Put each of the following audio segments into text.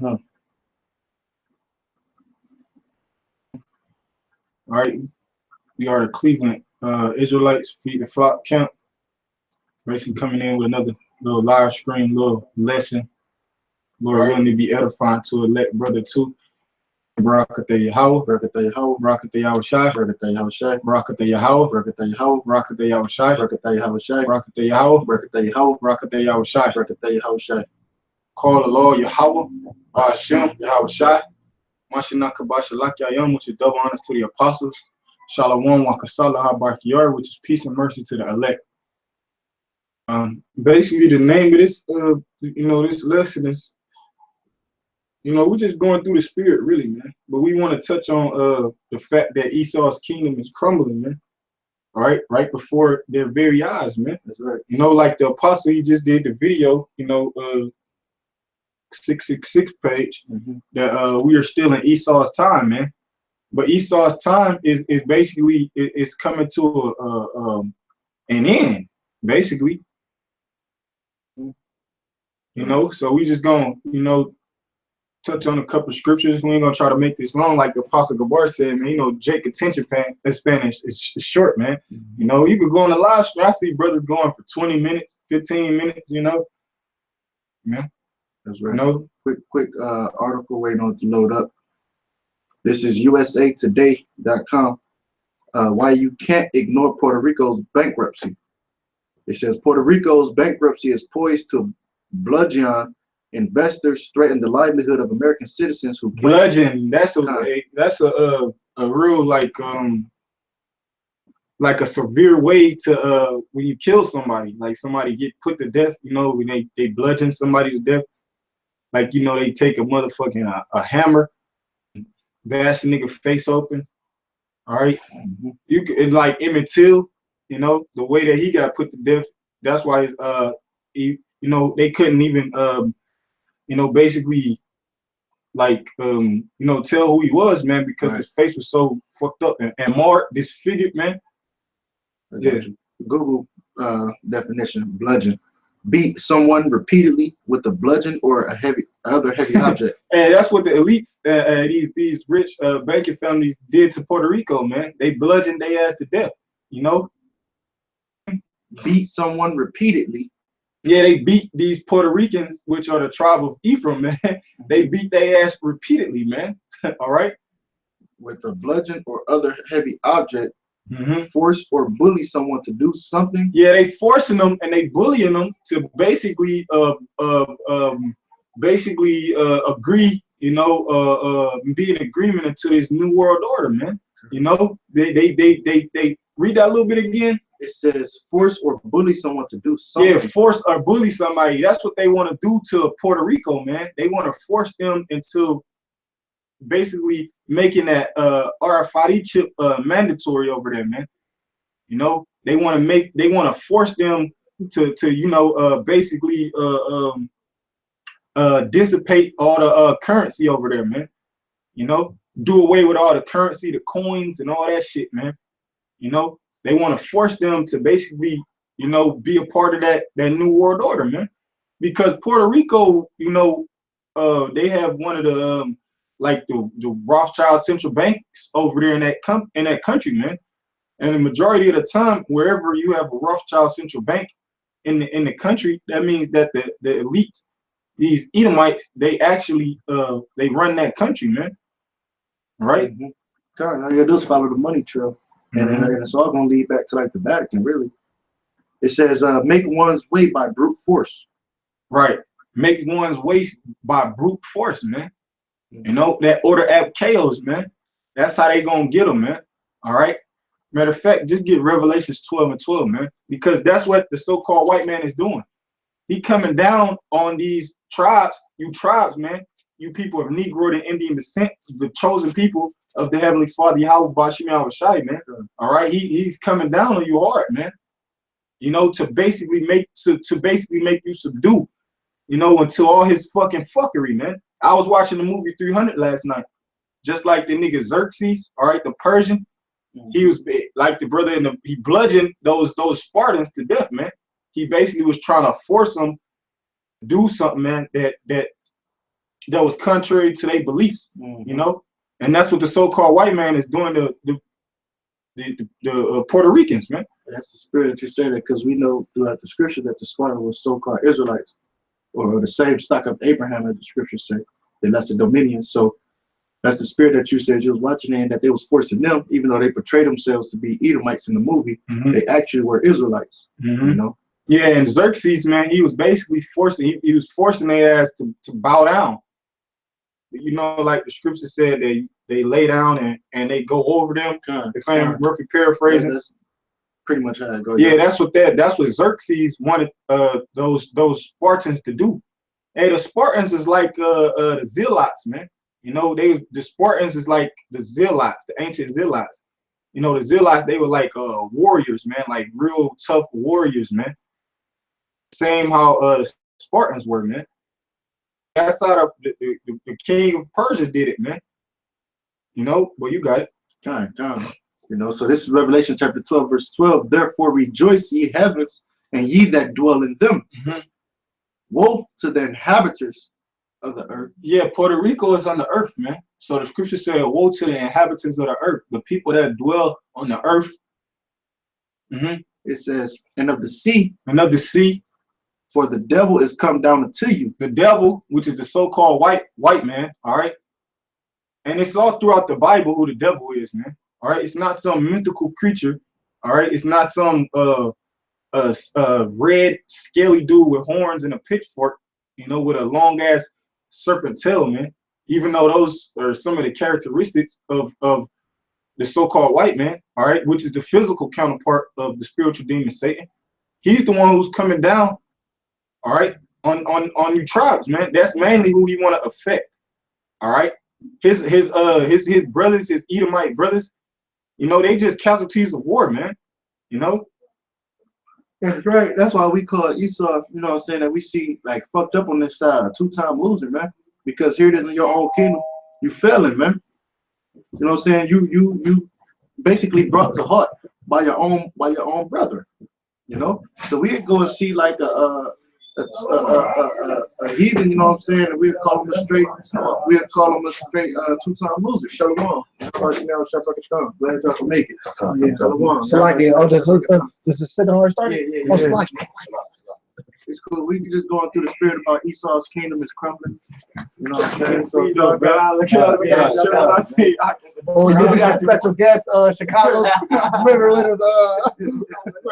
All right, we are the Cleveland Israelites Feed the Flock Camp. Basically coming in with another little live stream, little lesson. Lord willing to be edifying to elect brother too. Barakatah Yahweh, Barakatah Yahweh, Barakatah Yahushai, Barakatah Yahushai, Barakatah Yahweh, Barakatah Yahweh, Barakatah Yahushai, Barakatah Yahushai, Barakatah Yahweh, Barakatah Yahweh, Barakatah Yahushai. Barakatah Yahushai. Call the Lord Yahweh, Hashem, Yahushai, Mashiach Kabashalak Yayam, which is double honors to the apostles. Shalom, Wakasala Habarkiar, which is peace and mercy to the elect. Basically, the name of this, this lesson is, we're just going through the spirit, really, man. But we want to touch on the fact that Esau's kingdom is crumbling, man. All right before their very eyes, man. That's right. Like the apostle, he just did the video, 666 page, that we are still in Esau's time, man. But Esau's time is basically is coming to an end, basically. So we just gonna, touch on a couple of scriptures. We ain't gonna try to make this long, like the Apostle Gabar said, man. Jake attention span is short, man. You could go on the live stream. I see brothers going for 20 minutes, 15 minutes, Yeah. That's right. Quick article waiting on it to load up. This is usatoday.com. Why you can't ignore Puerto Rico's bankruptcy. It says Puerto Rico's bankruptcy is poised to bludgeon investors, threaten the livelihood of American citizens who bludgeon. That's a real like a severe way to when you kill somebody, like somebody get put to death. When they bludgeon somebody to death, like they take a motherfucking a hammer, bash a nigga face open. All right, you could like Emmett Till, the way that he got put to death. That's why they couldn't even basically like tell who he was, man, because his face was so fucked up and marred, disfigured, man. Yeah. Google definition: bludgeon. Beat someone repeatedly with a bludgeon or other heavy object. And that's what the elites, these rich banking families did to Puerto Rico, man. They bludgeoned their ass to death. Beat someone repeatedly. Yeah, they beat these Puerto Ricans, which are the tribe of Ephraim, man. They beat their ass repeatedly, man. All right. With a bludgeon or other heavy object. Force or bully someone to do something. Yeah, they forcing them and they bullying them to basically agree, be in agreement into this new world order, man. They read that a little bit again. It says force or bully someone to do something. Yeah, force or bully somebody. That's what they want to do to Puerto Rico, man. They want to force them into basically making that RFID chip mandatory over there, man. They want to force them to basically dissipate all the currency over there, man. Do away with all the currency, the coins and all that shit, man. They want to force them to basically, be a part of that new world order, man. Because Puerto Rico, they have one of the like the Rothschild central banks over there in that country, man. And the majority of the time, wherever you have a Rothschild central bank in the country, that means that the elite, these Edomites, they actually they run that country, man. Right? God, all you gotta do is follow the money trail, and it's all gonna lead back to like the Vatican, really. It says make one's way by brute force. Right. Make one's way by brute force, man. That order ab chaos, man. That's how they gonna get them, man. All right. Matter of fact, just get Revelations 12 and 12, man, because that's what the so-called white man is doing. He coming down on these tribes, man, you people of Negro and Indian descent, the chosen people of the Heavenly Father, Yahweh Bashim Yahushai, man. All right, he's coming down on you hard, man. To basically make you subdue, until all his fucking fuckery, man. I was watching the movie 300 last night, just like the nigga Xerxes, all right, the Persian. He was like the brother he bludgeoned those Spartans to death, man. He basically was trying to force them to do something, man, that that was contrary to their beliefs, you know, and that's what the so-called white man is doing to the Puerto Ricans, man. That's the spirit that you say that, because we know throughout the scripture that the Spartans were so-called Israelites, or the same stock of Abraham, as the scriptures say. They lost the dominion. So that's the spirit that you said you was watching, and that they was forcing them, even though they portrayed themselves to be Edomites in the movie, they actually were Israelites. You know. Yeah, and Xerxes, man, he was basically forcing. He was forcing their ass to bow down. You know, like the scripture said, they lay down and they go over them. If I'm roughly paraphrasing, that's pretty much how it goes. Yeah, that's what Xerxes wanted those Spartans to do. Hey, the Spartans is like the Zealots, man. You know, the Spartans is like the Zealots, the ancient Zealots. You know, the Zealots, they were like warriors, man, like real tough warriors, man. Same how the Spartans were, man. That's how the king of Persia did it, man. You know, well, you got it. Time. You know, so this is Revelation chapter 12, verse 12. Therefore rejoice, ye heavens, and ye that dwell in them. Woe to the inhabitants of the earth. Yeah, Puerto Rico is on the earth, man. So the scripture said, woe to the inhabitants of the earth, the people that dwell on the earth. It says, and of the sea. And of the sea. For the devil is come down unto you. The devil, which is the so-called white man, all right? And it's all throughout the Bible who the devil is, man. All right, it's not some mythical creature. All right, it's not some red scaly dude with horns and a pitchfork, you know, with a long ass serpent tail, man. Even though those are some of the characteristics of the so-called white man, all right, which is the physical counterpart of the spiritual demon Satan. He's the one who's coming down, all right, on you tribes, man. That's mainly who he want to affect, all right. His brothers, his Edomite brothers, you know, they just casualties of war, man. You know. That's right. That's why we call Esau, you know what I'm saying, that we see like fucked up on this side, two-time loser, man. Because here it is in your own kingdom, you failing, man. You know what I'm saying? You basically brought to heart by your own brother. You know? So we go and see like a heathen, you know what I'm saying, and we'll call him a straight two-time loser. Shalom. Glad y'all can make it. Shalom. So like, does the second hard start? Yeah. Oh, It's cool. We can just going through the spirit about Esau's kingdom is crumbling. You know what I'm saying? So, we got special guest, Chicago River Letters.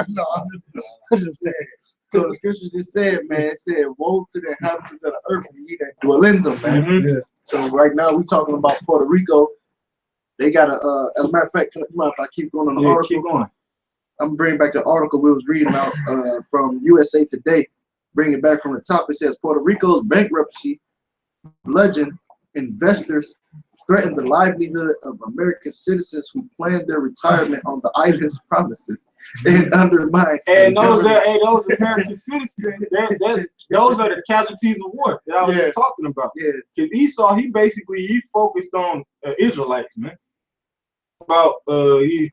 No, I'm just saying. So the scripture just said, man, it said, woe to the inhabitants of the earth and ye that dwell in them, man. So right now we're talking about Puerto Rico. They got as a matter of fact, if I keep going on the article, keep going. I'm gonna bring back the article we was reading out from USA Today. Bring it back from the top. It says Puerto Rico's bankruptcy bludgeon investors threaten the livelihood of American citizens who plan their retirement on the island's promises and undermine. And those are American citizens. Those are the casualties of war that I was just talking about. Yeah. Because Esau, he focused on Israelites, man. About these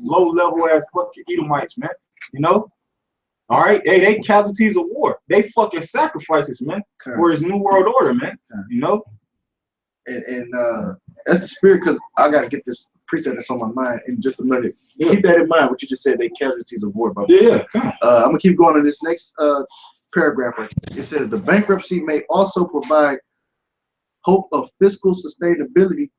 low-level ass fucking Edomites, man. You know. All right, they casualties of war. They fucking sacrifices, man, for his new world order, man. You know. And that's the spirit, because I gotta get this precept that's on my mind in just a minute. Keep that in mind. What you just said, they casualties of war, bro. Yeah. I'm gonna keep going to this next paragraph. It says the bankruptcy may also provide hope of fiscal sustainability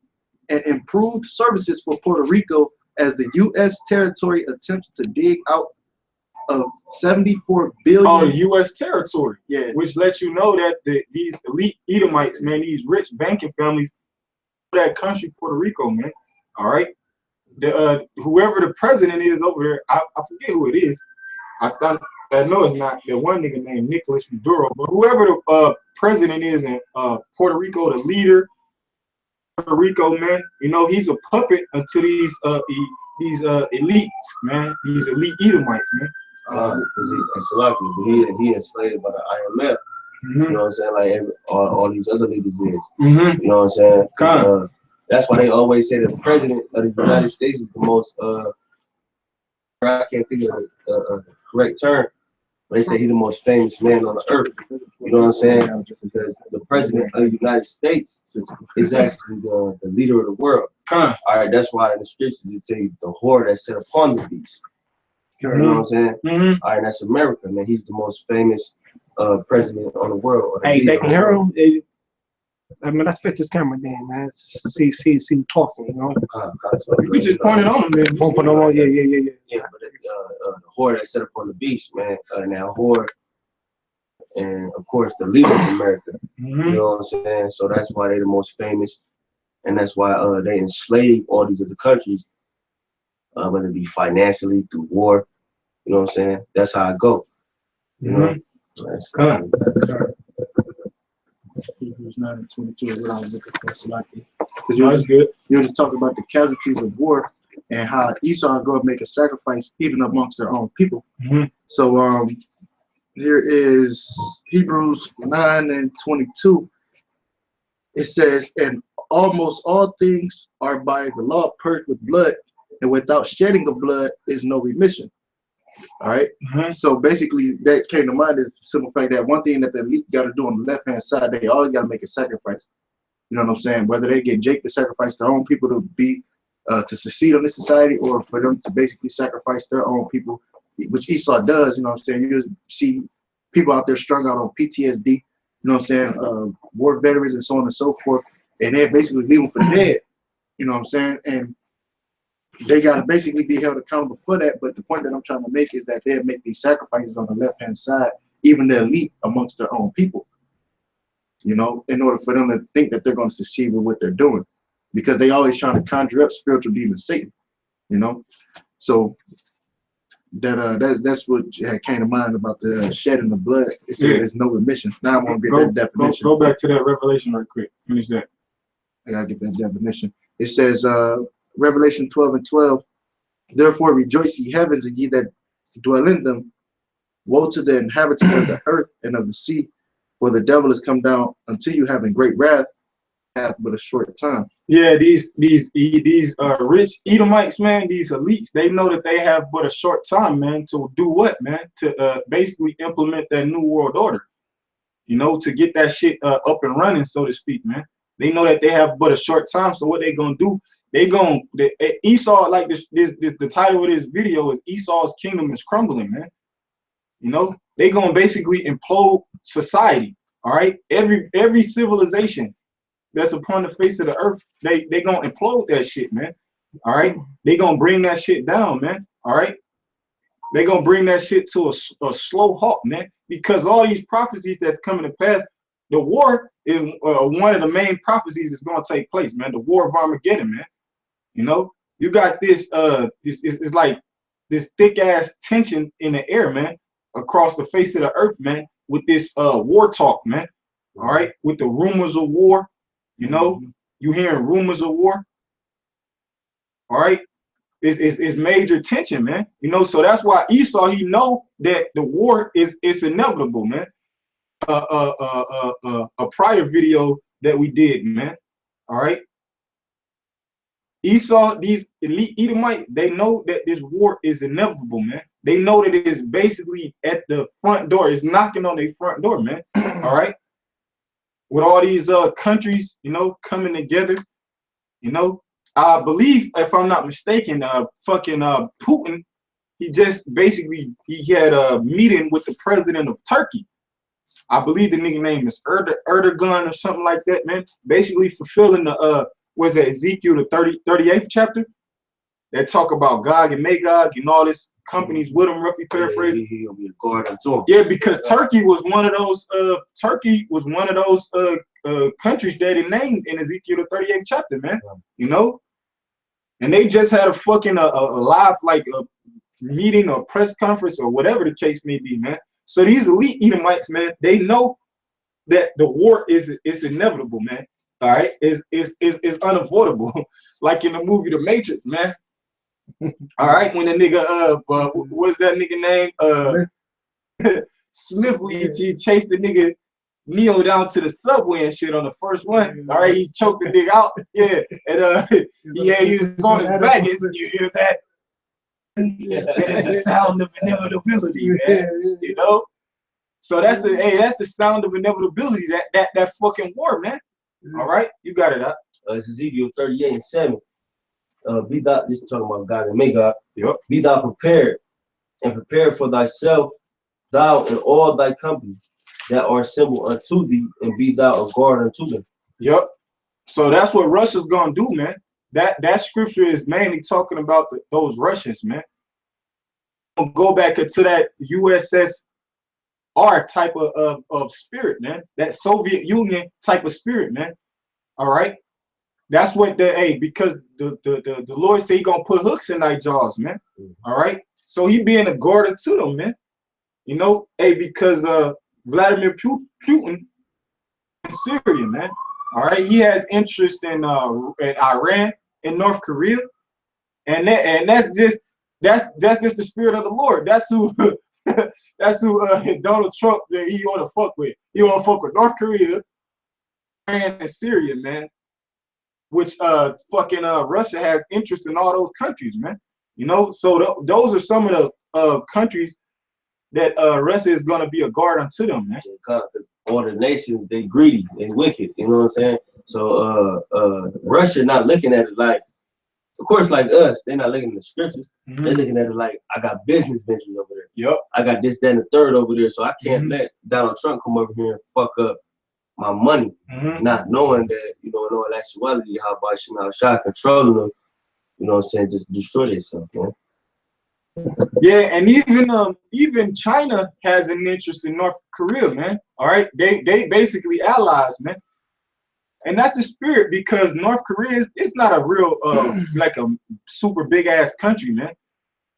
and improved services for Puerto Rico as the U.S. territory attempts to dig out of $74 billion. Oh, the U.S. territory. Yeah. Which lets you know that these elite Edomites, man, these rich banking families, that country, Puerto Rico, man. All right. Whoever the president is over there, I forget who it is. I know it's not the one nigga named Nicolas Maduro, but whoever the president is in Puerto Rico, the leader, Puerto Rico, man, you know, he's a puppet unto these elites, man, these elite Edomites, man. He enslaved by the IMF. You know what I'm saying? Like all these other leaders is. You know what I'm saying? That's why they always say the president of the United States is the most. I can't think of the correct term, But they say he's the most famous man on the earth. You know what I'm saying? Because the president of the United States is actually the leader of the world. All right, that's why in the scriptures it say the whore that sat upon the beast. You know what I'm saying? All right, that's America, man. He's the most famous president on the world. Hey, they can hear him. I mean, let's fix this camera then, man. See talking, you know. You could just point it on him, man. Won't put no on. Yeah. Yeah, but the whore that set up on the beast, man. Now whore, and of course the leader of America. You know what I'm saying? So that's why they're the most famous, and that's why they enslave all these other countries, whether it be financially through war. You know what I'm saying? That's how it go. You know. That's Hebrews 9:22 is what I was looking for, Salaki. Because you were just talking about the casualties of war and how Esau go and make a sacrifice even amongst their own people. So here is Hebrews 9:22. It says, and almost all things are by the law purged with blood, and without shedding of blood is no remission. All right. So basically, that came to mind is the simple fact that one thing that the elite got to do on the left hand side, they always got to make a sacrifice. You know what I'm saying? Whether they get Jake to sacrifice their own people to be to succeed on this society, or for them to basically sacrifice their own people, which Esau does. You know what I'm saying? You just see people out there strung out on PTSD. You know what I'm saying? War veterans and so on and so forth, and they're basically leaving for dead. You know what I'm saying? And they got to basically be held accountable for that. But the point that I'm trying to make is that they'll make these sacrifices on the left-hand side, even the elite amongst their own people, you know, in order for them to think that they're going to succeed with what they're doing, because they always trying to conjure up spiritual demons, Satan, you know. So that's what came to mind about the shedding of blood. It said there's no remission. Now I want to get that definition. Go back to that Revelation right quick. Finish that. I gotta get that definition. It says Revelation 12:12, therefore rejoice ye heavens and ye that dwell in them. Woe to the inhabitants of the earth and of the sea, for the devil is come down unto you having great wrath, hath but a short time. Yeah, these rich Edomites, man, these elites, they know that they have but a short time, man, to do what, man? To basically implement that new world order, you know, to get that shit up and running, so to speak, man. They know that they have but a short time, so what they gonna do? Esau, like the title of this video is Esau's kingdom is crumbling, man. You know, they gonna basically implode society. All right, every civilization that's upon the face of the earth, they gonna implode that shit, man. All right, they gonna bring that shit down, man. All right, they gonna bring that shit to a slow halt, man, because all these prophecies that's coming to pass. The war is one of the main prophecies that's gonna take place, man. The war of Armageddon, man. You know, you got this it's like this thick ass tension in the air, man, across the face of the earth, man, with this war talk, man. All right, with the rumors of war, you know, you hearing rumors of war. All right, it's major tension, man. You know, so that's why Esau, he know that the war is inevitable, man. A prior video that we did, man. All right. Esau, these elite Edomites, they know that this war is inevitable, man. They know that it is basically at the front door. It's knocking on their front door, man. All right. With all these countries, you know, coming together, you know, I believe, if I'm not mistaken, Putin, he just basically he had a meeting with the president of Turkey. I believe the nigga name is Erdogan or something like that, man. Basically fulfilling the was that Ezekiel the 38th chapter that talk about Gog and Magog and all this companies with him, roughly paraphrasing. He'll be a guard unto him. Yeah, because Turkey was one of those countries that it named in Ezekiel the 38th chapter, man. You know, and they just had a fucking a live like a meeting or press conference or whatever the case may be, man. So these elite Edomites, man, they know that the war is inevitable, man. All right, is unavoidable, like in the movie The Matrix, man. All right, when the nigga what's that nigga name Smith, he chased the nigga Neo down to the subway and shit on the first one. All right, he choked the nigga out, yeah, and he was on his back. You hear that? That is the sound of inevitability, man. You know? So that's the sound of inevitability, that fucking war, man. All right? You got it up. It's Ezekiel 38:7. Be thou, this is talking about God and make God. Yep. Be thou prepared, and prepare for thyself, thou and all thy company that are assembled unto thee, and be thou a guard unto them. Yep. So that's what Russia's gonna do, man. That scripture is mainly talking about those Russians, man. Go back into that USSR type of spirit, man. That Soviet Union type of spirit, man. All right. That's what because the Lord said he gonna put hooks in thy jaws, man. All right. So he being a guard to them, man. You know, because Vladimir Putin in Syria, man. All right. He has interest in Iran and North Korea, and that's just the spirit of the Lord. That's who that's who Donald Trump he want to fuck with. He want to fuck with North Korea, Iran, and Syria, man. Which fucking Russia has interest in all those countries, man. You know, so those are some of the countries that Russia is gonna be a guard unto them, man. Because all the nations, they greedy and wicked, you know what I'm saying? So Russia not looking at it like, of course, like us, they're not looking at the scriptures. They're looking at it like, I got business ventures over there. Yep. I got this, that, and the third over there, so I can't let Donald Trump come over here and fuck up my money, not knowing that, you know, in all actuality, how about Shah controlling them, you know what I'm saying, just destroy themselves, man. Yeah, and even China has an interest in North Korea, man. All right, they basically allies, man. And that's the spirit, because North Korea it's not a real like a super big ass country, man.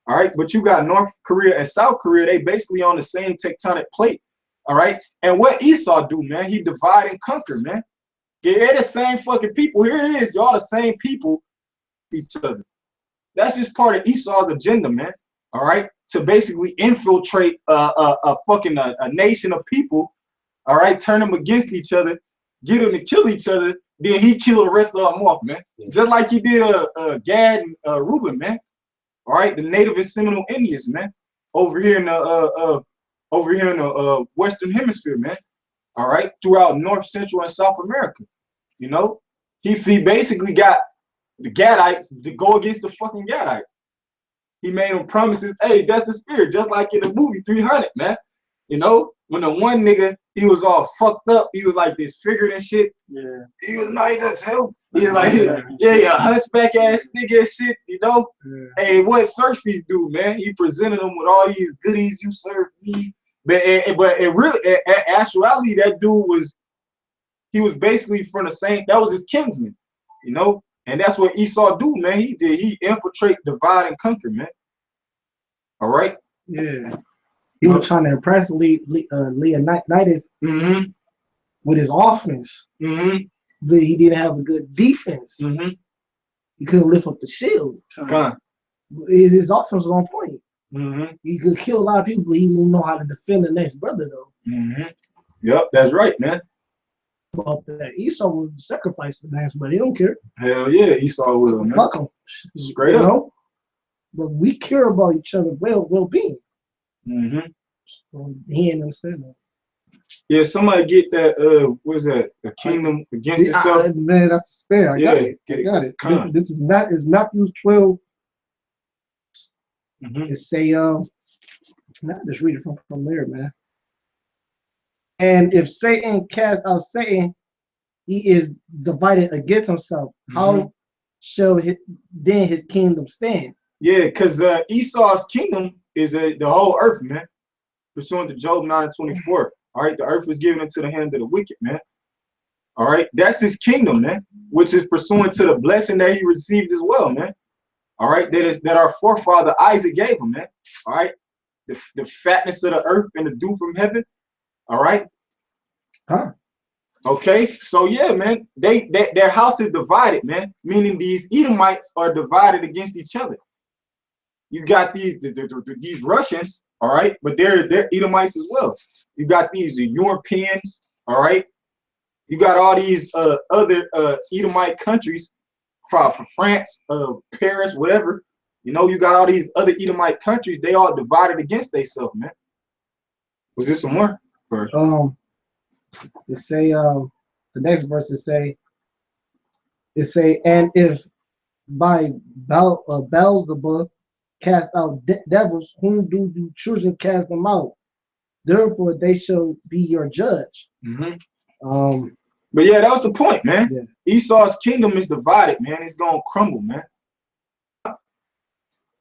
All right, but you got North Korea and South Korea, they basically on the same tectonic plate. All right, and what Esau do, man? He divide and conquer, man. Yeah, they're the same fucking people. Here it is, y'all the same people, each other. That's just part of Esau's agenda, man. All right, to basically infiltrate a nation of people. All right, turn them against each other, get them to kill each other. Then he kill the rest of them off, man. Just like he did Gad and Reuben, man. All right, the Native and Seminole Indians, man, over here in the Western Hemisphere, man. All right, throughout North, Central, and South America. You know, he basically got the Gadites to go against the fucking Gadites. He made them promises. Hey, that's the spirit, just like in the movie 300, man. You know, when the one nigga, he was all fucked up. He was like disfigured and shit. Yeah. He was nice as hell. He was like, yeah, hunchback ass nigga and shit, you know? Yeah. Hey, what Xerxes do, man? He presented them with all these goodies. You serve me. But it really, in actuality, that dude he was basically from the same, that was his kinsman, you know? And that's what Esau do, man. He did. He infiltrate, divide, and conquer, man. All right? Yeah. He was trying to impress Leonidas with his offense. But he didn't have a good defense. He couldn't lift up the shield. His offense was on point. He could kill a lot of people, but he didn't know how to defend the next brother, though. Yep, that's right, man. About that, Esau will sacrifice the next, but he don't care. Hell yeah, Esau will, man. Fuck him. Straight up. Know? But we care about each other well-being. He ain't understand that. Yeah, somebody get that. What's that? A kingdom against itself. Man, that's fair. I got it. This is Matthew 12. It say just read it from there, man. And if Satan cast out Satan, he is divided against himself. How shall then his kingdom stand? Yeah, because Esau's kingdom is the whole earth, man. Pursuant to Job 9:24. All right, the earth was given into the hand of the wicked, man. All right, that's his kingdom, man, which is pursuant to the blessing that he received as well, man. All right, that our forefather Isaac gave him, man. All right, the fatness of the earth and the dew from heaven. All right. Okay, so yeah, man, their house is divided, man. Meaning these Edomites are divided against each other. You got these Russians, all right, but they're Edomites as well. You got these Europeans, all right. You got all these other Edomite countries, from France, Paris, whatever. You know, you got all these other Edomite countries, they all divided against themselves, man. Was this some more? It say the next verse it say, and if by Beelzebub cast out devils, whom do you children cast them out? Therefore they shall be your judge. But yeah, that was the point, man. Yeah. Esau's kingdom is divided, man. It's gonna crumble, man.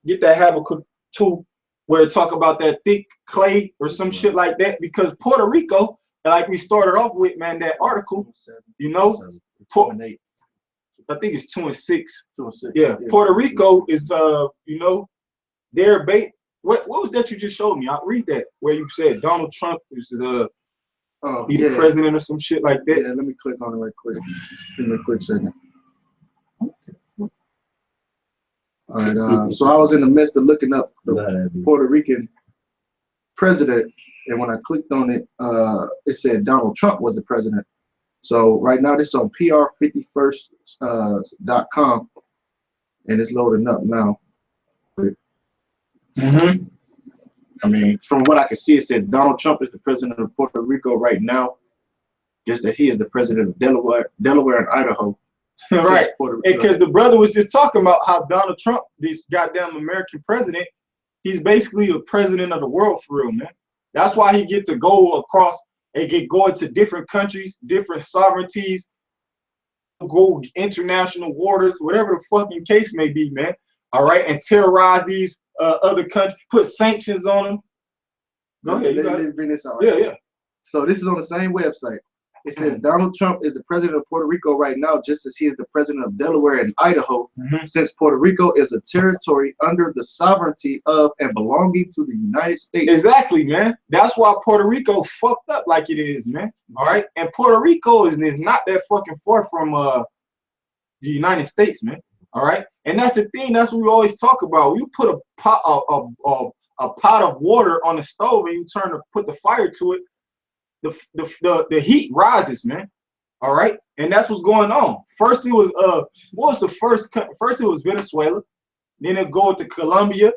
Get that Habakkuk 2 where it talk about that thick clay or some shit like that, because Puerto Rico, like we started off with, man, that article, you know, I think it's 2 and 6. 2 and 6. Yeah, Puerto Rico is you know, their bait. What was that you just showed me? I'll read that where you said Donald Trump is the president or some shit like that. Yeah, let me click on it right quick. Give me a quick second. All right, so I was in the midst of looking up the Puerto Rican president, and when I clicked on it, it said Donald Trump was the president. So right now this is on PR51st.com, and it's loading up now. I mean, from what I can see, it said Donald Trump is the president of Puerto Rico right now, just that he is the president of Delaware and Idaho. Right, because the brother was just talking about how Donald Trump, this goddamn American president, he's basically the president of the world for real, man. That's why he get to go across and go into different countries, different sovereignties, go international waters, whatever the fucking case may be, man. All right, and terrorize these other countries, put sanctions on them. Go ahead. Let me bring this out. Yeah. So this is on the same website. It says Donald Trump is the president of Puerto Rico right now, just as he is the president of Delaware and Idaho, since Puerto Rico is a territory under the sovereignty of and belonging to the United States. Exactly, man. That's why Puerto Rico fucked up like it is, man. All right, and Puerto Rico is not that fucking far from the United States, man. All right, and that's the thing. That's what we always talk about. You put a pot of water on the stove and you put the fire to it. The heat rises, man. All right, and that's what's going on. First it was what was the first it was Venezuela, then it go to Colombia,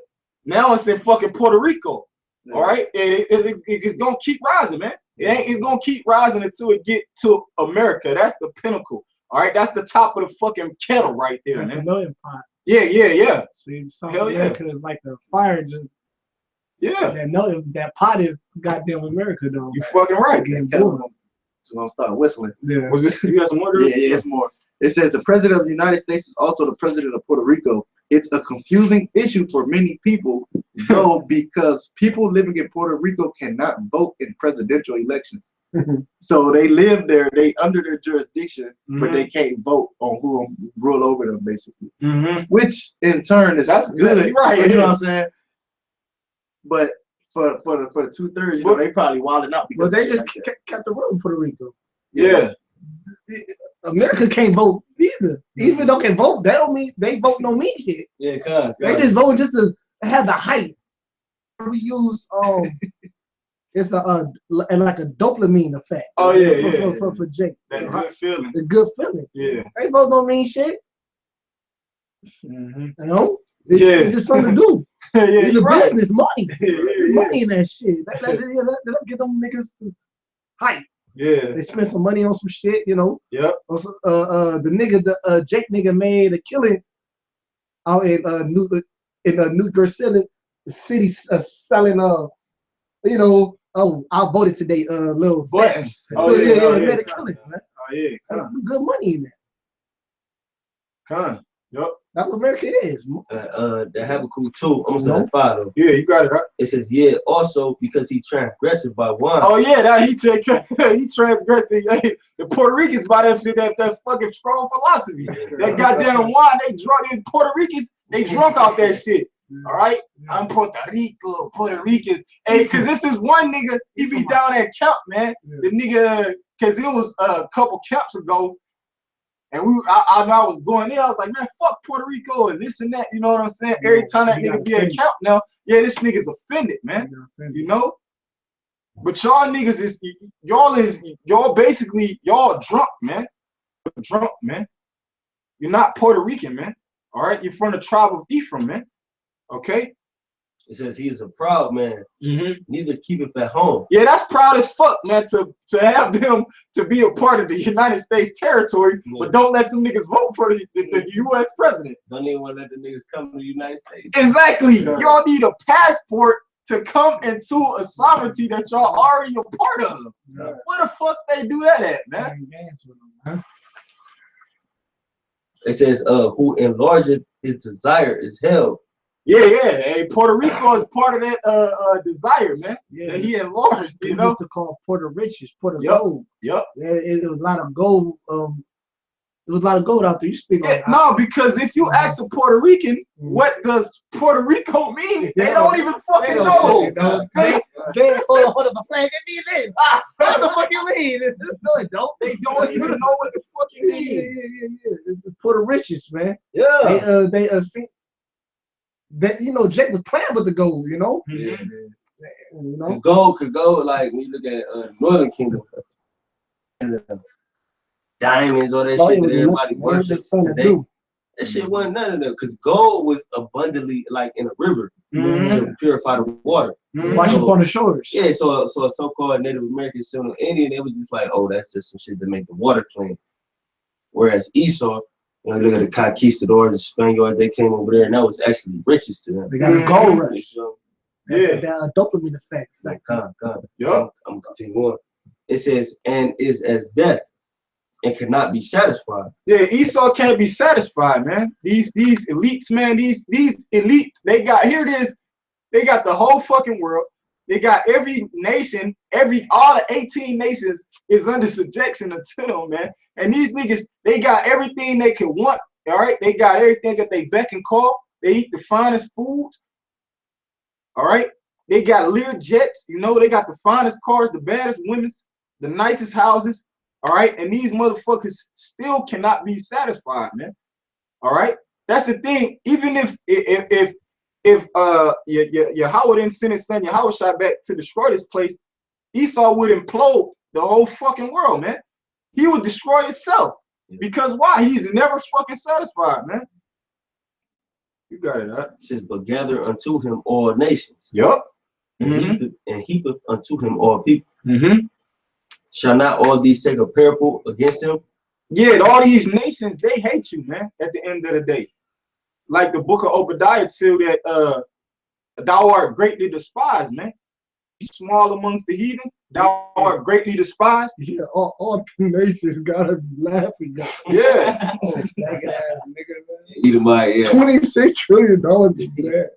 now it's in fucking Puerto Rico. All right, it's gonna keep rising, man. It's gonna keep rising until it get to America. That's the pinnacle. All right, that's the top of the fucking kettle right there, that's man. a million pot. Yeah. See, South Hell America is like the fire. Just that pot is goddamn America, though. You fucking right. So I'll start whistling. Yeah. Was this? You got some more? Yeah, it's more. It says the president of the United States is also the president of Puerto Rico. It's a confusing issue for many people, though, because people living in Puerto Rico cannot vote in presidential elections. So they live there, they under their jurisdiction, but they can't vote on who will rule over them, basically. Which in turn is good, right? You know what I'm saying? But for the 2/3, you know, they probably wilding out because they just kept the road in Puerto Rico. Yeah. America can't vote either. Even though they can vote, that don't mean they vote no mean shit. Yeah, they just vote just to have the hype. We use it's like a dopamine effect. Oh yeah, for Jake. That good feeling. The good feeling. Yeah. They vote no mean shit. You know? It's just something to do. It's a business, money. Money in that shit. That get them niggas hype. Yeah. They spend some money on some shit, you know. Yep. The Jake nigga made a killing out in New York City, selling you know, I voted today, little buttons. Made a killing, man. Oh yeah. That's good money in there. Yep. That's what America is. The Habakkuk 2, almost at 5 though. Yeah, you got it right. It says, also because he transgressed by one. Oh yeah, he transgressed the Puerto Ricans by that fucking strong philosophy. That goddamn wine, they drunk in Puerto Ricans, they drunk off that shit. All right, I'm Puerto Rico, Puerto Ricans. Hey, cause this one nigga, he be down at camp, man. The nigga, cause it was a couple camps ago. And I was going there, I was like, man, fuck Puerto Rico and this and that, you know what I'm saying? Every time that nigga be at camp now, this nigga's offended, man. You know? But y'all niggas y'all basically drunk, man. Drunk, man. You're not Puerto Rican, man. All right? You're from the tribe of Ephraim, man. Okay. It says he is a proud man, Mm-hmm. neither keepeth at home. Yeah, that's proud as fuck, man, to have them to be a part of the United States territory, but don't let them niggas vote for the U.S. president. Don't even want to let the niggas come to the United States. Exactly. Y'all need a passport to come into a sovereignty that y'all already a part of. Yeah. Where the fuck they do that at, man? It says, who enlargeth his desire is held. Yeah. Hey, Puerto Rico is part of that desire, man. Yeah. That he enlarged, you know. Used to call Puerto Riches, Puerto Yep. Gold. Yep. It was a lot of gold. It was a lot of gold out there. You speak on no, because if you ask a Puerto Rican, what does Puerto Rico mean? They don't even fucking know. Hold up, a flag. It mean this. What the fuck you mean? No, it don't. They don't even know what the fuck it means. Yeah. It's Puerto Riches, man. Yeah. They you know, Jake was playing with the gold, you know. Yeah. You know. Could go like when you look at Northern Kingdom and diamonds, all that shit that everybody worships today. That shit wasn't none of them, because gold was abundantly like in a river to purify the water. Wash up on the shoulders. Yeah, so a so-called Native American Seminole Indian, they was just like, oh, that's just some shit to make the water clean. Whereas Esau, you know, look at the conquistadors, the Spaniards, they came over there, and that was actually riches to them. They got a gold rush. Yeah. That dopamine effect. Like, come. Yep. I'm gonna continue on. It says, and is as death, and cannot be satisfied. Yeah, Esau can't be satisfied, man. These elites, man, these elites, they got, here it is, they got the whole fucking world. They got every nation, all the 18 nations is under subjection to them, man. And these niggas, they got everything they could want, all right? They got everything that they beck and call. They eat the finest food, all right? They got Lear jets, you know, they got the finest cars, the baddest women, the nicest houses. All right, and these motherfuckers still cannot be satisfied, man. All right, that's the thing. Even if Yahweh didn't send his son Yahweh shot back to destroy this place, Esau would implode the whole fucking world, man. He would destroy himself because why? He's never fucking satisfied, man. You got it, huh? It says, but gather unto him all nations. Yup. And heapeth unto him all people. Shall not all these take a parable against him? Yeah, all these nations, they hate you, man, at the end of the day. Like the book of Obadiah too, that thou art greatly despised, man. Small amongst the heathen, thou art greatly despised. Yeah, all nations gotta be laughing. Yeah. Edomite, yeah. $26 trillion for that.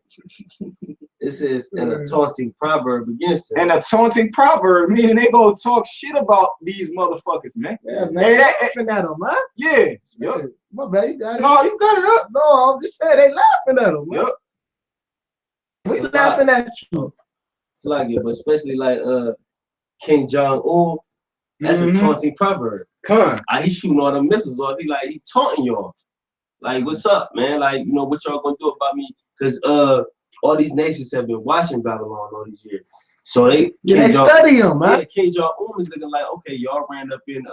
It says, and a taunting proverb against him. And a taunting proverb, meaning they gonna talk shit about these motherfuckers, man. Yeah, man. They laughing at them, man. Yeah. Yep. My bad, you got it. No, you got it up. No, I'm just saying they laughing at them, man. Yep. We laughing at you. It's like it, but especially like King Jong-un, that's a taunting proverb. He shooting all the missiles off. He taunting y'all. Like, what's up, man? Like, you know, what y'all gonna do about me? Because all these nations have been watching Babylon all these years. So they study them, man. Yeah, King Jong-un is looking like, okay, y'all ran up in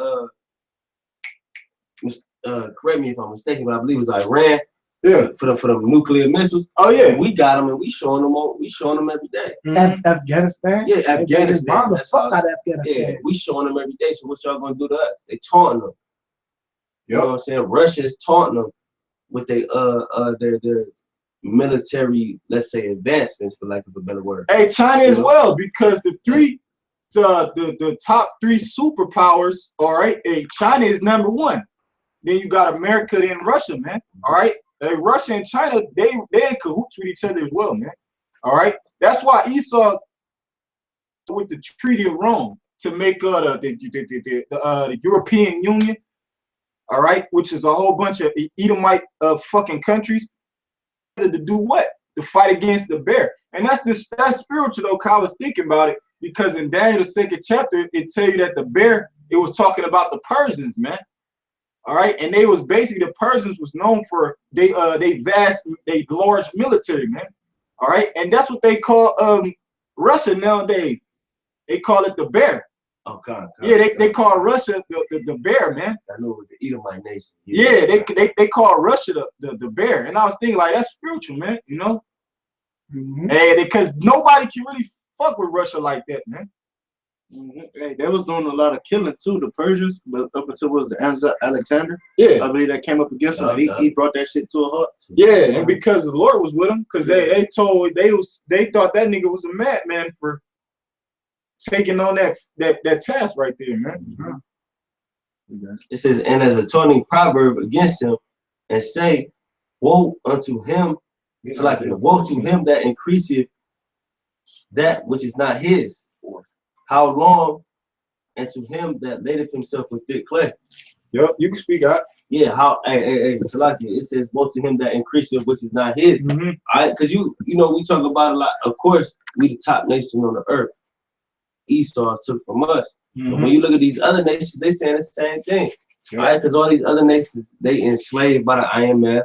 correct me if I'm mistaken, but I believe it was Iran. Yeah. For them nuclear missiles. Oh yeah. We got them and we showing them every day. Afghanistan? Yeah, Afghanistan. Bomb the fuck out of Afghanistan. Yeah, we showing them every day. So what y'all gonna do to us? They taunting them. You know what I'm saying? Russia's taunting them with their military, let's say, advancements, for lack of a better word. Hey, China as well, because the top three superpowers, all right, hey, China is #1. Then you got America, then Russia, man. All right. Hey, Russia and China, they in cahoots with each other as well, man. All right. That's why Esau with the Treaty of Rome to make the European Union, all right, which is a whole bunch of Edomite fucking countries, to do what? To fight against the bear. And that's spiritual though, Kyle was thinking about it, because in Daniel the 2nd chapter, it tell you that the bear, it was talking about the Persians, man. All right, and they was basically, the Persians was known for they large military, man. All right, and that's what they call Russia nowadays. They call it the bear. Oh, God. Yeah, they call Russia the bear, man. I knew it was the Edomite nation. Yeah, they call Russia the bear, and I was thinking like, that's spiritual, man. You know, Hey, because nobody can really fuck with Russia like that, man. Hey, they was doing a lot of killing too, the Persians, but up until it was the Alexander. Yeah, I believe that came up against him, and he brought that shit to a halt. yeah, and because the Lord was with him, because they thought that nigga was a madman for taking on that task right there, man. It says, and as a taunting proverb against him, and say, woe unto him, so like woe to him that increaseth that which is not his. How long? And to him that ladeth himself with thick clay. Yep, you can speak out. Yeah, how? Hey, Salaki, it says, woe to him that increaseth which is not his. All right, because you know, we talk about a lot. Of course, we the top nation on the earth. Esau took from us. But when you look at these other nations, they saying the same thing. Right? Because all these other nations, they enslaved by the IMF.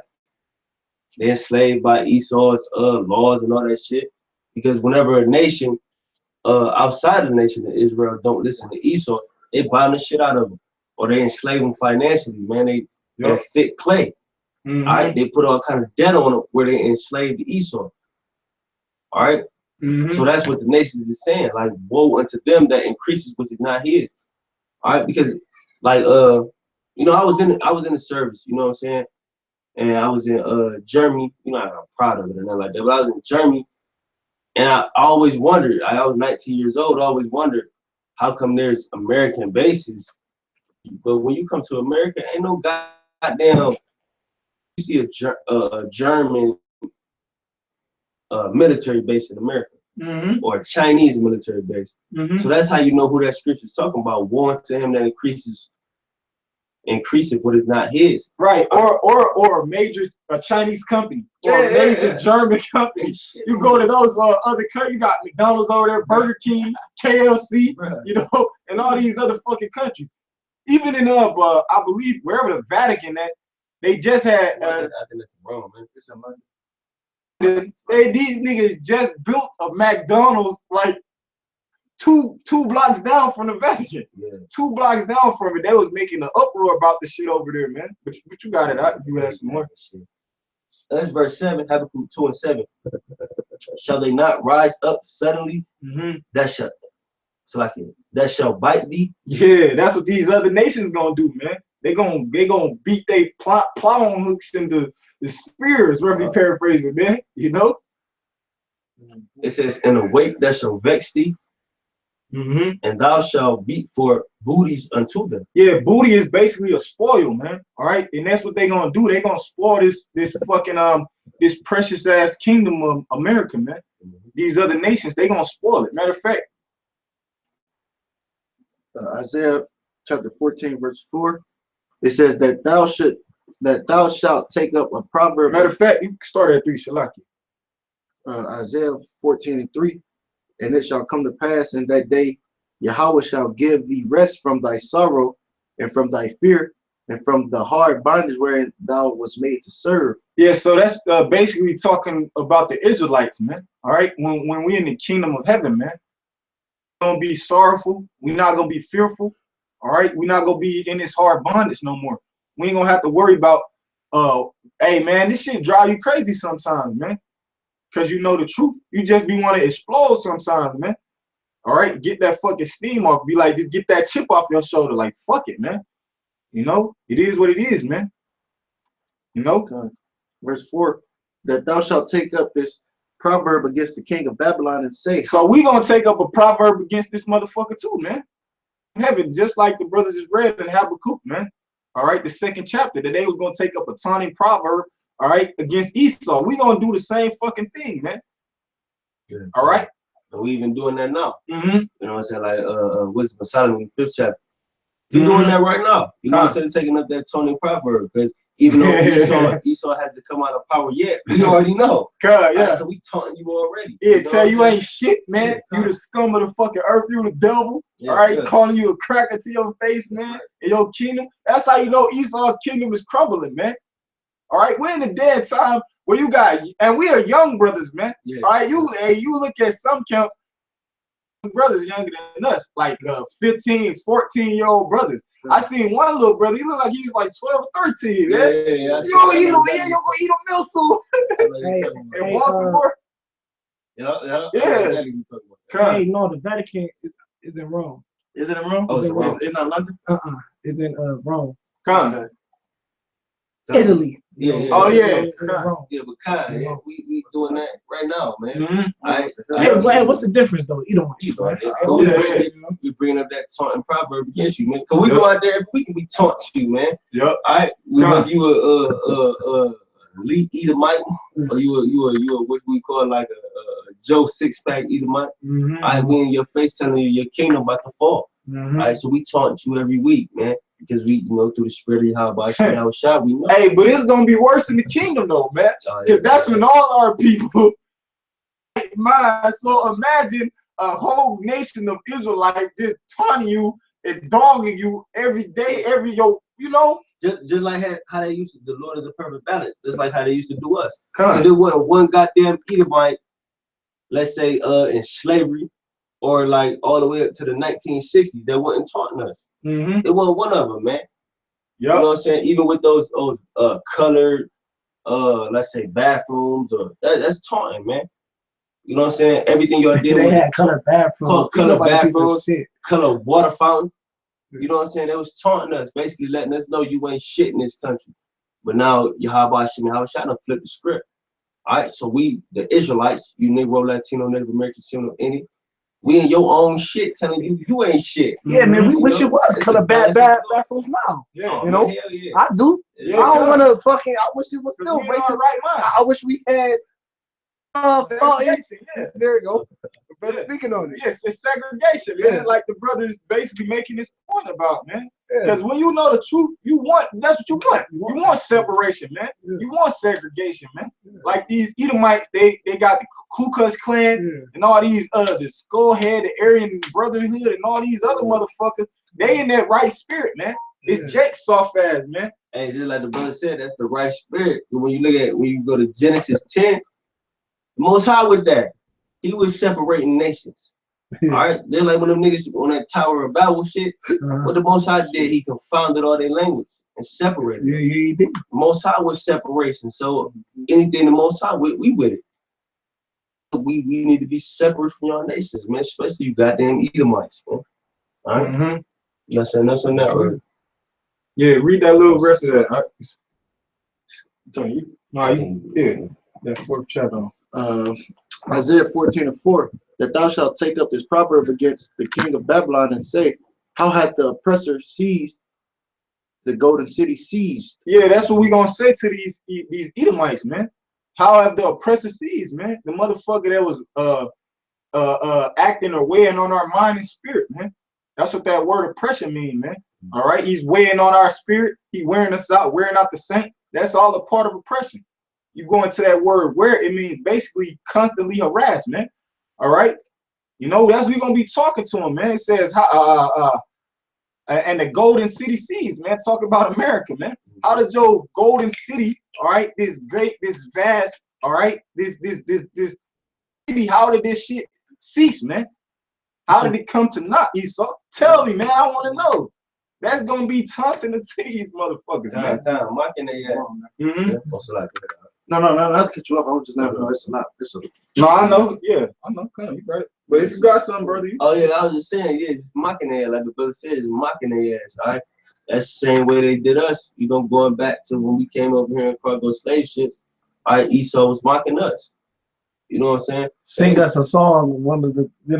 They enslaved by Esau's laws and all that shit. Because whenever a nation outside of the nation of Israel don't listen to Esau, they bind the shit out of them. Or they enslave them financially, man. They're thick clay. All right, they put all kind of debt on them where they enslaved Esau. All right. So that's what the nations is saying. Like, woe unto them that increases which is not his. All right, because like you know, I was in the service, you know what I'm saying? And I was in Germany, you know, I'm proud of it and nothing like that, but I was in Germany, and I always wondered, I was 19 years old, I always wondered how come there's American bases, but when you come to America, ain't no goddamn, you see a German military base in America. Or a Chinese military base. So that's how you know who that scripture is talking about. Woe to him that increases what is not his. Right, or a Chinese company, or a major German company. You go to those other countries, you got McDonald's over there, Burger King, KFC, you know, and all these other fucking countries. Even in I believe wherever the Vatican at, they just had. I think that's wrong, man. It's a money. These niggas just built a McDonald's like two blocks down from the Vatican. 2 blocks down from it. They was making an uproar about the shit over there, man. But you got it out. You had some more. That's verse 7, Habakkuk 2 and 7. Shall they not rise up suddenly? That shall bite thee. Yeah, that's what these other nations gonna do, man. They gonna beat they plowing hooks into the spears, roughly paraphrasing, man. You know. It says, "In a weight that shall vex thee, and thou shalt beat for booties unto them." Yeah, booty is basically a spoil, man. All right, and that's what they gonna do. They gonna spoil this fucking this precious ass kingdom of America, man. These other nations, they gonna spoil it. Matter of fact, Isaiah chapter 14 verse 4. It says that thou shalt take up a proverb. Matter of fact, you can start at 3, Shalaki. Isaiah 14 and 3. And it shall come to pass in that day, Yahweh shall give thee rest from thy sorrow and from thy fear and from the hard bondage wherein thou was made to serve. Yeah, so that's basically talking about the Israelites, man. All right, when we in the kingdom of heaven, man, we're gonna be sorrowful. We're not gonna be fearful. All right, we're not gonna be in this hard bondage no more. We ain't gonna have to worry about, hey man, this shit drive you crazy sometimes, man. Cause you know the truth. You just be want to explode sometimes, man. All right, get that fucking steam off. Be like, just get that chip off your shoulder. Like, fuck it, man. You know, it is what it is, man. You know. Verse 4, that thou shalt take up this proverb against the king of Babylon and say. So we gonna take up a proverb against this motherfucker too, man. Heaven, just like the brothers just read in Habakkuk, man. All right, the 2nd chapter, that they was gonna take up a taunting proverb, all right, against Esau. We gonna do the same fucking thing, man. All right. And we even doing that now. You know what I'm saying? Like Wisdom of Solomon, 5th chapter. We're doing that right now. You know what I'm saying? Taking up that taunting proverb, because even though Esau hasn't come out of power yet, we already know. Yeah. So we taunting you already. Yeah, tell you ain't shit, man. You the scum of the fucking earth. You the devil. All right, calling you a cracker to your face, man. In your kingdom. That's how you know Esau's kingdom is crumbling, man. All right, we're in the dead time where you got, and we are young brothers, man. All right, you look at some camps, brothers younger than us, like 15, 14-year-old brothers. I seen one little brother, he looked like he was like 12 or 13, man. You gonna eat a meal soup in Baltimore. Yeah. Yeah. Hey, no, the Vatican is in Rome. Is it in Rome? Oh, it's in Rome. It's not London? It's in Rome. Come. Italy. Yeah. Oh, yeah. It's in Rome. Yeah, but Kai, yeah, we doing that right now, man. Mm-hmm. Hey, what's the difference though? You don't want to. We bringing up that taunting proverb against you, man. Cause we go out there every week and we taunt you, man. Yep. All right. Whether you a elite Edomite or you a what we call like a Joe 6-pack Edomite. Mm-hmm. I win your face telling you your kingdom about to fall. Mm-hmm. All right, so we taunt you every week, man, because we, through the spirit of Yahweh Shah, we know. Hey, but it's gonna be worse in the kingdom though, man. Because that's when all our people mind. So imagine a whole nation of Israelites just taunting you and dogging you every day, Just like how they used to, the Lord is a perfect balance, just like how they used to do us. Because it wasn't one goddamn Edomite, let's say, in slavery, or like all the way up to the 1960s, that wasn't taunting us. Mm-hmm. It wasn't one of them, man. Yep. You know what I'm saying? Even with those colored, let's say bathrooms, or that's taunting, man. You know what I'm saying? Everything y'all did. They had colored bathrooms, colored water fountains. You know what I'm saying? They was taunting us, basically letting us know you ain't shit in this country. But now Yahweh Shah done flipped the script. All right, so we, the Israelites, you Negro, Latino, Native American, Latino, Indian, we in your own shit telling you ain't shit. Yeah, man, we wish it was colored bathrooms now. Yeah, you know, yeah. I do. Yeah, I don't want to fucking. I wish it was still racist. Right mind. I wish we had. Segregation, yeah. There you go. Brother speaking on it. Yes, it's segregation, man. Like the brother is basically making this point about, man. Because when you know the truth, that's what you want. You want separation, man. You want segregation, man. Like these Edomites, they got the Ku Klux Klan and all these the Skullhead, the Aryan Brotherhood, and all these other motherfuckers. They in that right spirit, man. It's Jake soft ass, man. Hey, just like the brother said, that's the right spirit. When you go to Genesis 10, the Most High with that, he was separating nations. All right, they're like when them niggas on that Tower of Babel shit. What the Most High did, he confounded all their language and separated. Yeah, he did. The Most High was separation. So anything the Most High, we with it. We need to be separate from y'all nations, man. Especially you goddamn Edomites, man. All right. Mm-hmm. You know what I'm saying? That's on that. Yeah, read that little rest of that. That fourth chapter. Isaiah 14:4, that thou shalt take up this proverb against the king of Babylon and say, how hath the oppressor seized the golden city seized? Yeah, that's what we gonna say to these Edomites, man. How have the oppressor seized, man? The motherfucker that was acting or weighing on our mind and spirit, man. That's what that word oppression mean, man. All right, he's weighing on our spirit. He wearing us out, wearing out the saints. That's all a part of oppression. You go into that word where it means basically constantly harassed, man. All right, that's we gonna be talking to him, man. It says and the golden city seized, man. Talk about America, man. How did your golden city, all right, this great, this vast, all right, this city, how did this shit cease, man? How did it come to naught, Esau? Tell me, man. I want to know. That's gonna be taunting the these motherfuckers, man. Mocking No, not to cut you off. I was just never know. It's a lot. No, I know. Yeah, I know. Come on, you got it. But if you got something, brother, Oh yeah, I was just saying, just mocking their ass, like the brother said, just mocking their ass. All right, that's the same way they did us. Going back to when we came over here in cargo slave ships. All right, Esau was mocking us. You know what I'm saying? Sing us a song, one of the, the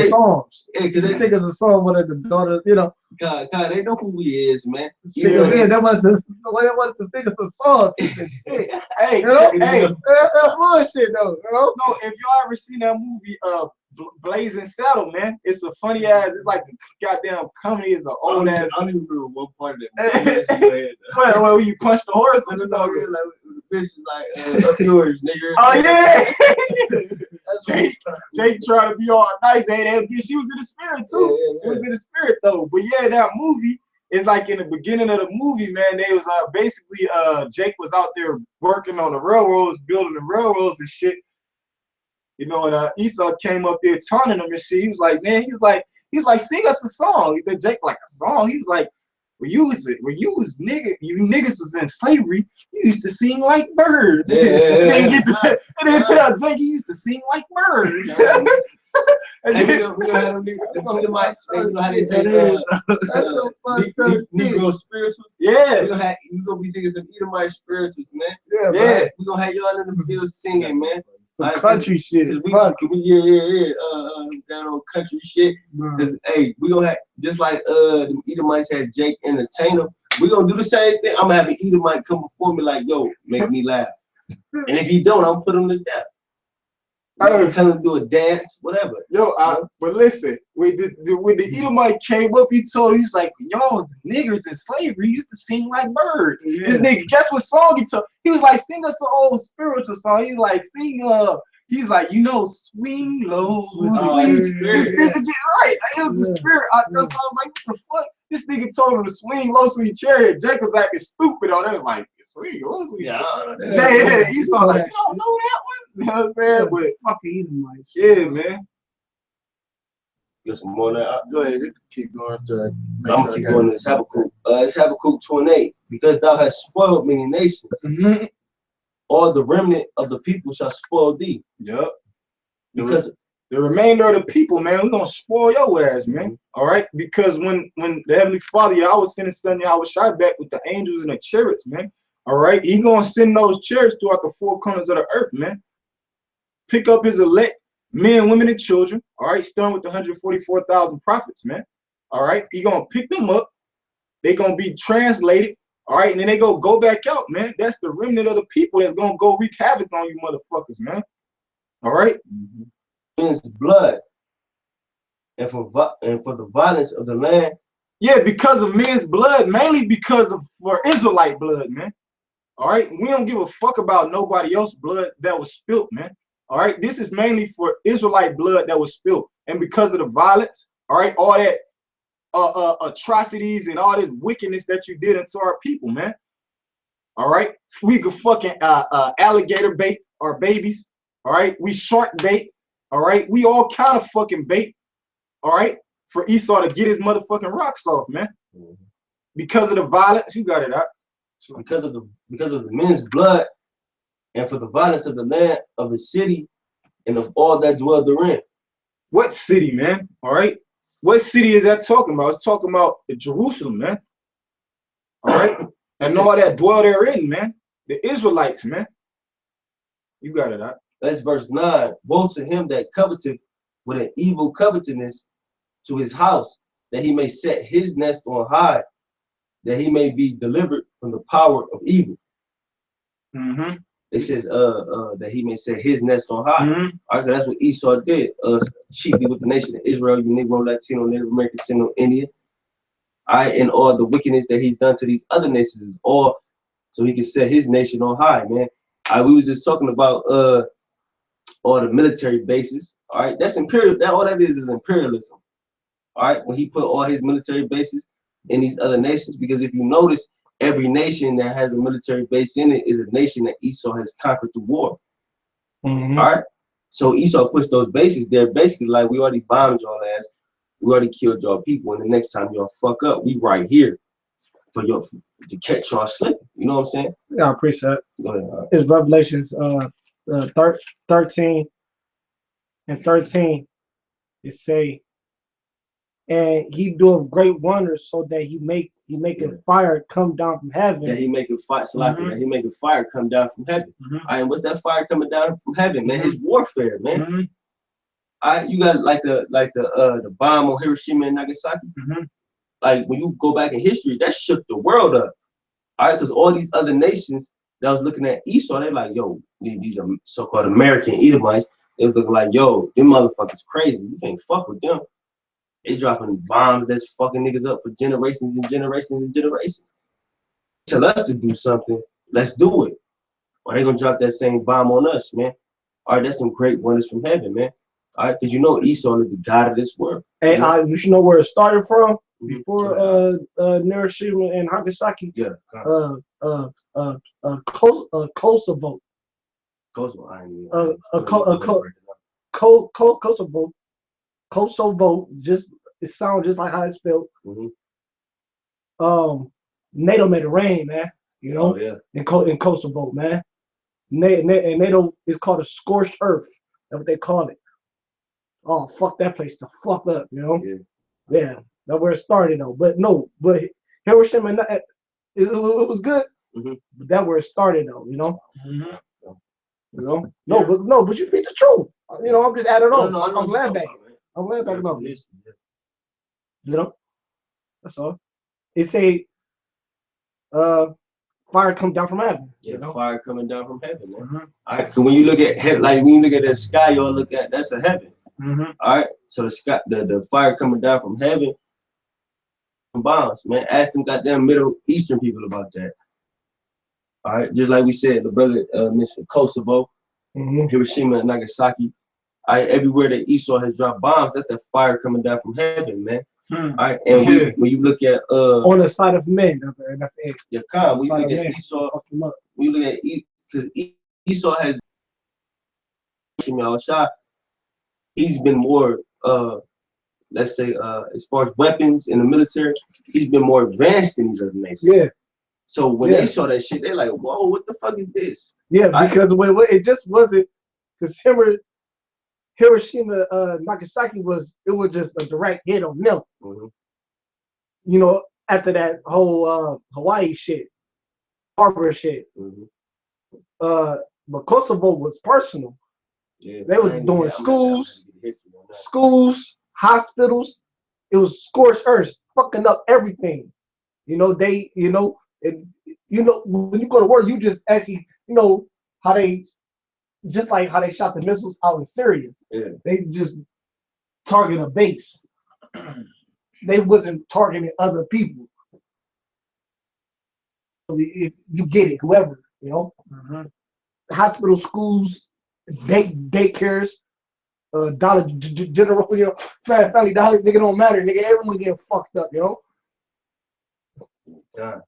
songs. Yeah, because they sing us a song, one of the daughters, God, they know who we is, man. That was the sing us a song. Hey, that's bullshit though. No, if y'all ever seen that movie, Blazing Saddle, man, it's a funny ass. It's like the goddamn comedy. Is an old ass. I don't even remember one part of that. Well, you punch the horse, when it's all good, like the bitch is like up yours, nigga. Oh yeah. Jake trying to be all nice, that bitch. She was in the spirit too. Yeah. She was in the spirit though. But yeah, that movie is like in the beginning of the movie, man. They was basically Jake was out there working on the railroads, building the railroads and shit. And Esau came up there taunting him and shit. He was like, man, he was like, sing us a song. Then Jake like a song. He was like, when you was you niggas was in slavery, you used to sing like birds. Yeah. And then tell Jake you used to sing like birds. And Hey, then, we gonna have them Edomites. You know how they say Negro spirituals? yeah. We gonna be singing some Edomite spirituals, man. Yeah. We gonna have y'all in the field singing, man. Some country shit. That old country shit. Cause hey, we gonna have just like the Edomites had Jake entertain them. We gonna do the same thing. I'm gonna have an Edomite come before me like, yo, make me laugh. And if he don't, I'm put him to death. I'm tell him to do a dance, whatever. But listen, when the Edomite came up, he told him, he's like, y'all was niggers in slavery, he used to sing like birds. Yeah. This nigga, guess what song he told? He was like, sing us an old spiritual song. He's like, he's like, swing low, swing. This nigga get right. It was the spirit. So I was like, what the fuck? This nigga told him to swing low, sweet chariot. Jake was acting stupid on that. Was like, swing low, sweet chariot. Esau like, you don't know that one? You know what I'm saying? But fucking Edomites. yeah, man. Get some more now. Go ahead, keep going. I'm gonna keep going to this Habakkuk. It's Habakkuk 2:8. Because thou hast spoiled many nations, all the remnant of the people shall spoil thee. Yep. Because the remainder of the people, man, we're gonna spoil your ass, man. All right? Because when the Heavenly Father, I was sending son, I was shot back with the angels and the chariots, man. All right, he gonna send those chariots throughout the four corners of the earth, man. Pick up his elect, men, women, and children. All right, starting with the 144,000 prophets, man. All right, he gonna pick them up. They gonna be translated. All right, and then they go back out, man. That's the remnant of the people that's gonna go wreak havoc on you motherfuckers, man. All right. Men's blood, and for the violence of the land. Yeah, because of men's blood, mainly because for Israelite blood, man. All right, we don't give a fuck about nobody else's blood that was spilt, man. All right, this is mainly for Israelite blood that was spilt, and because of the violence, all right, all that atrocities and all this wickedness that you did into our people, man. All right, we could fucking alligator bait our babies. All right, we shark bait. All right, we all kind of fucking bait. All right, for Esau to get his motherfucking rocks off, man. Because of the violence, you got it out. Because of the men's blood, and for the violence of the land, of the city, and of all that dwell therein. What city, man? All right, what city is that talking about? It's talking about Jerusalem, man. All right, and all that dwell therein, man. The Israelites, man. You got it out. That's verse 9. Woe to him that coveteth with an evil covetousness to his house, that he may set his nest on high, that he may be delivered from the power of evil. It says that he may set his nest on high. All right, that's what Esau did. Chiefly with the nation of Israel, you Negro, Latino, Native American, Single, Indian. And all the wickedness that he's done to these other nations is all so he can set his nation on high, man. We was just talking about all the military bases. All right, that's imperial. All that is imperialism. All right, when he put all his military bases in these other nations, because if you notice, every nation that has a military base in it is a nation that Esau has conquered through war. All right, so Esau puts those bases there, basically like, we already bombed y'all ass, we already killed y'all people, and the next time y'all fuck up, we right here for y'all to catch y'all slipping. You know what I'm saying? Yeah, I appreciate it. Go ahead. It's Revelations 13 and 13. It say, and he doeth great wonders, so that he maketh fire come down from heaven. That he making fire, that he making fire come down from heaven. And what's that fire coming down from heaven, man? His warfare, man. You got like the bomb on Hiroshima and Nagasaki. Like when you go back in history, that shook the world up. All right, because all these other nations that was looking at Esau, they're like, yo, these are so-called American Edomites. They was looking like, yo, them motherfuckers crazy. We can't fuck with them. They dropping bombs that's fucking niggas up for generations and generations and generations. Tell us to do something, let's do it. Or they gonna drop that same bomb on us, man. All right, that's some great wonders from heaven, man. All right, because you know Esau is the god of this world. Hey, you should know where it started from before Hiroshima and Nagasaki. Yeah. Kosovo. Kosovo. Just it sounds just like how it's spelled. NATO made it rain, man. You know, Oh yeah. in Kosovo, man. And NATO is called a scorched earth. That's what they call it. Oh, fuck that place the fuck up, you know? Yeah. That's where it started though. But no, but Hiroshima, it was good. Mm-hmm. But that's where it started though, you know? Mm-hmm. You know? But you speak the truth. You know, I'm just adding on. No, I'm glad back. I'm glad back up. You know? That's all. They say fire come down from heaven. Yeah, you know? fire coming down from heaven, man. Mm-hmm. All right, so when you look at heaven, like when you look at the sky, you all look at that's a heaven. Mm-hmm. All right, so the sky, the fire coming down from heaven, bombs, man. Ask them goddamn Middle Eastern people about that. All right, just like we said, the brother mentioned Kosovo, Hiroshima, and Nagasaki. All right, everywhere that Esau has dropped bombs, that's that fire coming down from heaven, man. All right, and when you look at on the side of men, that's it. Yeah, come. When you look at Esau, when you look at because Esau has he's been more let's say as far as weapons in the military, he's been more advanced than these other nations. Yeah. So when they saw that shit, they're like, whoa, what the fuck is this? Yeah, because it just wasn't because Hiroshima, Nagasaki was just a direct hit on them. Mm-hmm. You know, after that whole Hawaii shit, harbor shit. Mm-hmm. But Kosovo was personal. Yeah, they was doing schools, hospitals. It was scorched earth, fucking up everything. You know, when you go to war, you just actually, you know, how they shot the missiles out in Syria. Yeah. They just target a base. They wasn't targeting other people. If you get it, whoever, you know. Mm-hmm. Hospital, schools, daycares, Dollar General, you know, Family Dollar, nigga don't matter, nigga. Everyone getting fucked up, you know. God.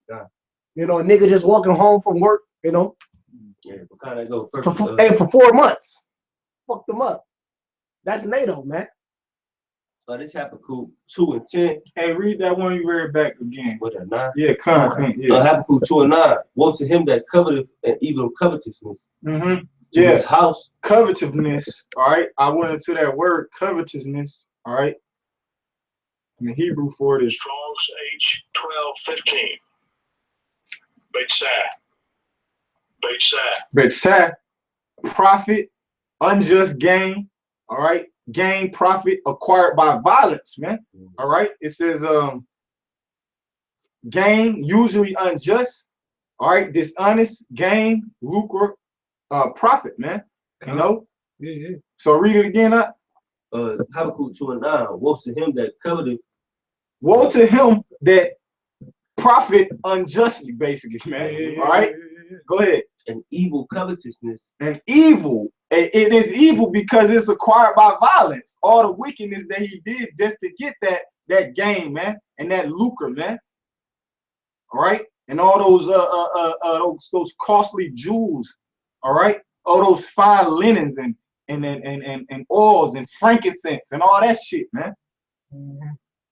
You know, a nigga just walking home from work, you know. Yeah, but kind of go for 4 months, fucked them up. That's NATO, man. This Habakkuk 2 and 10. Hey, read that one you read back again. What that 9? Yeah, content. Yeah. Habakkuk 2 and 9. Woe to him that coveteth and evil covetousness. Mm-hmm. To his house. Covetousness. All right. I went into that word covetousness. All right. And the Hebrew for it is Strong's H1215. Betsah. Betsah. Profit, unjust gain. All right. Gain, profit acquired by violence, man. All right. It says gain, usually unjust. All right. Dishonest, gain, lucre, profit, man. You know? Yeah. So read it again. Habakkuk 2 and 9. Woe to him that coveteth. Woe to him that profit unjustly, basically, man. All right. Go ahead. And evil covetousness. And evil. It is evil because it's acquired by violence. All the wickedness that he did just to get that gain, man, and that lucre, man. All right. And all those costly jewels. All right. All those fine linens and oils and frankincense and all that shit, man.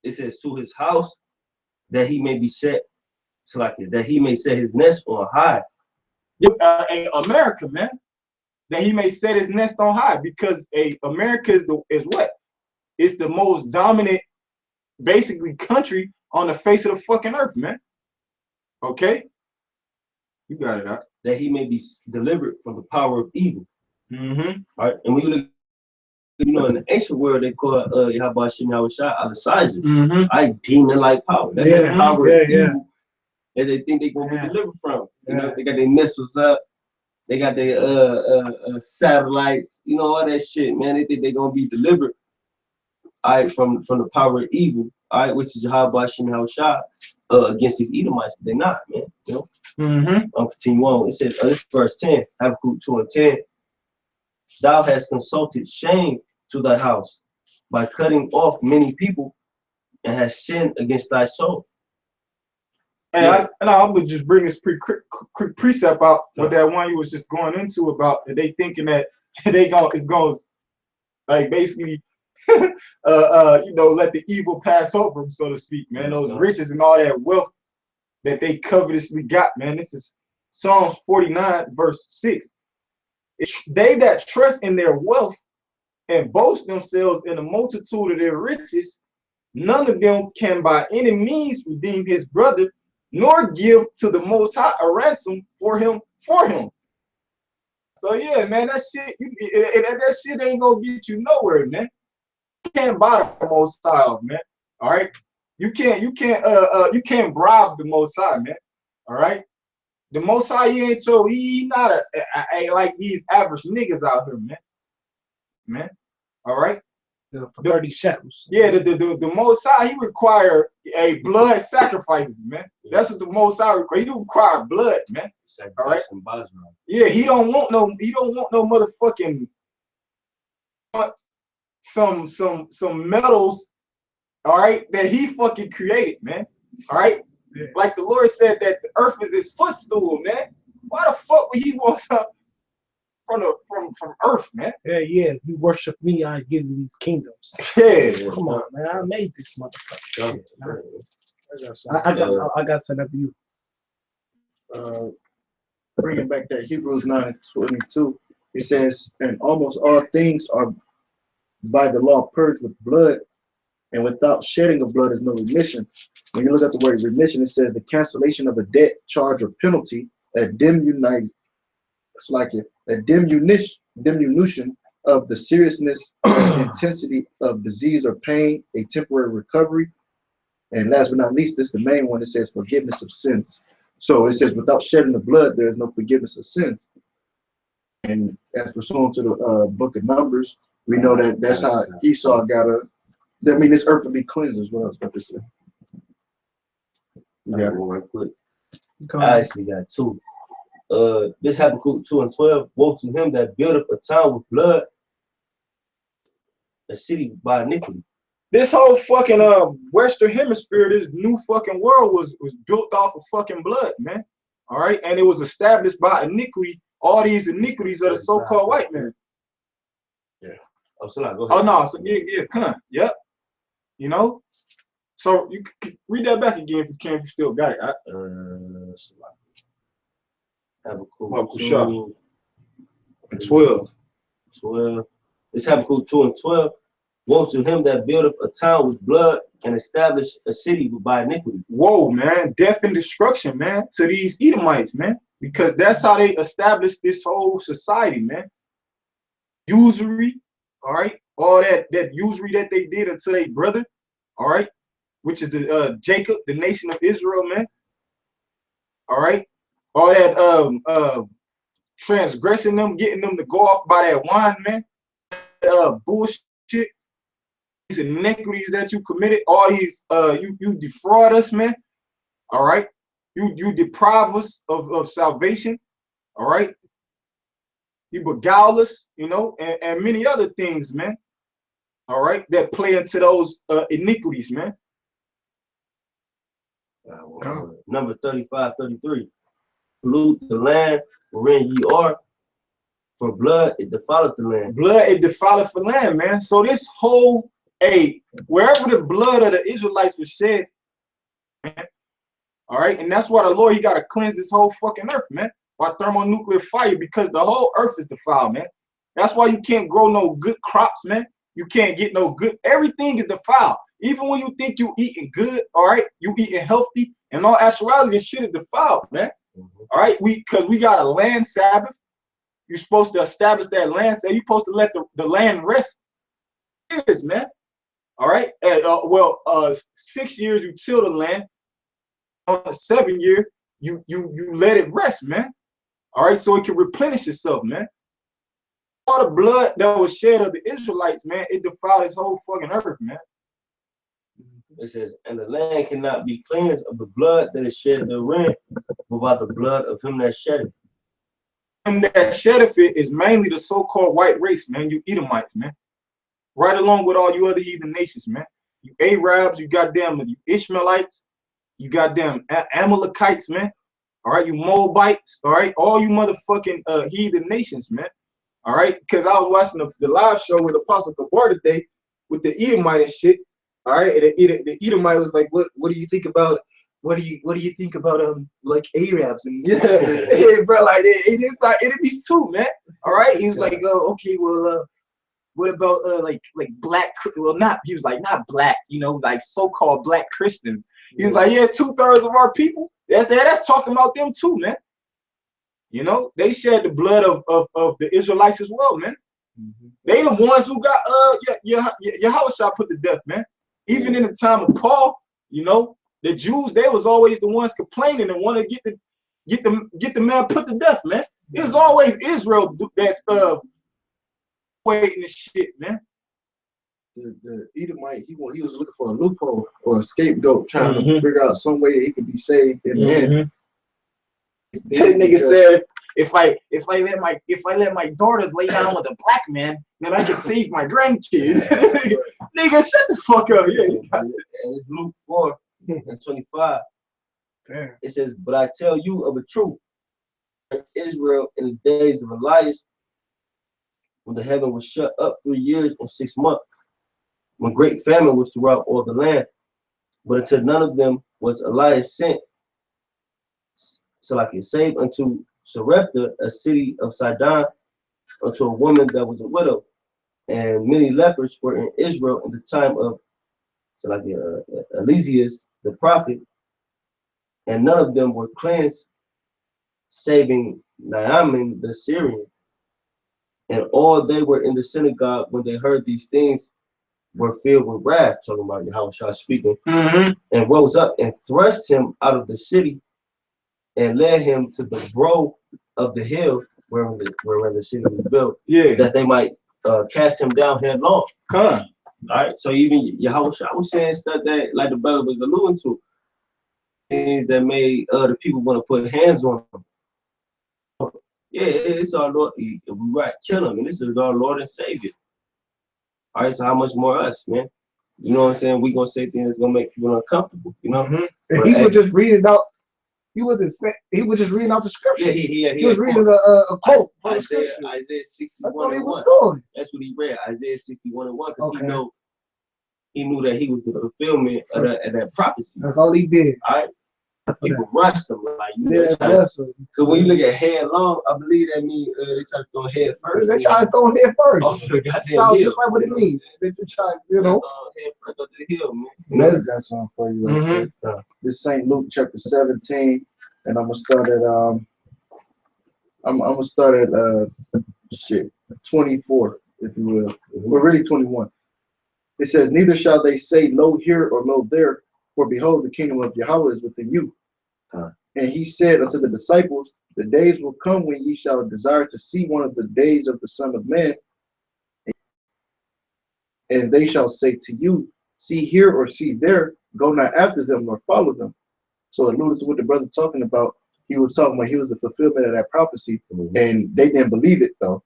It says to his house that he may be set, that he may set his nest on high. America, man, that he may set his nest on high, because America is what? It's the most dominant, basically, country on the face of the fucking earth, man. Okay, you got it out. That he may be delivered from the power of evil. Mm-hmm. All right, and when you look, you know, in the ancient world, they call Yahabashim Yahushua Al-Asajah. Mm-hmm. I demon-like power. That's the power of evil that they think they're gonna be delivered from. You know, they got their missiles up, they got their satellites, you know, all that shit, man. They think they're gonna be delivered, all right, from the power of evil, all right, which is Yahabashim Yahushua against these Edomites. They're not, man. You know. Mm-hmm. I'll continue on. It says, this verse 10, Habakkuk 2 and 10. Thou hast consulted shame to thy house by cutting off many people, and hast sinned against thy soul. And I would just bring this quick precept out with that one you was just going into about that they thinking that it's going like basically you know, let the evil pass over them, so to speak, man. Those riches and all that wealth that they covetously got, man. This is Psalms 49, verse 6. They that trust in their wealth and boast themselves in the multitude of their riches, none of them can by any means redeem his brother, nor give to the Most High a ransom for him. So yeah, man, that shit ain't gonna get you nowhere, man. You can't buy the Most High off, man. All right, you can't bribe the Most High, man. All right, the Most High, he not a like these average niggas out here, man. All right. For 30 shekels. Yeah, the Most High, he require a blood sacrifices, man. That's what the Most High require. He require blood, man. All right. Yeah, he don't want no motherfucking some metals, all right, that he fucking created, man. All right. Yeah. Like the Lord said that the earth is his footstool, man. Why the fuck would he want something from earth, man? Yeah. You worship me, I give you these kingdoms. Yeah. Come on, man. I made this motherfucker. I got sent up to you. Bringing back that Hebrews 9:22, it says, and almost all things are by the law purged with blood, and without shedding of blood is no remission. When you look at the word remission, it says the cancellation of a debt, charge, or penalty, a diminution of the seriousness and intensity of disease or pain, a temporary recovery. And last but not least, this is the main one. It says forgiveness of sins. So it says without shedding the blood, there is no forgiveness of sins. And as pursuant to the book of Numbers, we know that that's how Esau got this earth will be cleansed as well. What this is. Yeah, real quick. I actually got two. This Habakkuk 2:12. Woe to him that built up a town with blood, a city by iniquity. This whole fucking Western Hemisphere, this new fucking world was built off of fucking blood, man. All right, and it was established by iniquity. All these iniquities of the so-called white man. Yeah. Oh, so go ahead. Oh no, so yeah, come on. Yep. You know. So you can read that back again if you can. If you still got it. Habakkuk 12. This Habakkuk 2:12. Woe to him that buildeth a town with blood and establish a city by iniquity. Whoa, man. Death and destruction, man, to these Edomites, man. Because that's how they established this whole society, man. Usury, all right? All that usury that they did unto their brother, all right? Which is the Jacob, the nation of Israel, man. All right? All that transgressing them, getting them to go off by that wine, man. Bullshit. These iniquities that you committed, all these you defraud us, man. All right, you deprive us of salvation. All right, you beguile us, and many other things, man. All right, that play into those iniquities, man. Number 35:33. Pollute the land wherein ye are, for blood it defileth the land. Blood it defileth the land, man. So this whole wherever the blood of the Israelites was shed, man, all right, and that's why the Lord, he got to cleanse this whole fucking earth, man, by thermonuclear fire, because the whole earth is defiled, man. That's why you can't grow no good crops, man. You can't get no good, everything is defiled. Even when you think you eating good, all right, you eating healthy, and all actuality, this shit is defiled, man. All right, because we got a land Sabbath. You're supposed to establish that land, so you're supposed to let the land rest. Years, man. All right. 6 years you till the land. On the 7th year, you let it rest, man. All right, so it can replenish itself, man. All the blood that was shed of the Israelites, man, it defiled this whole fucking earth, man. It says, and the land cannot be cleansed of the blood that is shed therein, but by the blood of him that shed it. And that sheddeth it is mainly the so-called white race, man. You Edomites, man. Right along with all you other heathen nations, man. You Arabs, you goddamn you Ishmaelites, you goddamn Amalekites, man. All right, you Moabites, all right, all you motherfucking heathen nations, man. All right, because I was watching the live show with Apostle Kabar today with the Edomite and shit. All right, the Edomite was like, what do you think about what do you think about like Arabs and Yeah, hey, bro, like it like enemies too, man. All right, he was like, okay, well, what about like black? Well, not he was like not black, you know, like so-called black Christians. he was like, yeah, 2/3 of our people. That's talking about them too, man. You know, they shed the blood of the Israelites as well, man. They the ones who got Yahushua put to death, man. Even in the time of Paul, you know, the Jews, they was always the ones complaining and want to get the man put to death, man. It was always Israel that waiting the shit, man. The Edomite, he was looking for a loophole or a scapegoat, trying to figure out some way that he could be saved in the end. That nigga said, if I let my daughter lay down with a black man, then I can save my grandkid. Nigga, shut the fuck up. Yeah, and it's Luke 4:25. It says, but I tell you of a truth, Israel in the days of Elias, when the heaven was shut up 3 years and 6 months, when great famine was throughout all the land, but until none of them was Elias sent, so like it saved unto Sarepta, a city of Sidon, unto a woman that was a widow, and many lepers were in Israel in the time of Eliseus the prophet, and none of them were cleansed, saving Naaman the Syrian. And all they were in the synagogue when they heard these things were filled with wrath, talking about Yahushua speaking, and rose up and thrust him out of the city and led him to the brow of the hill where the city was built, that they might cast him down headlong. All right, so even Yahushua was saying stuff that, like the brother was alluding to, things that made the people want to put hands on him. Yeah, it's our Lord. We right, kill him, and this is our Lord and Savior. All right, so how much more us, man? You know what I'm saying? We gonna say things that's gonna make people uncomfortable, you know? And he would just read it out. He was just reading out the scripture. Yeah, he was reading a quote. Isaiah 61. That's what he was doing. That's what he read. Isaiah 61:1, because he knew that he was the fulfillment of that prophecy. That's all he did. All right. People rushed him, like, you know, because when you look at headlong, I believe that means they try to throw head first. They try to throw head first. Oh, goddamn, sounds just like what it means. They try, you know. Head first up the hill, man. Let's got something for you right there. This is St. Luke chapter 17, and I'm gonna start at I'm gonna start at 24, if you will. Well, really 21. It says, neither shall they say, lo here or lo there, for behold, the kingdom of Yahweh is within you. And he said unto the disciples, the days will come when ye shall desire to see one of the days of the Son of Man, and they shall say to you, see here or see there, go not after them nor follow them. So alluded to what the brother talking about, he was talking about he was the fulfillment of that prophecy, and they didn't believe it though.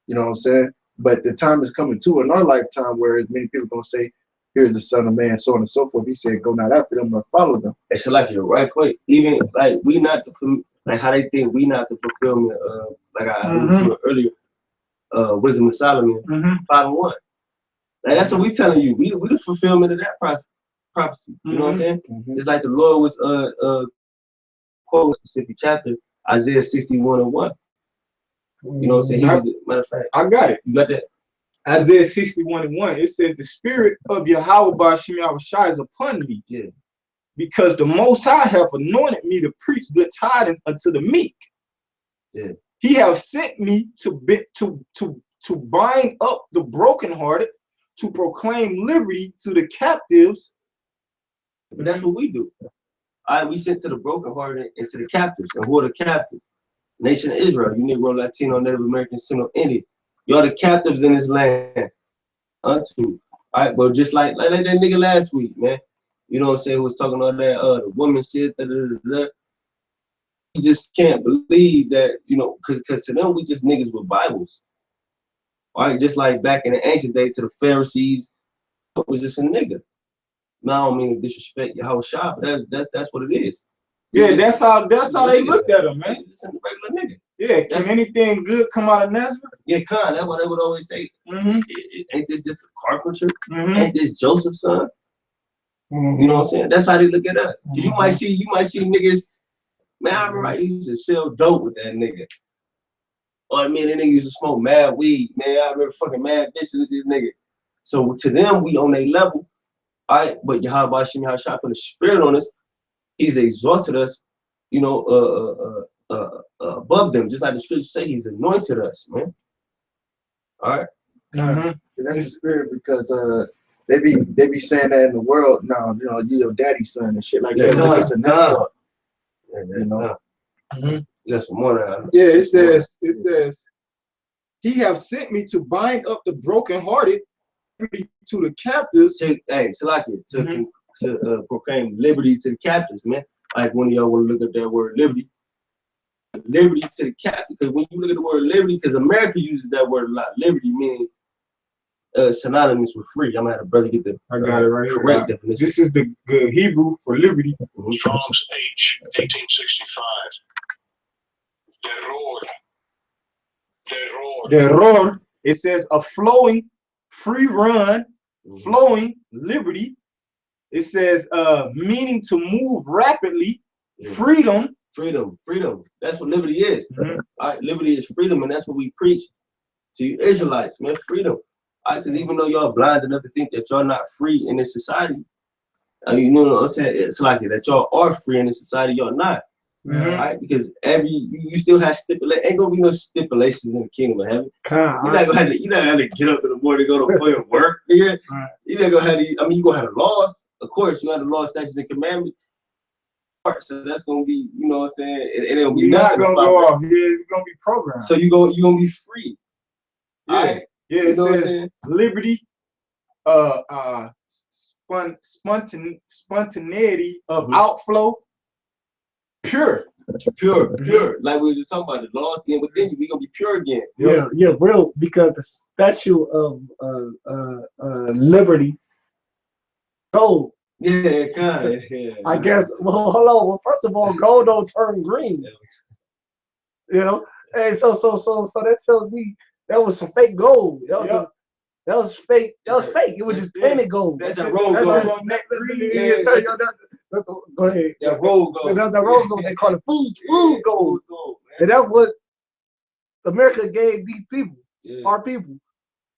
You know what I'm saying? But the time is coming too in our lifetime where many people gonna say, here's the Son of Man, so on and so forth. He said, go not after them or follow them. It's like you're right quick. Even like we not like how they think we not the fulfillment of, like I alluded to earlier, Wisdom of Solomon 5:1. Like that's what we telling you. We the fulfillment of that prophecy. You know what I'm saying? It's like the Lord was quote a specific chapter, Isaiah 61:1. You know what I'm saying? He was, matter of fact, I got it. You got that? Isaiah 61:1. It says, the spirit of Yahweh Ba'Shem Yahushua is upon me. Yeah. Because the Most High have anointed me to preach good tidings unto the meek. Yeah. He have sent me to bind up the brokenhearted, to proclaim liberty to the captives. But that's what we do. All right, we sent to the brokenhearted and to the captives. And who are the captives? Nation of Israel, you Negro, Latino, Native American, Single, Indian. Y'all the captives in this land. Unto. All right, but just like that nigga last week, man. You know what I'm saying? Who was talking about that the woman said that. You just can't believe that, you know, because to them we just niggas with Bibles. All right, just like back in the ancient day to the Pharisees, it was just a nigga. Now I don't mean to disrespect Yahushua, but that's what it is. Yeah, that's how they looked at him, man. Just a regular nigga. Yeah, can anything good come out of Nazareth? Yeah, that's what they would always say. Ain't this just a carpenter? Ain't this Joseph's son? You know what I'm saying? That's how they look at us. Cause you might see niggas. Man, I remember I used to sell dope with that nigga. Or I mean, that nigga used to smoke mad weed. Man, I remember fucking mad bitches with this nigga. So to them, we on their level. All right, but Yahweh Shem Yahshua put a spirit on us. He's exalted us, you know, above them. Just like the scriptures say, he's anointed us, man. All right. That's the spirit because they be saying that in the world now, you know, you your daddy's son and shit like that. It's a natural, you know. Yes, more now. Yeah, it says, he have sent me to bind up the brokenhearted, to the captives. Hey, Salaki, to proclaim liberty to the captives, man. Like one of y'all want to look at that word liberty. Liberty to the captives, because when you look at the word liberty, because America uses that word a lot. Liberty meaning synonymous with free. I'm gonna have a brother get the I got it right correct here. definition. This is the Hebrew for liberty. Strong's H, 1865. Deror. It says a flowing, free run, flowing liberty. It says meaning to move rapidly, freedom. Freedom. That's what liberty is. All right, liberty is freedom, and that's what we preach to you Israelites, man. Freedom. All right, because even though y'all blind enough to think that y'all not free in this society, you know what I'm saying? It's like it, that y'all are free in this society, y'all not. All right, because you still have stipulations. Ain't gonna be no stipulations in the kingdom of heaven. You're not gonna have to get up in the morning to go to fucking work. You're not gonna have to. I mean, you gonna have the laws. Of course, you have the laws, statutes, and commandments. So that's gonna be, you know what I'm saying? It ain't gonna be nothing. Not gonna go off. Yeah, it's gonna be programmed. So you gonna be free. Yeah, right? Yeah. It says liberty, spontaneity of outflow, pure. Like we were just talking about, the laws being within you, we gonna be pure again. Yeah, real, because the statue of liberty, gold. Yeah, kind of. Yeah. I guess. Well, hold on. Well, first of all, gold don't turn green. You know, and so that tells me that was some fake gold. That was fake. That was fake. It was just painted gold. That's a road gold. Go ahead. That road gold. That road gold. They call it food gold. And that's what America gave these people, our people,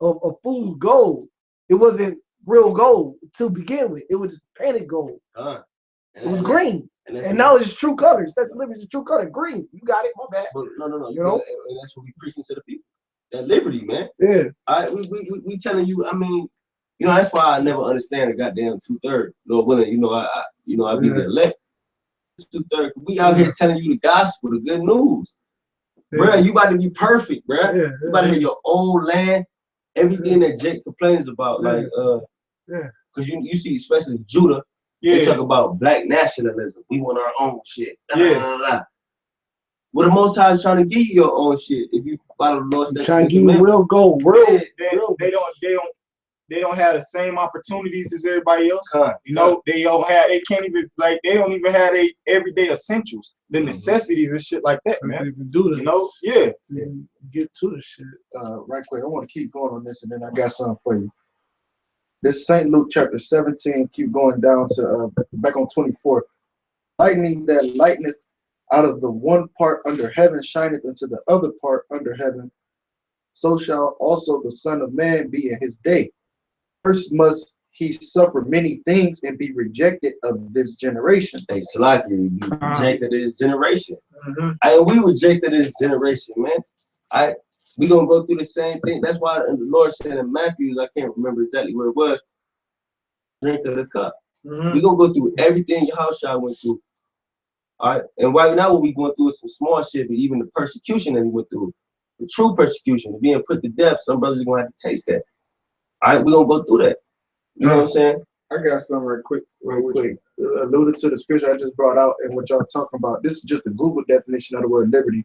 of food gold. It wasn't real gold to begin with. It was just painted gold. It was green. And now it's true colors. That's liberty is true color. Green. You got it. My bad. But no. You know? And that's what we preaching to the people. That liberty, man. Yeah. All right, we telling you. I mean, you know, that's why I never understand the goddamn 2/3. Lord willing, you know, I be the elect. 2/3. We out here telling you the gospel, the good news, bruh. You about to be perfect, bruh. You about to have your own land. Everything that Jake complains about, like, because you see, especially Judah, they talk about black nationalism. We want our own shit. Well, the Most High is trying to give you your own shit if you follow the Lord's statutes. Trying to give you real gold, They don't have the same opportunities as everybody else. You know, they don't even have their everyday essentials, the necessities and shit like that, man. Do you know, get to the shit. Right quick, I want to keep going on this, and then I got something for you. This St. Luke chapter 17, keep going down to back on 24. Lightning that lighteneth out of the one part under heaven shineth into the other part under heaven. So shall also the Son of Man be in his day. First must he suffer many things and be rejected of this generation. Hey, Salaki, be rejected of this generation. We rejected this generation, man. We gonna go through the same thing. That's why the Lord said in Matthew, I can't remember exactly where it was, drink of the cup. We gonna go through everything Yahushua went through. All right, and right now what we going through is some small shit, but even the persecution that he went through, the true persecution, being put to death, some brothers are gonna have to taste that. All right, we're gonna go through that. You know what I'm saying? I got something right quick. Alluded to the scripture I just brought out and what y'all talking about. This is just a Google definition of the word liberty.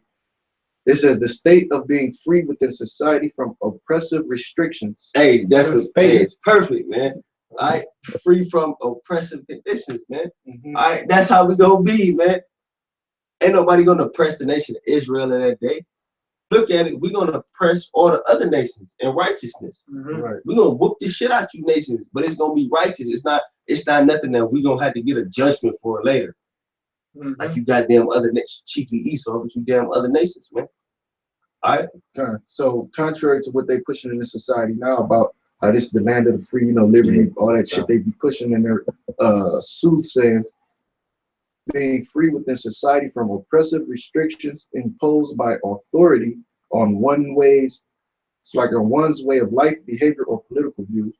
It says the state of being free within society from oppressive restrictions. Hey, that's a state. It's perfect, man. All right, free from oppressive conditions, man. All right, that's how we gonna be, man. Ain't nobody gonna oppress the nation of Israel in that day. Look at it, we're gonna oppress all the other nations in righteousness. We're gonna whoop the shit out you nations, but it's gonna be righteous. It's not it's not nothing that we gonna have to get a judgment for later. Like you goddamn other nations, chiefly Esau, but you damn other nations, man. All right. So contrary to what they pushing in the society now about how this is the land of the free, liberty, all that shit they be pushing in their soothsayers, being free within society from oppressive restrictions imposed by authority on one's way of life, behavior, or political views.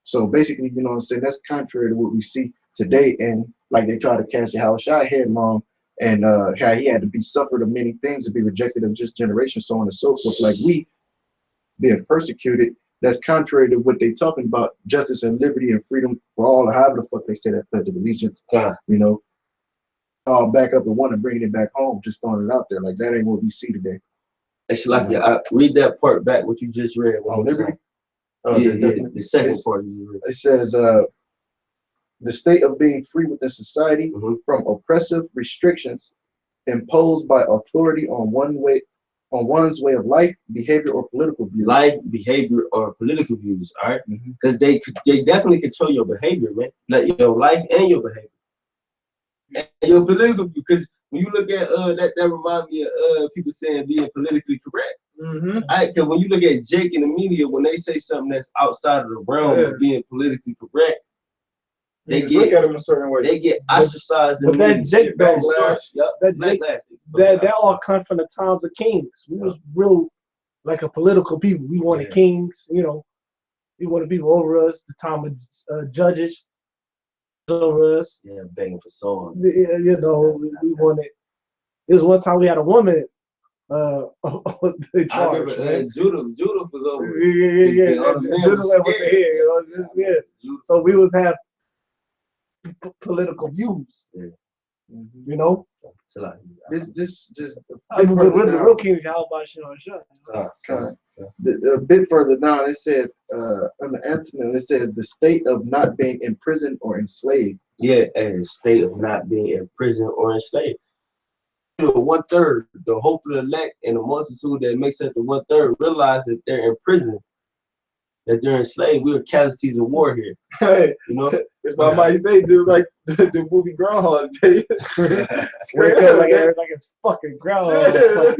So basically, you know what I'm saying, that's contrary to what we see today. And like they try to catch how Shai headlong and how he had to be suffered of many things to be rejected of just generation, so on and so forth. Like we being persecuted, that's contrary to what they talking about, justice and liberty and freedom for all, however the fuck they say that Pledge of Allegiance, back up and one and bringing it back home, just throwing it out there. Like that ain't what we see today. It's like, I read that part back, what you just read. On liberty? The second part. It says, the state of being free within society from oppressive restrictions imposed by authority on one's way of life, behavior, or political views. Life, behavior, or political views, all right? Because they definitely control your behavior, man. Like your life and your behavior. And your political view, because when you look at that reminds me of people saying being politically correct. Because when you look at Jake in the media, when they say something that's outside of the realm of being politically correct, they look at them a certain way. They get ostracized. But that Jake backlash, that all comes from the times of kings. We was real like a political people. We wanted kings, we wanted people over us. The time of judges over us. Yeah, begging for songs. We wanted. There was one time we had a woman in charge. I remember Judah was over. Judah left with the head. So we was have political views. This just we're the real kings. How about shit? A bit further down, it says under antonym, it says the state of not being imprisoned or enslaved. Yeah, and the state of not being imprisoned or enslaved. 1/3, the hope of the elect and the multitude that makes up the 1/3 realize that they're in prison, that they're enslaved. We're casualties of war here. Hey, if I might say, dude, like the movie Groundhog Day. Straight up like it's fucking Groundhog Day.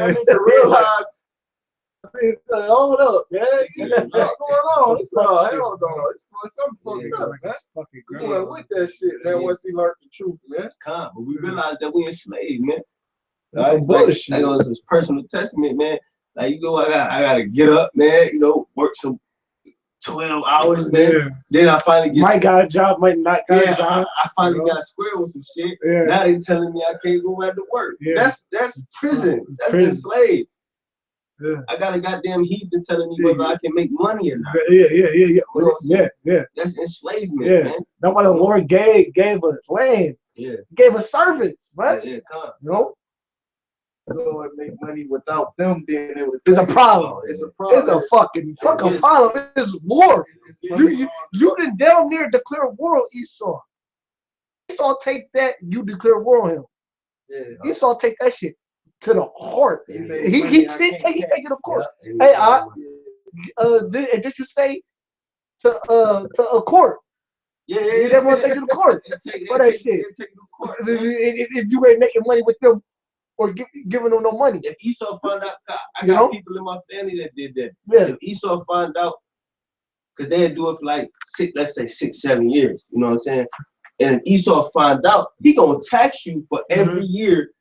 I need to realize. Hold up, man. What's going on? It's hell no. It's something fucked up, man. We went with that shit, man. Once he learned the truth, man. But we realized that we enslaved, man. Like bullshit. Like on this personal testament, man. Like I gotta get up, man. Work some 12 hours, man. Yeah. Then I finally get. Might got a job, might not got a job. I finally got square with some shit. Yeah. Now they telling me I can't go back to work. Yeah. That's prison. That's enslaved. Yeah. I got a goddamn heathen telling me whether I can make money or not. Yeah. That's enslavement, man. That's why the Lord gave us land. Yeah. Gave us servants, right? Yeah, come. Lord make money without them being able to. It's a problem. It's a problem. It's a fucking problem. It's war. You done down near declare war on Esau. Esau take that, you declare war on him. Yeah. Esau take that shit to the heart. He take it to court. Hey, did you say to a court? Yeah. You didn't want to take it to court for that shit. If you ain't making money with them or giving them no money. If Esau found out, I got people in my family that did that. Yeah. If Esau found out, because they'd do it for like 6, 7 years. You know what I'm saying? And if Esau find out, he gonna tax you for every year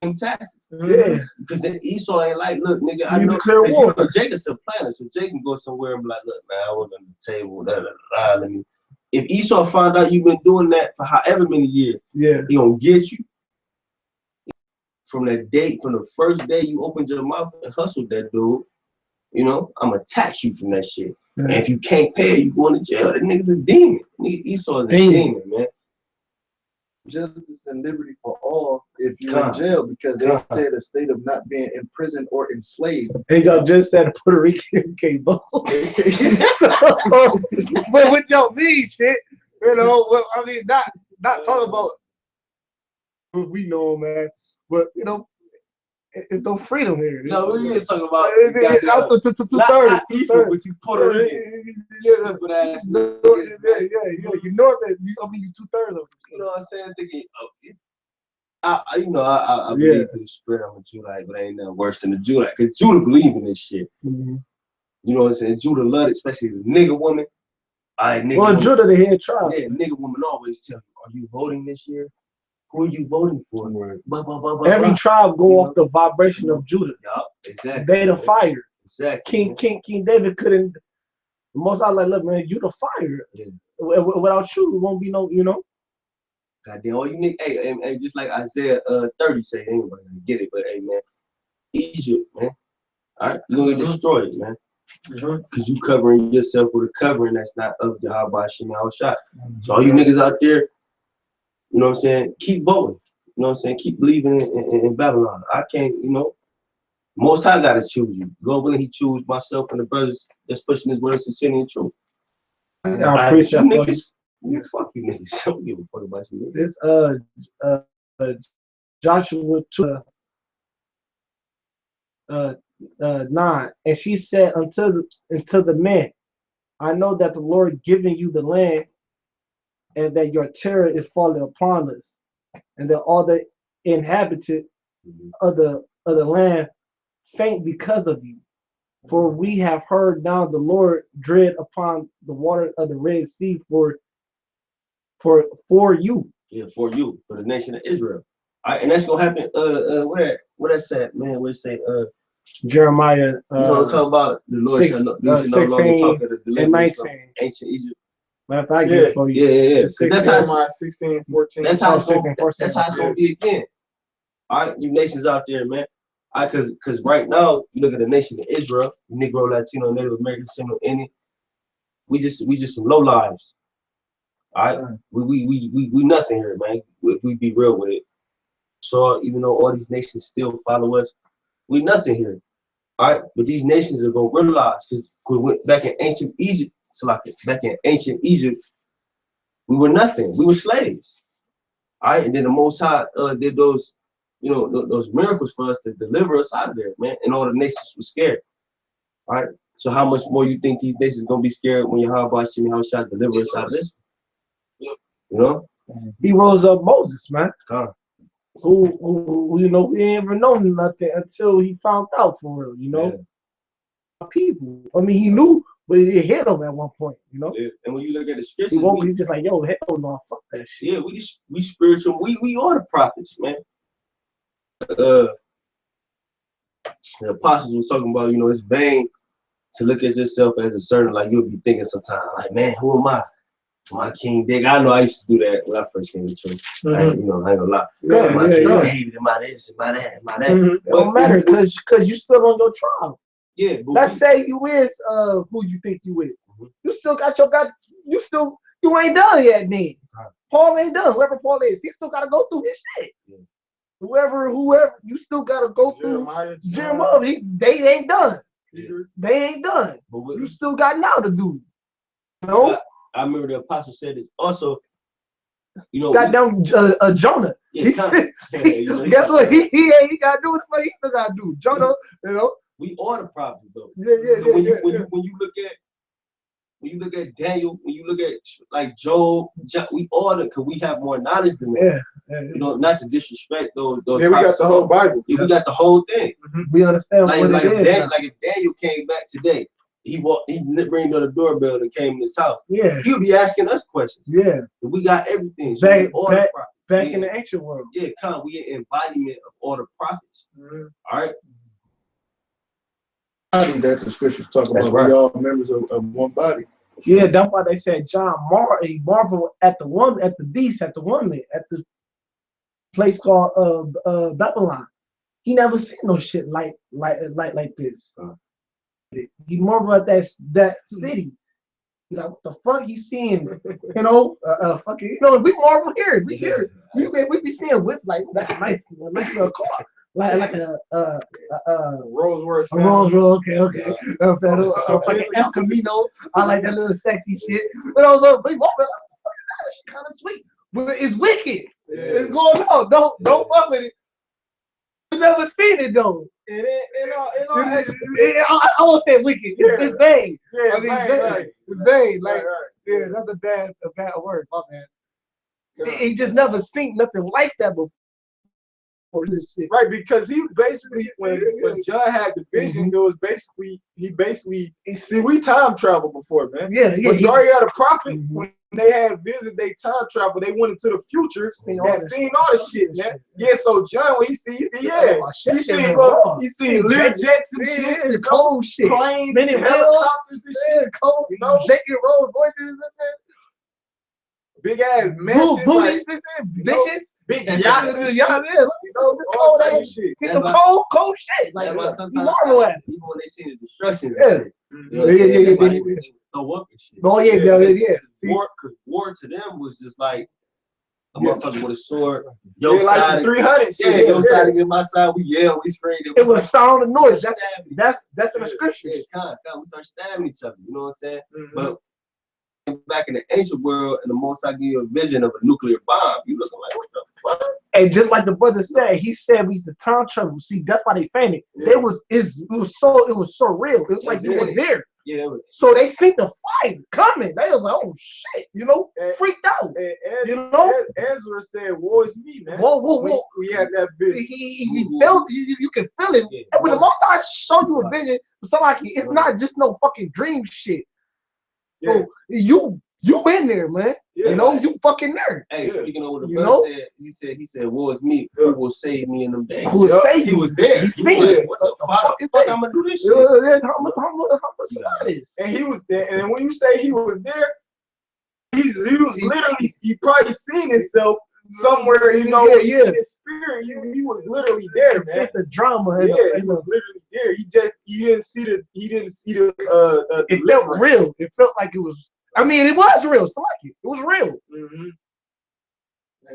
in taxes. Yeah. Because then Esau ain't like, look, nigga, I know. Declare war. Jacob's a planner, so Jacob can go somewhere and be like, look, man, I was on the table. Let me. If Esau found out you've been doing that for however many years, he gonna get you. From that day, from the first day you opened your mouth and hustled that dude, I'm gonna tax you from that shit. And if you can't pay, you going to jail. That nigga's a demon. Esau is a demon, man. Justice and liberty for all if you're in jail, because they said a state of not being imprisoned or enslaved. And y'all just said Puerto Ricans can't vote. But what y'all mean, shit? I mean, not talking about what we know, man. But It's no freedom here. No, we is talking about Out to 230. not evil, but you Puerto Ricans. Stupid ass niggas, man. You Northern. I mean, you 2/3 of them. You know what I'm saying? Thinking, I believe in the spirit of a Judite, but ain't nothing worse than a Judite. Because Judah believe in this shit. Mm-hmm. You know what I'm saying? Judah love it, especially the nigga woman. Judah the head tribe. Yeah, nigga woman always tell you, are you voting this year? Who are you voting for? Right. Every tribe go off the vibration of Judah. Yup, exactly. They the fire. Exactly. King David couldn't. The most I like, look, man, you the fire. Yeah. Without you, it won't be no, Goddamn, all you need, hey, just like Isaiah 30 say, anybody gonna get it, but hey, man, Egypt, man, all right, you're gonna destroy it, man, because you covering yourself with a covering that's not of Yahweh Shem Yahushua. So all you niggas out there, you know what I'm saying, keep voting, you know what I'm saying, keep believing in Babylon. I can't, Most High gotta choose you. Globally, he choose myself and the brothers that's pushing his words to sin and truth. I appreciate you niggas. Yeah, fuck you niggas. I don't give a fuck about you niggas. This Joshua 2 9, and she said unto the men, I know that the Lord giving you the land, and that your terror is falling upon us, and that all the inhabited of the land faint because of you. For we have heard now the Lord dread upon the water of the Red Sea for you. Yeah, for you, for the nation of Israel. All right, and that's gonna happen. What that said, man? What it say? Jeremiah. You know what I'm talking about? The Lord shall no longer talk of the deliverance from ancient Egypt. Matter I get it for you. Yeah. That's Jeremiah 16, 14. That's how it's gonna be again. All right, you nations out there, man. Because right now, you look at the nation of Israel, Negro, Latino, Native American, Seminole, Indian. We just some low lives. All right, we nothing here, man. If we be real with it. So even though all these nations still follow us, we nothing here. All right, but these nations are gonna realize because back in ancient Egypt, we were nothing. We were slaves. All right, and then the Most High did those, those miracles for us to deliver us out of there, man. And all the nations were scared. All right, so how much more you think these nations gonna be scared when Yahweh Shem Yahushua deliver us out of this? He rose up Moses, man. God. Who we ain't ever known nothing until he found out for real, Yeah. People. I mean, he knew, but it hit him at one point, Yeah. And when you look at the scriptures, he just like, yo, hell no, fuck that shit. Yeah, we spiritual. We are the prophets, man. The apostles was talking about, it's vain to look at yourself as a servant. Like you'll be thinking sometimes, like, man, who am I? My king Dick. I know I used to do that when I first came to church. I ain't gonna lie. My king David, am I this, am I that, am I that? It don't matter because you still on your trial. Yeah. Let's say you is who you think you is. You still got you ain't done yet, then. Paul ain't done. Whoever Paul is, he still gotta go through his shit. Yeah. Whoever, you still gotta go through Jeremiah. They ain't done. Yeah. They ain't done. But you still got now to do. I remember the apostle said this also. Goddamn Jonah. Yeah, guess what? He gotta do it, but he still gotta do. Jonah, We are the prophets though. When you look at Daniel, when you look at like Job, we are because we have more knowledge than them. Yeah. Not to disrespect those. Yeah, we got the whole Bible. Yeah, we got the whole thing. We understand what it is. Like if Daniel came back today, he ring on the doorbell and came in his house. Yeah. He'll be asking us questions. Yeah. We got everything. So back in the ancient world. Yeah, we an embodiment of all the prophets. All right. That the scriptures talk about. We all members of one body. Yeah, that's why they said John marveled at the beast, at the woman, at the place called Babylon. He never seen no shit like this. He marveled at that city. He's like, what the fuck he seeing? Fucking, we marvel here. We here. We be seeing whip like nice little car. Like a Rolls Royce. A Rolls Royce, okay. Fucking El Camino. I like that little sexy shit. But I was like, that's kind of sweet. But it's wicked. Yeah. It's going on. Don't fuck with it. never seen it though. I won't say wicked. It's vague. Yeah, I mean, it's vague. Like, yeah, that's a bad word. My man. He just never seen nothing like that before. This shit. Right, because he basically when John had the vision, it was basically see we time travel before, man. Yeah. Majority of the prophets when they had vision, they time travel, they went into the future and seen all the shit, man. Yeah, so John when he sees he seen little jets and shit, the cold shit, planes, many helicopters and shit, cold, you know, J.K. Rowling voices, big ass mansions, booties, bitches. Big yachts and shit, you know, this all cold type of ass shit. see some cold shit. Like, you marvel at it. Even when they see the destructions, Yeah. they throw up and shit. Oh yeah. Because war to them was just like a motherfucker with a sword. Yo, like some 300 shit. Yeah, your side against my side. We yell, we scream. It was sound and noise. That's in the scriptures. Yeah, we start stabbing each other. You know what I'm saying? But back in the ancient world, and the most I give you a vision of a nuclear bomb, you looking like, what the fuck? And just like the brother said, he said we used to time travel. See, that's why they fainted. It was so real. It was like you were there. Yeah. So they seen the fire coming. They was like, oh shit, you know, freaked out. You know, Ezra said, "Woe is me, man." Whoa. We had that vision. He felt you can feel it. And when the most I show you a vision, somebody, it's not just no fucking dream shit. Yeah. So you been there, man. Yeah, you know, you fucking nerd. Hey, speaking of what the brother said, he said, "Woe is me, who will save me in them days?" Who will save He you? was there. He seen it. What the fuck? I'm gonna do this shit. How much that is? And he was there. And when you say he was there, he was literally, he probably seen himself somewhere, you know, in his spirit. He was literally there, man. The drama. He was literally there. He didn't see the it felt real. It felt like it was. I mean, it was real. So like it was real.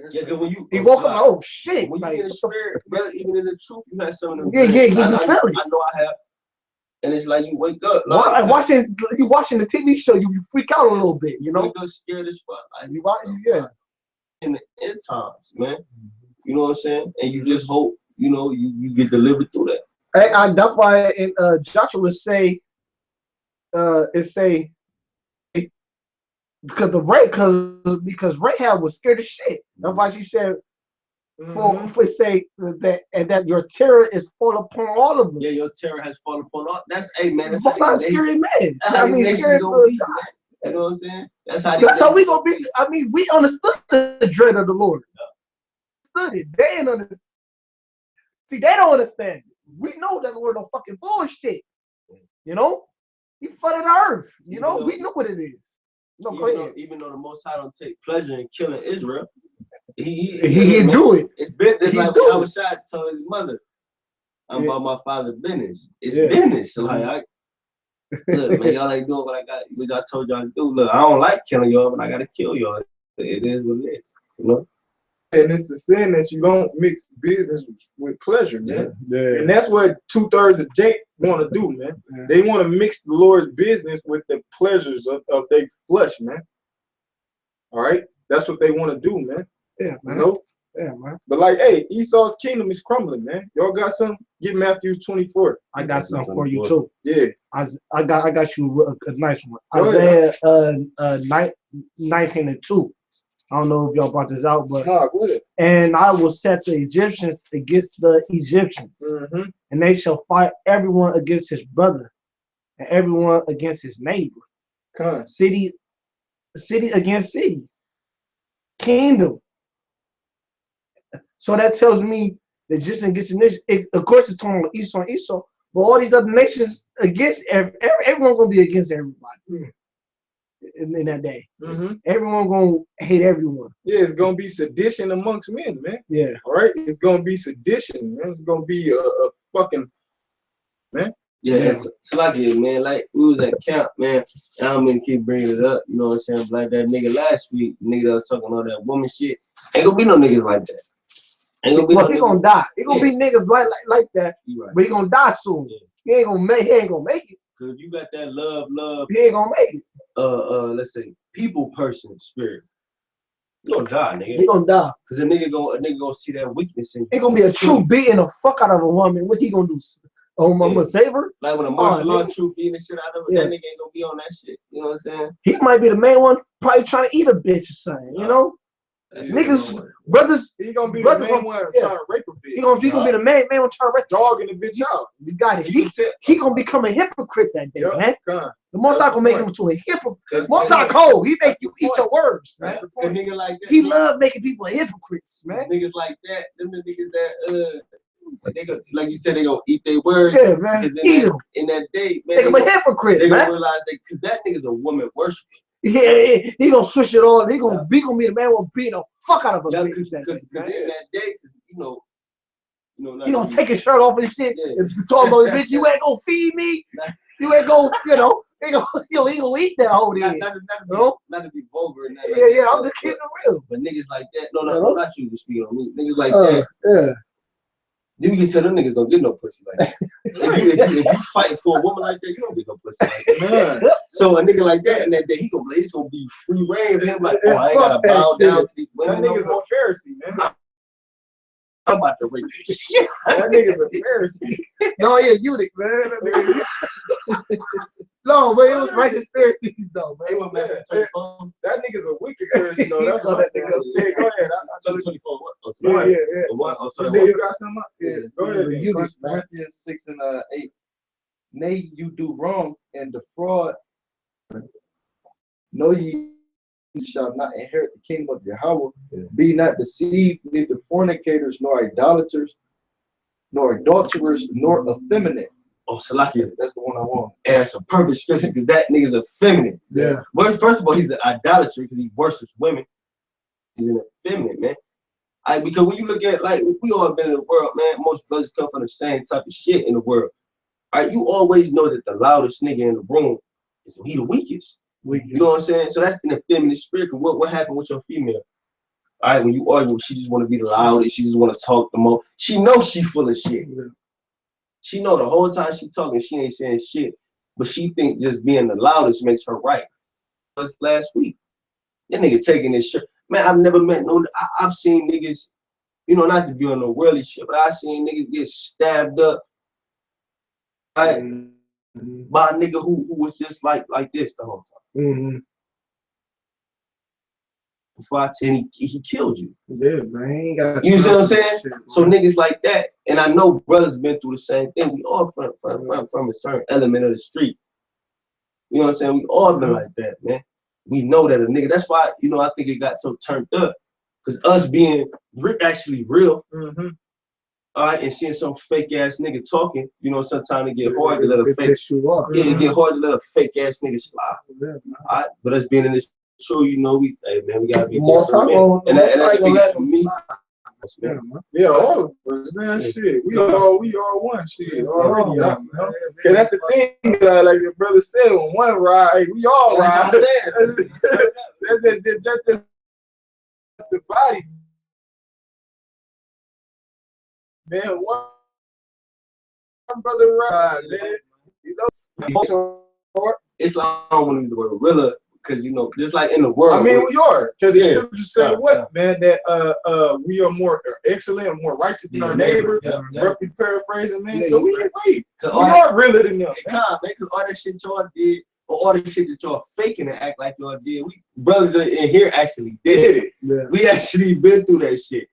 Yeah, because when he woke up, oh shit! When like, you in the spirit, brother, even in the truth, you have some of them. Yeah, you feel it. I know I have. And it's like you wake up. Like, you watching the TV show, you freak out a little bit, you know. You wake up scared as fuck. Like, yeah. In the end times, man. You know what I'm saying? And you just hope, you know, you get delivered through that. That's why in Joshua say, because Rahab was scared of shit. That's why she said, for say that your terror is fall upon all of us. Yeah, your terror has fallen upon all. That's man. That's not scary man. I mean, scary for you know what I'm saying? That's how we gonna be. I mean, we understood the dread of the Lord. Understood it. They didn't understand. See, they don't understand it. We know that the Lord don't fucking bullshit. You know, he flooded the earth. You know, we know what it is. No, even though the Most High don't take pleasure in killing Israel, he do it. It's business. Like when I was shot, told his mother, "I'm about my father's business. It's business." So like, look, man, y'all ain't doing what I told y'all to do. Look, I don't like killing y'all, but I gotta kill y'all. It is what it is, you know. And it's a sin that you don't mix business with pleasure, man. And that's what 2/3 of Jake want to do, man. They want to mix the Lord's business with the pleasures of their flesh, man. All right, that's what they want to do, man. Yeah, man. You know? Yeah, man. But like, hey, Esau's kingdom is crumbling, man. Y'all got something? Get Matthew 24. I got something for you too. Yeah. I got you a nice one. Isaiah 19:2. I don't know if y'all brought this out, but go ahead. And I will set the Egyptians against the Egyptians, and they shall fight everyone against his brother, and everyone against his neighbor. City against city, kingdom. So that tells me the Egyptians against the nation. Of course, it's talking about Esau, but all these other nations against everyone gonna be against everybody. In that day, everyone gonna hate everyone. Yeah, it's gonna be sedition amongst men, man. Yeah, all right, it's gonna be sedition, man. It's gonna be a fucking man. Yeah, it's like it, man. Like we was at camp, man. And I don't mean to keep bringing it up, you know what I'm saying? Like that nigga last week, nigga that was talking all that woman shit. Ain't gonna be no niggas like that. Ain't gonna be no he gonna die. He gonna be niggas like that, but he gonna die soon. He ain't gonna make it. Cause you got that love. He ain't gonna make it. Let's say people person spirit. You gonna die, nigga. He gonna die. Cause a nigga gonna see that weakness in you. He gonna be a true beating the fuck out of a woman. What he gonna do? Oh, I'm gonna save her? Like when a martial arts troop beating the shit out of her, that nigga ain't gonna be on that shit. You know what I'm saying? He might be the main one, probably trying to eat a bitch or something. You know? Niggas, brothers. He gonna be the main one trying to rape a bitch. He gonna be the main one trying to rape dogging the bitch out. You got it. He gonna become a hypocrite that day, man. The Most I gonna make him to a hypocrite. Most I cold. He makes you eat your words, man. A nigga like that. He love making people hypocrites, man. Niggas like that. Them the niggas that they go, like you said, they gonna eat their words. Yeah, man. In that day, man, make him a hypocrite, they man. gonna realize that because that nigga's a woman worshiper. Yeah, he gonna switch it on. He gonna be the man who beat the fuck out of a bitch. Because in that day, you know, he gonna take his shirt off and shit and talk about bitch. You ain't gonna feed me. You ain't gonna, he gonna eat that whole day. Not to be vulgar. Yeah, I'm just keeping it real. But niggas like that, no, not you to speak on me. Niggas like that. Yeah. You can tell them niggas don't get no pussy like that. if you fight for a woman like that, you don't get no pussy like that. So a nigga like that in that day, it's gonna be free reign for him. Like, oh, I ain't gotta bow down to these women. That nigga's a Pharisee, man. I'm about to rape this shit. That nigga's a Pharisee. No, yeah, eunuch, man. No, but it was righteous Pharisees though, man. That nigga's a wicked Pharisee though. That's what that nigga. Yeah, go ahead. I 24. Yeah. What? Oh, sorry. You got something up? Yeah. Go ahead. Corinthians 6 and 8. Nay, you do wrong and defraud. Know ye shall not inherit the kingdom of Yahweh. Be not deceived, neither fornicators, nor idolaters, nor adulterers, nor effeminate. Oh, Salakia. That's the one I want. And it's a perfect scripture because that nigga's effeminate. Yeah. Well, first of all, he's an idolater because he worships women. He's an effeminate, man. Because when you look at, like, we all been in the world, man, most brothers come from the same type of shit in the world. All right, you always know that the loudest nigga in the room is he the weakest. You know what I'm saying? So that's an effeminate spirit. What happened with your female? All right, when you argue, she just want to be the loudest. She just want to talk the most. She knows she full of shit. She know the whole time she talking, she ain't saying shit. But she think just being the loudest makes her right. Just last week, that nigga taking this shit. Man, I've never met no. I've seen niggas, not to be on no worldly shit, but I've seen niggas get stabbed up by a nigga who was just like this the whole time. Before I tell him he killed you. Yeah, man. You see what I'm saying? So niggas like that, and I know brothers been through the same thing. We all from a certain element of the street. You know what I'm saying? We all been like that, man. We know that a nigga. That's why I think it got so turned up, because us being actually real, all right, and seeing some fake ass nigga talking, sometimes it get hard to let a fake. It get hard to let a fake ass nigga slide. All right, but us being in this. Sure, we gotta be different, and that's speaking for me. Yeah, all of us, man. Shit, we all one. Shit, already, man. Cause that's the thing, like your brother said, when one ride, we all ride. That's the body, man. One brother ride, man. It's like I don't want to use the word gorilla. Because just like in the world, I mean, we are. Because the scripture say what, man? That we are more excellent and more righteous than our neighbor. Roughly paraphrasing, man. So we are realer than them. Because all that shit y'all did, or all the shit that y'all faking and act like y'all did, we brothers in here actually did it. Yeah. We actually been through that shit.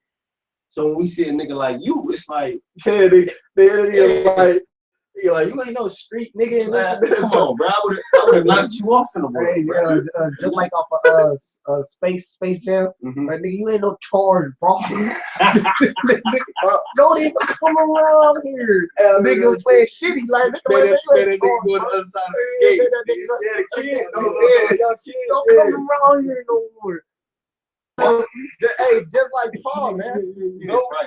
So when we see a nigga like you, it's like, you're like, you ain't no street nigga. Come on, bro. I would have knocked you off in the world. Just like off of Space Jam. Like, nigga, you ain't no charge, bro. Don't even come around here. Nigga playing shitty like that. Nigga go to the other side of the gate. Don't come around here no more. Hey, just like Paul, man.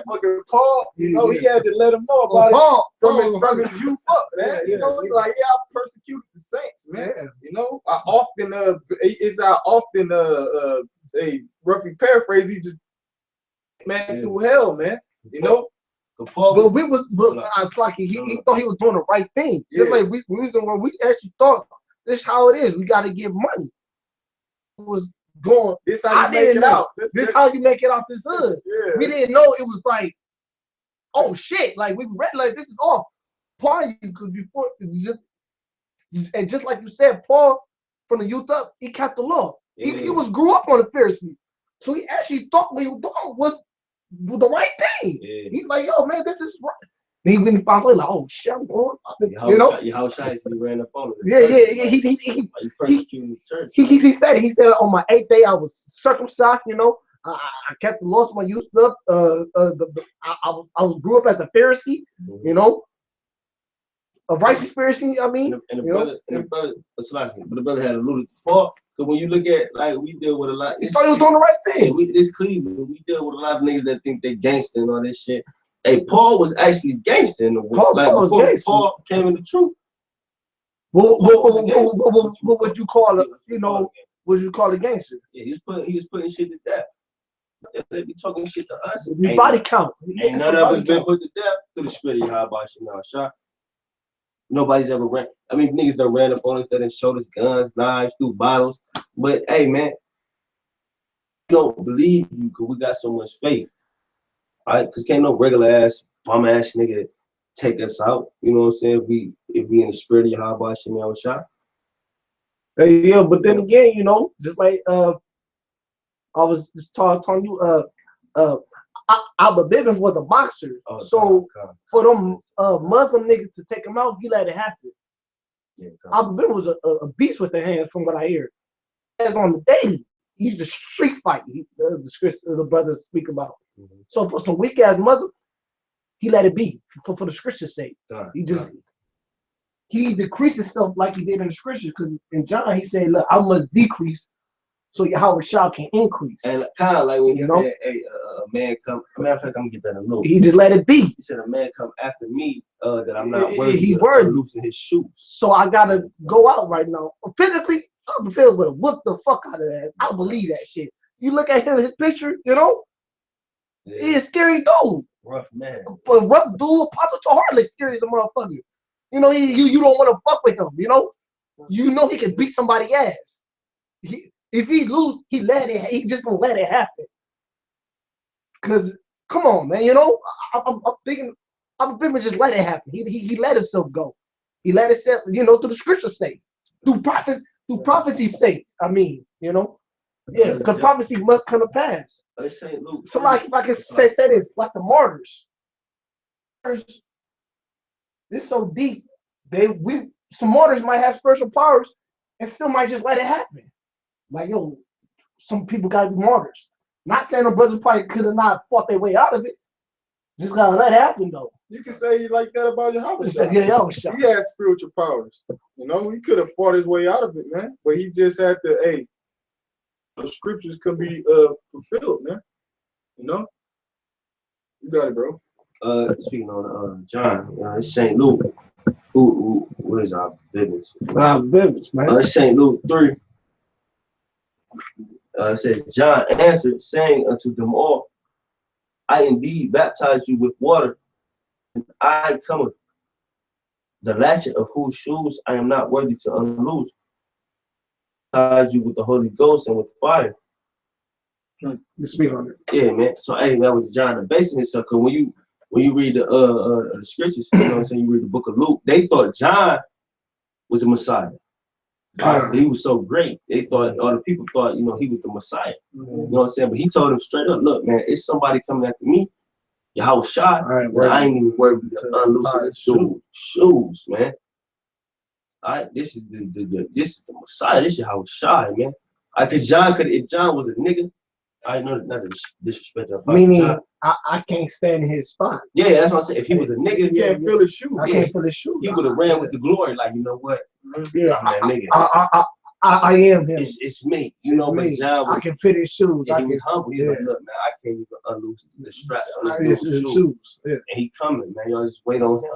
Fucking Paul, he had to let him know about it from his youth up, man. He's like, I persecuted the saints, man. I often roughly paraphrase, he just through hell, man. But it's like he thought he was doing the right thing. Just like we actually thought this is how it is. We got to give money. It was going. This how I you make didn't it know. out. This how you make it off this hood. Yeah. We didn't know it was like, oh shit, like we read like this is off. Paul, because before and just like you said, Paul from the youth up, he kept the law. He was grew up on the Pharisee, so he actually thought what he was doing was the right thing. Yeah. He's like, yo, man, this is right. And when he found out, like, oh shit, I'm going. You know, your house shy, he ran up on him. yeah. He persecuting the church. He said it. He said on my 8th day I was circumcised. You know, I kept the laws of my youth up. I was grew up as a Pharisee. You know, a righteous Pharisee. I mean, and the brother had alluded to Paul. So when you look at like we deal with a lot, he thought he was doing the right thing. This Cleveland, we deal with a lot of niggas that think they gangster and all this shit. Hey, Paul was actually gangster in the world. Paul came in the truth. What would you call it? You know, what you call a gangster? Yeah, he was putting shit to death. They be talking shit to us. His body count. Ain't none of us been put to death through the spirit of Yahweh now, shot. Nobody's ever ran. I mean, niggas done ran up on us, that done showed us guns, knives, through bottles. But hey, man, we don't believe you because we got so much faith. All right, because can't no regular ass, bum ass nigga take us out. You know what I'm saying? If we in the spirit of Yahweh Shemel shot. Yeah, but then again, you know, just like I was just telling you, Albert Bivens was a boxer, so for them Muslim niggas to take him out, he let it happen. Yeah, Albert Bivens was a beast with the hands, from what I hear. As on the daily, he used to street fight. The brothers speak about. So for some weak ass Muslim, he let it be for the scripture's sake. He decreased himself like he did in the scriptures, because in John he said, "Look, I must decrease so Yahweh Shah can increase." And kind of like when he said, "Hey, a man come." Matter of fact, I'm gonna get that in a little. He just let it be. He said, "A man come after me that I'm not worthy." He of loosen his shoes. So I gotta go out right now. Physically, I'm feeling with whoop the fuck out of that. I believe that shit. You look at him, his picture, you know, he's a scary dude. Rough man. But rough dude, Apostle to hardly scary as a motherfucker. You know, you don't want to fuck with him. You know he can beat somebody's ass. If he lose, he just gonna let it happen. Cause come on, man, you know, I'm thinking, I'm just let it happen. He let himself go. He let himself, you know, through the scripture's sake, through prophecy's sake. I mean, you know, yeah, because prophecy must come to pass. So like, if I can say this, like the martyrs. It's so deep. Some martyrs might have spiritual powers and still might just let it happen. Like, yo, some people gotta be martyrs. Not saying the brothers probably could have not fought their way out of it. Just gotta let it happen though. You can say like that about Yahweh. Yeah, he has spiritual powers. You know, he could have fought his way out of it, man. But he just had to, hey, the scriptures could be fulfilled, man. You know? You got it, bro. Speaking on John, it's St. Luke. What is our business? Our business, man. St. Luke 3. It says, John answered, saying unto them all, I indeed baptize you with water, and I cometh, the latchet of whose shoes I am not worthy to unloose. Baptize you with the Holy Ghost and with fire. You speak on it. Yeah, man. So hey, that was John basing himself. Cause when you read the scriptures, you know what I'm saying, you read the book of Luke, they thought John was the Messiah. He was so great. They thought, all the people thought, you know, he was the Messiah. You know what I'm saying? But he told them straight up, look, man, it's somebody coming after me. Yahweh shot. I ain't even worthy to unloosen his shoes, man. All right, this is the Messiah. This is Yahweh shot, man. Cause if John was a nigga, I know not to disrespect that. Meaning, I can't stand his spot. Yeah, that's what I said. If he was a nigga, you can't feel his shoe. I can't feel his shoe. He would have ran with the glory, like, you know what? Yeah, I'm that nigga. I am him. It's me. You know, but John was, I can fit his shoes. Yeah, he was humble. He was like, look, man, I can't even unloose the straps on his shoes. Yeah. And he coming, man. Y'all just wait on him.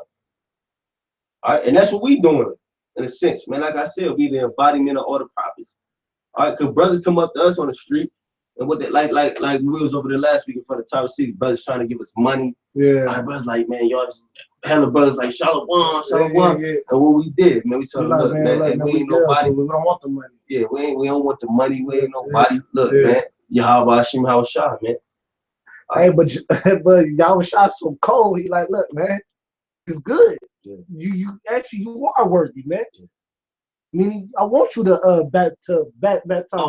All right, and that's what we doing, in a sense, man. Like I said, we the embodiment of all the prophets. All right, because brothers come up to us on the street, and what they like we was over there last week in front of Tower City, brothers trying to give us money. Yeah. My brothers like, man, y'all hella brothers like Shalom, Shalom. Yeah. And what we did, man, we told them, Like, look, man, look, and we ain't good, nobody. we don't want the money. Yeah, we don't want the money. We ain't nobody. Look, man, Yahweh Hashem Hawashah, man. Hey, but y'all was shot so cold. He like, look, man, it's good. Yeah. You actually you are worthy, man. Yeah. Meaning, I want you to baptize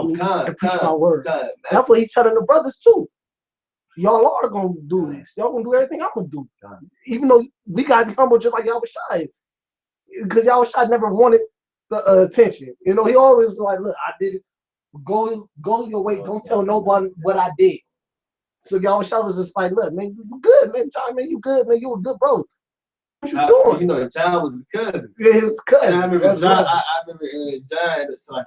me and preach my word. That's what he's telling the brothers too. Y'all are gonna do this. Y'all gonna do everything I'm gonna do. Even though we gotta be humble just like Yahushua. Because Yahushua never wanted the attention. You know, he always was like, look, I did it. Go your way. Don't tell nobody what I did. So Yahushua was just like, look, man, you good, man. John, man, you good, man. You a good bro. What you doing? You know, John was his cousin. Yeah, his cousin. And I remember John. I remember John. It's like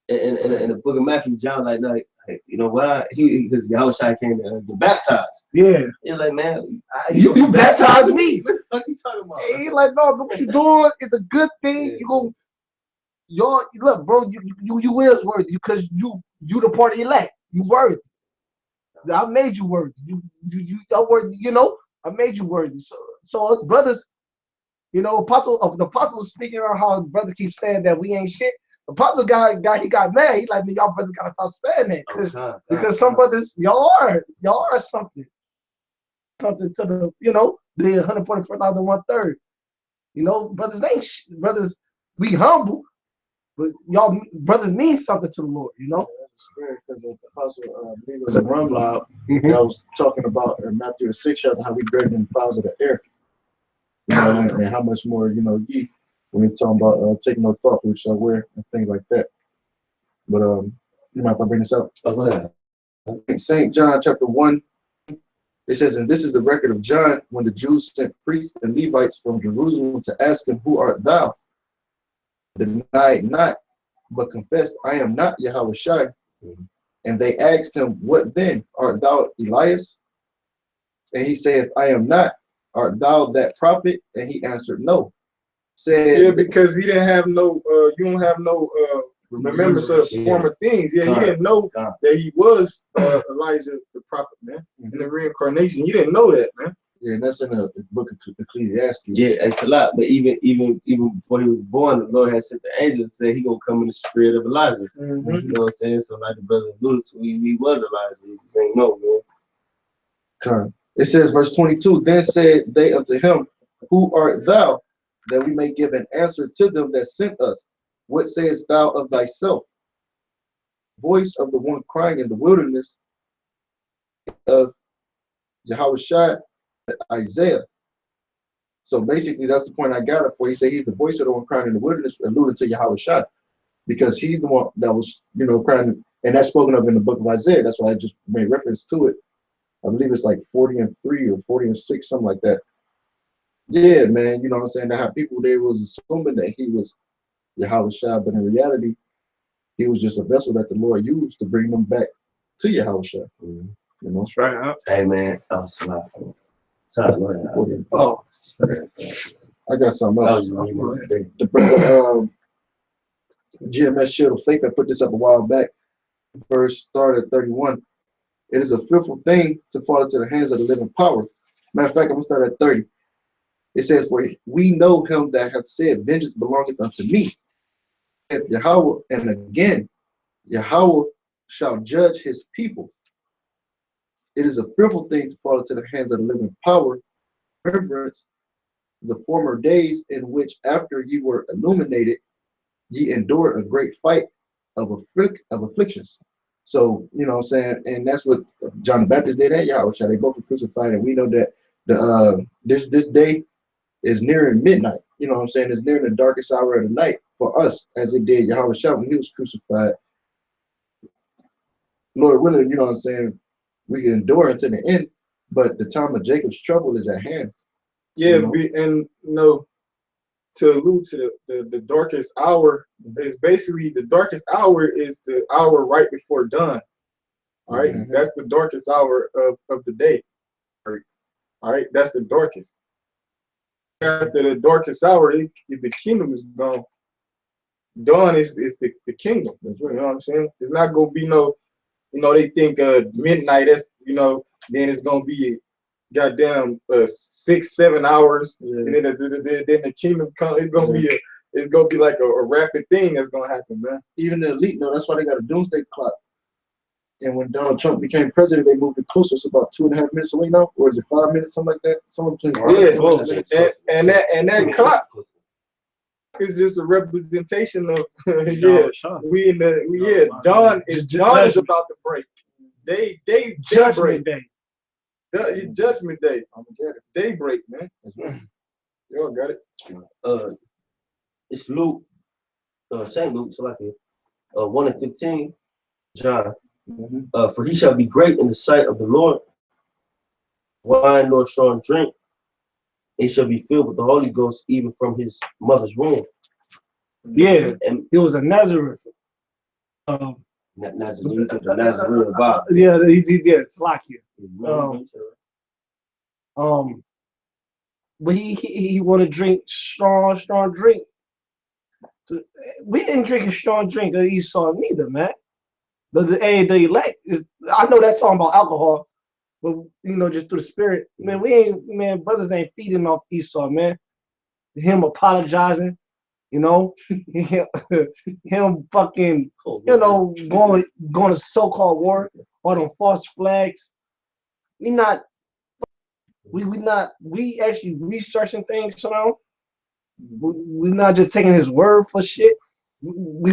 in the book of Matthew, John like you know why because Yahushua came to get baptized. Yeah. He's like, man, you baptized me. What the fuck you talking about? He's like, no, what you doing? It's a good thing. You look, bro. You is worthy because you the party elect. You worthy. I made you worthy. You worthy. You know, I made you worthy. So brothers, you know, the apostle was speaking on how brothers keep saying that we ain't shit. The apostle he got mad. He like, man, y'all brothers gotta stop saying that because some brothers y'all are something to the the 144,000 1/3. You know, brothers ain't brothers. We humble, but y'all brothers mean something to the Lord. You know. Because the apostle, I believe it was a Rumlob that was talking about in Matthew the 6th chapter how we greater than the fowls of the air, you know, and how much more, you know, ye when he's talking about taking no thought for which shall wear and things like that. But you might bring this up. In St. John chapter 1, it says, and this is the record of John when the Jews sent priests and Levites from Jerusalem to ask him, who art thou? Denied not, but confessed, I am not Yahushua. And they asked him, what then? Art thou Elias? And he said, I am not. Art thou that prophet? And he answered, no. Said, yeah, because he didn't have no, you don't have no remembrance of former things. Yeah, he didn't know that he was Elijah the prophet, man. In the reincarnation, he didn't know that, man. Yeah, and that's in the book of Ecclesiastes. Yeah, it's a lot. But even before he was born, the Lord had sent the angel and said he gonna come in the spirit of Elijah. You know what I'm saying? So like the brother Lewis, we was Elijah. He just ain't know, man. It says, verse 22, then said they unto him, who art thou, that we may give an answer to them that sent us? What sayest thou of thyself? Voice of the one crying in the wilderness of Yahushua, Isaiah. So basically, that's the point I got it for. He said he's the voice of the one crying in the wilderness, alluding to Yahushua, because he's the one that was, you know, crying, and that's spoken of in the book of Isaiah. That's why I just made reference to it. I believe it's like 40:3 or 40:6, something like that. Yeah, man, you know what I'm saying? To have people, they was assuming that he was Yahushua, but in reality, he was just a vessel that the Lord used to bring them back to Yahushua. You know? That's right, huh? Hey, man, I was sorry, oh, I got something else. The brother GMS Shield of Faith, I put this up a while back. Verse started at 31. It is a fearful thing to fall into the hands of the living power. Matter of fact, I'm gonna start at 30. It says, for we know him that hath said, vengeance belongeth unto me. If Yahweh, and again, Yahweh shall judge his people. It is a fearful thing to fall into the hands of the living power. Remembrance the former days in which after ye were illuminated, ye endured a great fight of afflictions. So, you know what I'm saying? And that's what John the Baptist did at Yahweh. They both were crucified, and we know that the this day is nearing midnight. You know what I'm saying? It's nearing the darkest hour of the night for us, as it did Yahweh when he was crucified. Lord willing, you know what I'm saying, we can endure until the end, but the time of Jacob's trouble is at hand. Yeah, you know? and you know, to allude to the darkest hour is basically the darkest hour is the hour right before dawn. All right, that's the darkest hour of the day. All right, that's the darkest. After the darkest hour, if the kingdom is gone, dawn is the kingdom. That's right. You know what I'm saying? It's not gonna be no, you know, they think midnight. That's, you know, then it's gonna be goddamn 6-7 hours, and then the kingdom come. It's gonna be like a rapid thing that's gonna happen, man. Even the elite know that's why they got a doomsday clock. And when Donald Trump became president, they moved it closer. It's about 2.5 minutes away now, or is it 5 minutes, something like that? Somewhere between And that clock is just a representation of dawn is about to break. They Judgment Day. Judgment Day. Daybreak, man. Y'all got it. It's Luke, Saint Luke, so like 1:15, John. For he shall be great in the sight of the Lord. Wine nor strong drink. He shall be filled with the Holy Ghost even from his mother's womb. Yeah, and he was a Nazareth. Nazarene to the Nazarene Bible. Yeah, he did. Yeah, it's like you. But he want to drink strong drink. We didn't drink a strong drink of Esau neither, man. The elect is. I know that's talking about alcohol, but just through the spirit, man. We ain't, man. Brothers ain't feeding off Esau, man. Him apologizing, him fucking, going to so-called war, all them false flags. We actually researching things, we not just taking his word for shit. We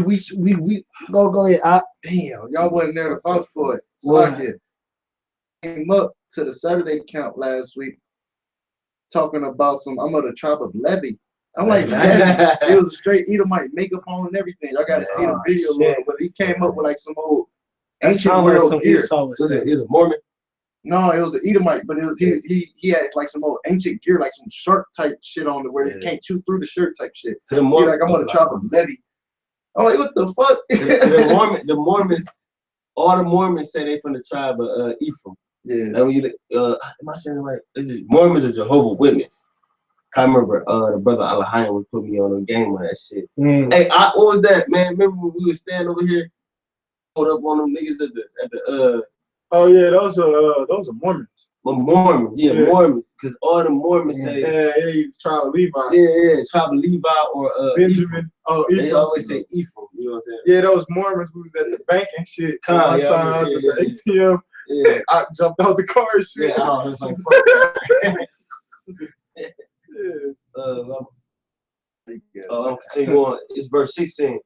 go ahead. Damn, y'all wasn't there to vouch for it. So I came up to the Saturday camp last week talking about I'm of the tribe of Levi. I'm like, Levi. It was a straight Edomite, makeup on and everything. Y'all got to see the video, but he came up with like some old ancient world gear. Is it Mormon? No, it was an Edomite, but it was he had like some old ancient gear, like some shark type shit on it where you can't chew through the shirt type shit. He like, I'm on the tribe of Levi. I'm like, what the fuck? the Mormons, all the Mormons say they from the tribe of Ephraim. Yeah. And when you am I saying it right? Is it Mormons or Jehovah's Witness? I remember the brother Alahayim would put me on a game on that shit. Hey, what was that, man? Remember when we were standing over here, hold up on them niggas at the Oh yeah, those are Mormons. Well, Mormons, Mormons, because all the Mormons say tribe of Levi. Tribe of Levi or Benjamin. Ephraim. They always say Ephraim. You know what I'm saying? Yeah, those Mormons who was at the bank and shit. One time I was at the ATM. Yeah. I jumped out the car and shit. Yeah, I was like, fuck. I'm continue on. It's verse 16.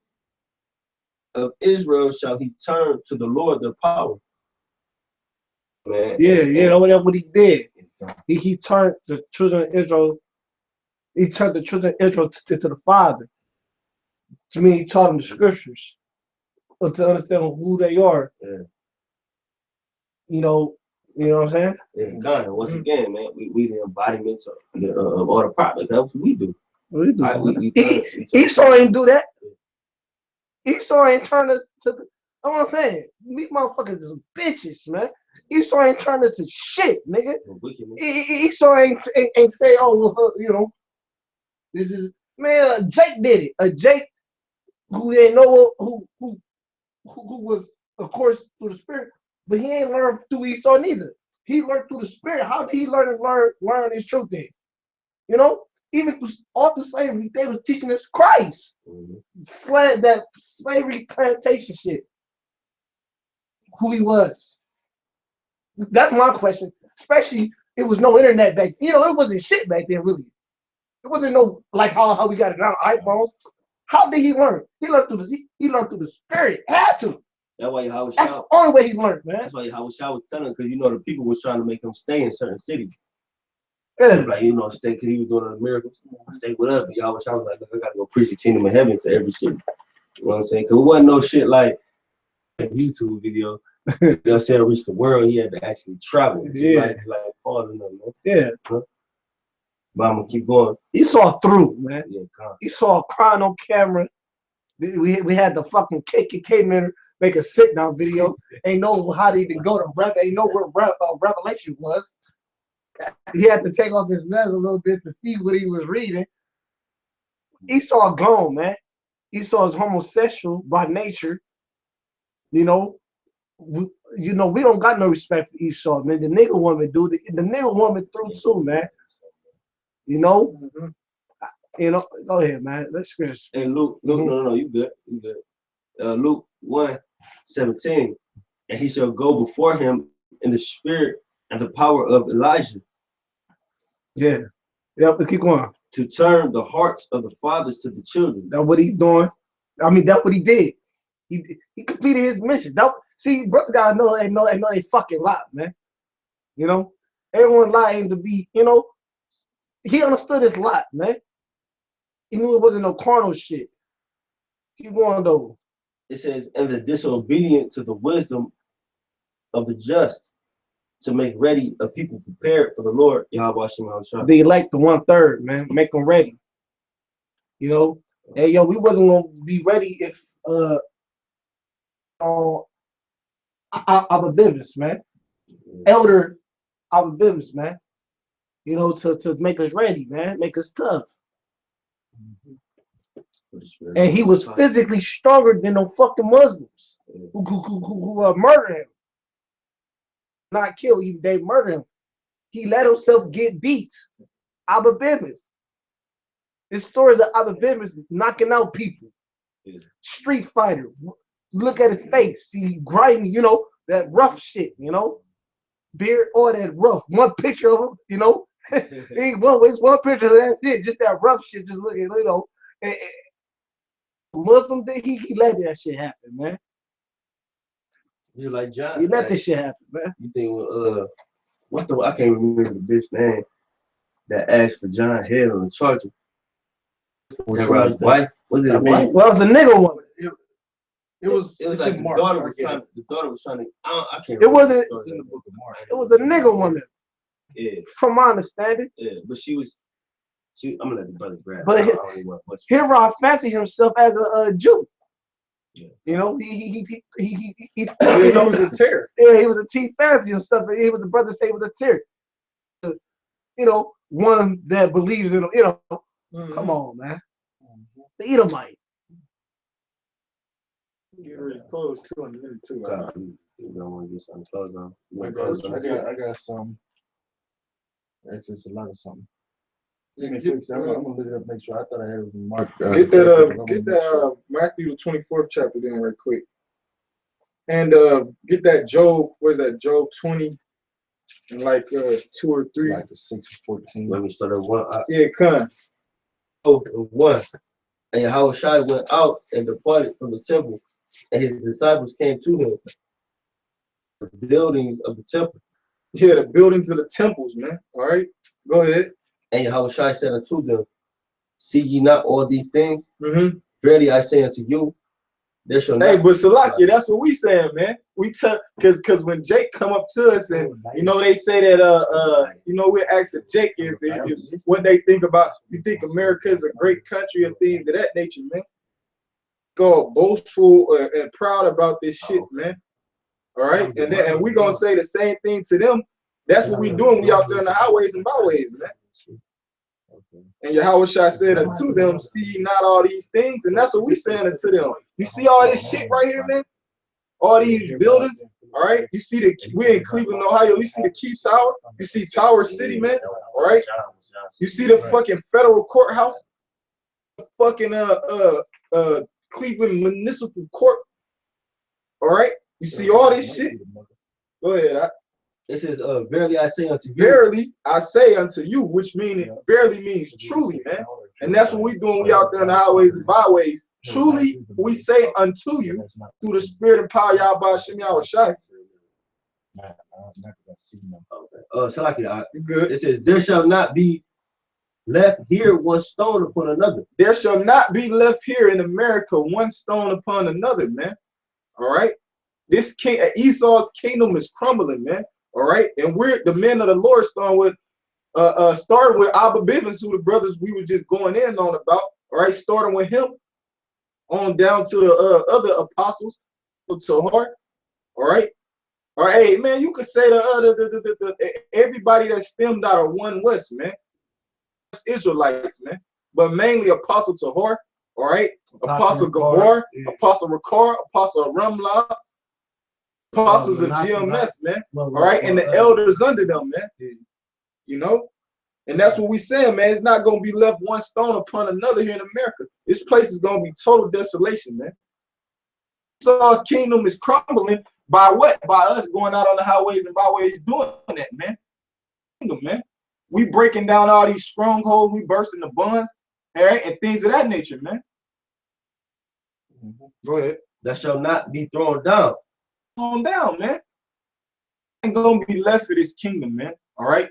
Of Israel shall he turn to the Lord their power. Man, That's what he did. He turned the children of Israel. He turned the children of Israel to the Father. To me, he taught them the scriptures to understand who they are. Yeah. You know what I'm saying? Yeah, God, once again, man, we the embodiments of all the prophets. That's what we do. Esau ain't do that. Esau ain't turn us to the. I'm saying, these motherfuckers is bitches, man. Esau ain't turn us to shit, nigga. Esau ain't say, this is, man. Jake did it. Jake, who didn't know who was, of course, through the spirit, but he ain't learned through Esau neither. He learned through the spirit. How did he learn his truth then? Even all through slavery, they was teaching us Christ. That slavery plantation shit. Who he was. That's my question. Especially, it was no internet back. It wasn't shit back then, really. It wasn't no like how we got it now, iPhones. How did he learn? He learned through the spirit. Had to. That's why That's the only way he learned, man. That's why Yahushua was telling, because the people was trying to make him stay in certain cities. Yeah. Like, stay, because he was doing the miracles. Stay with us, but Yahushua was like, look, I gotta go preach the kingdom of heaven to every city. You know what I'm saying? Because it wasn't no shit like a YouTube video. They said reach the world, he had to actually travel. Yeah. Like Paul and them, man. Yeah. But I'm gonna keep going. He saw through, man. Yeah, God. He saw crying on camera. We had the fucking KKK man make a sit down video. Ain't know how to even go to ain't know where Revelation was. He had to take off his mask a little bit to see what he was reading. Esau gone, man. Esau is homosexual by nature. you know, we don't got no respect for Esau, man. The nigga woman, dude. The nigga woman through too, man. You know? You know, go ahead, man. Let's finish. And Luke, no, you good. You good. Luke 1:17. And he shall go before him in the spirit and the power of Elijah. Yeah. Yep, keep going. To turn the hearts of the fathers to the children. That's what he's doing. I mean, that's what he did. He completed his mission. See, brothers gotta know they fucking lie, man. You know, everyone lying to be, you know, he understood his lot, man. He knew it wasn't no carnal shit. Keep going though. It says, and the disobedient to the wisdom of the just, to make ready a people prepared for the Lord. Yahweh Shem. They elect the 1/3, man. Make them ready. You know, hey yo, we wasn't gonna be ready if our business, man. Elder our business, man. You know, to make us ready, man, make us tough. And he was physically stronger than the fucking Muslims who murdered him. Not kill, they murdered him. He let himself get beat. Abba Bivens. This story of Abba Bivens knocking out people. Street fighter. Look at his face. See, grimy, you know, that rough shit, you know. Beard, all that rough. One picture of him, you know. It's one picture, that's it. Just that rough shit, just looking, you know. Muslim, he let that shit happen, man. Just like John. He let this shit happen, man. You think, I can't remember the bitch name that asked for John head on the charger. His wife. Was it a wife? Well, it was the nigga woman. It was like the daughter was trying to. I can't. It wasn't. It's in the book of Mark. It was a nigga woman. Yeah. From my understanding. Yeah, but she. I'm gonna let the brothers grab. But Herod fancied himself as a Jew. Yeah. You know, he was a terror. Yeah, he was he fancied himself. He was the brother say he was a terror. You know, one that believes in, you know. Come on, man. The Edomite. Get ready to close too in a minute too. You don't want to get something close on. I got some. Actually, it's a lot of something. I'm gonna look it up, make sure. I thought I had it in Mark. Get that Matthew the 24th chapter then right quick. And get that Job, where's that, Job 20 and like 2 or 3. Like the 6:14. Let me start at 1. Yeah, come. Oh, 1. And Yahushua went out and departed from the temple, and his disciples came to him. The buildings of the temple. Yeah, the buildings of the temples, man. All right, go ahead. And Yahushua said unto them, see ye not all these things? Verily I say unto you, there shall not. Hey, but Salakia, that's what we saying, man. We took because when Jake come up to us and you know they say that you know we're asking Jake if what they think about. You think America is a great country and things of that nature, man. Go boastful and proud about this shit, man. All right, and we gonna say the same thing to them. That's what we doing. We out there in the highways and byways, man. And Yahushua said unto them, see not all these things. And that's what we saying unto them. You see all this shit right here, man? All these buildings, all right? You see we're in Cleveland, Ohio. You see the Key Tower. You see Tower City, man, all right? You see the fucking federal courthouse. The fucking Cleveland Municipal Court. All right? You see all this shit? Go ahead. It says, verily I say unto you. Verily I say unto you, which means verily means truly, man. And that's what we doing. We out there in the highways and byways. Truly we say unto you through the spirit and power Yahweh Shem Yahushua. Good. It says, there shall not be left here one stone upon another. There shall not be left here in America one stone upon another, man. All right. This king Esau's kingdom is crumbling, man. All right, and we're the men of the Lord started with Abba Bivens, who the brothers we were just going in on about. All right, starting with him on down to the other apostles to heart. All right, hey man, you could say the everybody that stemmed out of one West, man, Israelites, man, but mainly Apostle Tahar. All right, Apostle Gabar, Apostle Rakar, Apostle Ramla. apostles of Nazis GMS, man. Well, All right, and the elders under them, man. You know, and that's what we saying, man. It's not gonna be left one stone upon another here in America. This place is gonna be total desolation, man. Esau's kingdom is crumbling by what? By us going out on the highways and byways doing that, man. Kingdom, man. We breaking down all these strongholds, we bursting the bonds, all right, and things of that nature, man. Go ahead. That shall not be thrown down. Calm down, man. Ain't gonna be left for this kingdom, man. All right.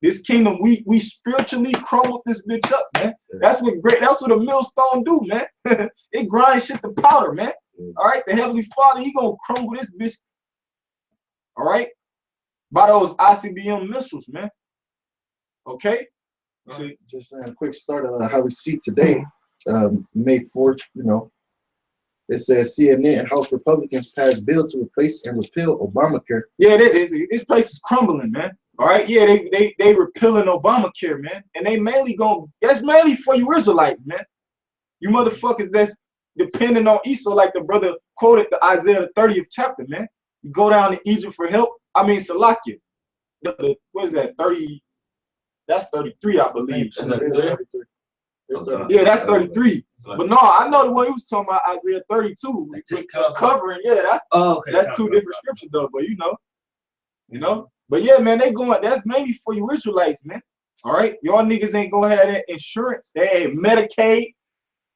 This kingdom, we spiritually crumbled this bitch up, man. That's what a millstone do, man. It grinds shit to powder, man. All right. The Heavenly Father, he gonna crumble this bitch. All right. By those ICBM missiles, man. Okay. Just a quick start of how we see today, May 4th, you know. It says CNN and House Republicans passed bill to replace and repeal Obamacare. Yeah, this place is crumbling, man. All right, yeah, they repealing Obamacare, man, and they that's mainly for you Israelites, man. You motherfuckers that's depending on Esau, like the brother quoted the Isaiah the 30th chapter, man. You go down to Egypt for help. I mean, Salakia. What is that? 30? That's 33, I believe. Yeah, that's 33. But no, I know the one he was talking about, Isaiah 32. Covering, yeah, that's two different scriptures though, but you know. But yeah, man, that's mainly for you Israelites, man. All right, y'all niggas ain't gonna have that insurance, that Medicaid,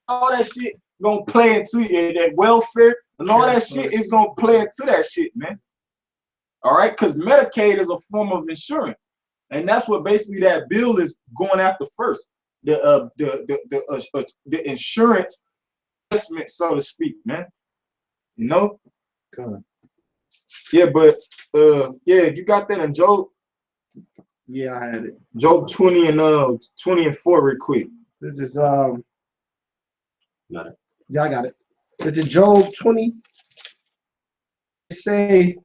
all that shit gonna play into it, that welfare and all that shit is gonna play into that shit, man. All right, because Medicaid is a form of insurance, and that's what basically that bill is going after first. The insurance investment, so to speak, man. You know? God. Yeah, but yeah, you got that in Job. Yeah, I had it. Job 20 and 4 real quick. This is yeah, I got it. This is Job 20. It say,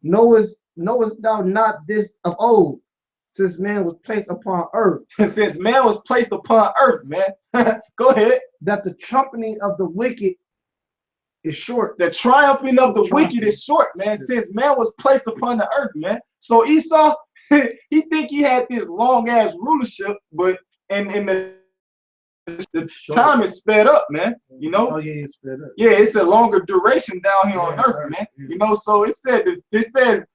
knowest thou not this of old, since man was placed upon earth? Since man was placed upon earth, man. Go ahead. That the trumpeting of the wicked is short. The triumphing of the wicked is short, man. Since man was placed upon the earth, man. So Esau, he think he had this long ass rulership, but in the time is sped up, man. You know? Oh yeah, it's sped up. Yeah, it's a longer duration down here on earth, man. You know, so it says the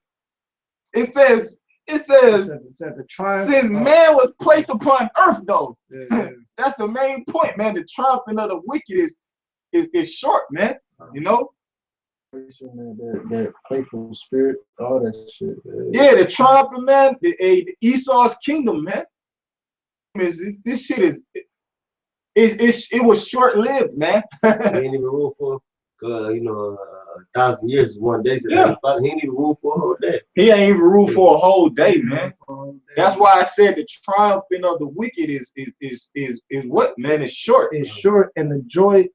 triumph since man was placed upon earth, though. Yeah. That's the main point, man. The triumphing of the wicked is short, man. You know? That playful spirit, all that shit. Yeah, the triumphing, man. The Esau's kingdom, man. This shit it was short lived, man. He ain't even rule for, you know, 1,000 years is one day. So yeah. He ain't even rule for a whole day. He ain't even rule for a whole day, man. That's why I said the triumphing of the wicked is what, man? It's short. It's short, and the joy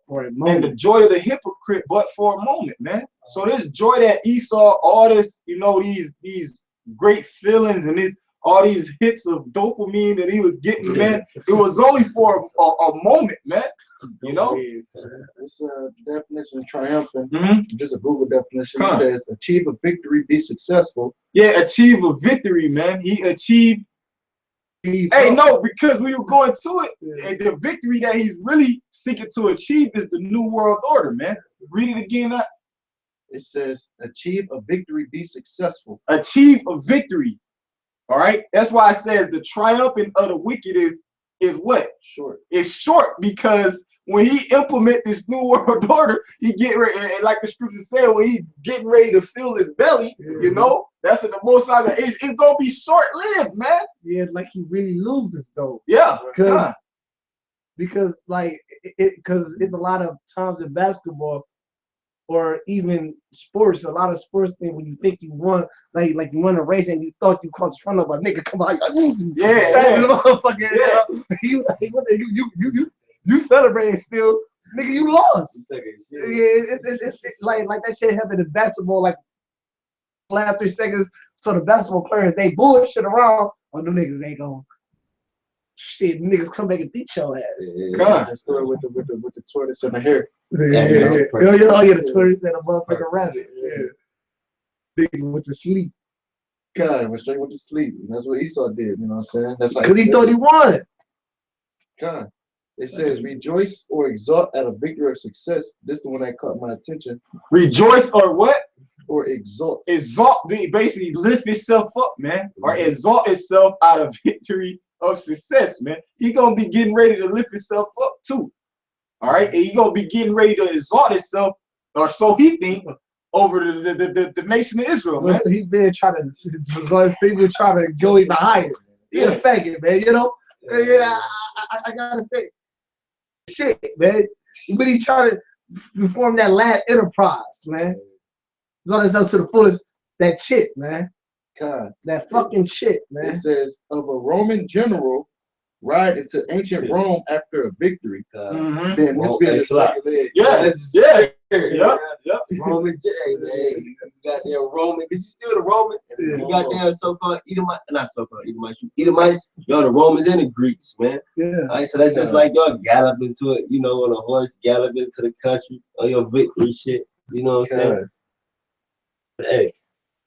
for a moment. And the joy of the hypocrite, but for a moment, man. So this joy that Esau, all this, you know, these great feelings and all these hits of dopamine that he was getting, man, it was only for a moment, man. You know? It's a definition of triumphant. Just a Google definition. It says, achieve a victory, be successful. Yeah, achieve a victory, man. He achieved. Hey, no, because we were going to it, and the victory that he's really seeking to achieve is the New World Order, man. Read it again. It says, achieve a victory, be successful. Achieve a victory. All right, that's why it says the triumphing of the wicked is what? Short. It's short because when he implement this New World Order, he get ready, and like the scripture said, when he getting ready to fill his belly, you know, that's what the Most High. It's gonna be short lived, man. Yeah, like he really loses though. Yeah, because like because it's a lot of times in basketball or even sports, a lot of sports things when you think you won, like you won a race and you thought you caught in front of a nigga, come on, you celebrating still, nigga, you lost. Yeah, it's like that shit happened in basketball, like last 3 seconds. So the basketball players, they bullshit around. Oh, them niggas ain't going. Shit, niggas come back and beat your ass. God, that story with the tortoise and the hare. Yeah, the tourist and a motherfucking rabbit. Yeah. Nigga went to sleep. God, went straight to sleep. That's what Esau did, you know what I'm saying? That's how Because he thought he won. God. It says, rejoice or exalt at a victory or success. This is the one that caught my attention. Rejoice or what? Or exalt. Exalt, basically lift itself up, man. Or exalt itself out of victory of success, man. He gonna be getting ready to lift himself up too. All right, and he gonna be getting ready to exalt himself, or so he think, over the nation of Israel, man. He been trying to go even higher. He a faggot, man. You know. Yeah, I gotta say, shit, man. But he trying to form that last enterprise, man. It's all this up to the fullest. That shit, man. God, that fucking shit, man. It says of a Roman general ride into ancient Rome after a victory. Then this being the second leg. Roman J, man. You got there Roman, because you still the Roman. You got there so-called Edomite, not so-called Edomites, y'all the Romans and the Greeks, man. Yeah. All right, so that's just like y'all gallop into it, you know, on a horse, gallop into the country on your victory shit. You know what I'm saying? Hey,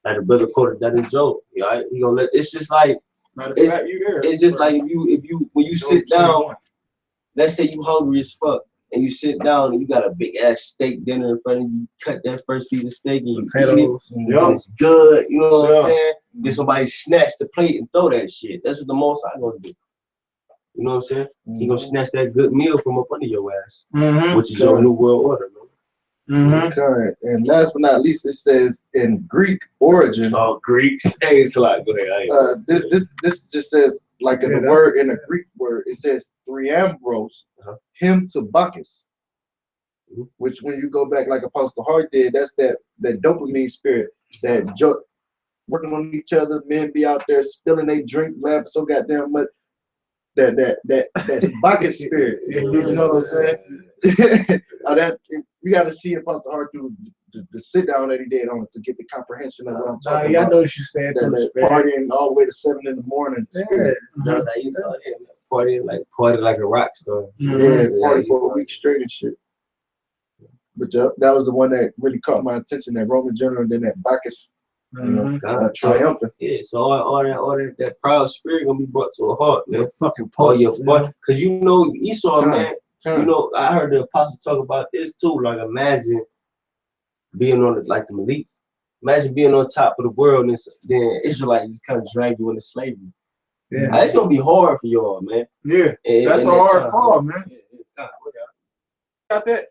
like the brother quoted that in Job. You know, he gonna let. It's just like it's just like if you when you sit down, let's say you hungry as fuck and you sit down and you got a big ass steak dinner in front of you, cut that first piece of steak and you eat it, and it's good. You know what I'm saying? Then somebody snatch the plate and throw that shit. That's what the Most High gonna do. You know what I'm saying? He gonna snatch that good meal from up under your ass, which is your new world order, man. Okay. And last but not least, it says in Greek origin. Oh, Greeks. Hey, it's a lot. Go ahead. This just says like in the word in a Greek word, it says thriambros, him to Bacchus. Which when you go back like Apostle Hart did, that's that dopamine spirit, that working on each other, men be out there spilling their drink, laughing so goddamn much. That Bacchus spirit. You know what I'm saying? We got to see Apostle Hart do the sit down that he did on it to get the comprehension of what I'm talking about. I know what you said. That partying all the way to 7 in the morning. That's how you saw it. Party like a rock star. Yeah, party for a week straight and shit. But that was the one that really caught my attention. That Roman general, and then that Bacchus. Triumphant. Yeah, so all that proud spirit gonna be brought to a halt, man. Fucking all your fun, cause you know Esau, man. You know, I heard the apostle talk about this too. Like, imagine being on the elites. Imagine being on top of the world, and then Israelites just kind of drag you into slavery. Yeah, it's gonna be hard for y'all, man. Yeah, that's a hard fall, man. Got that?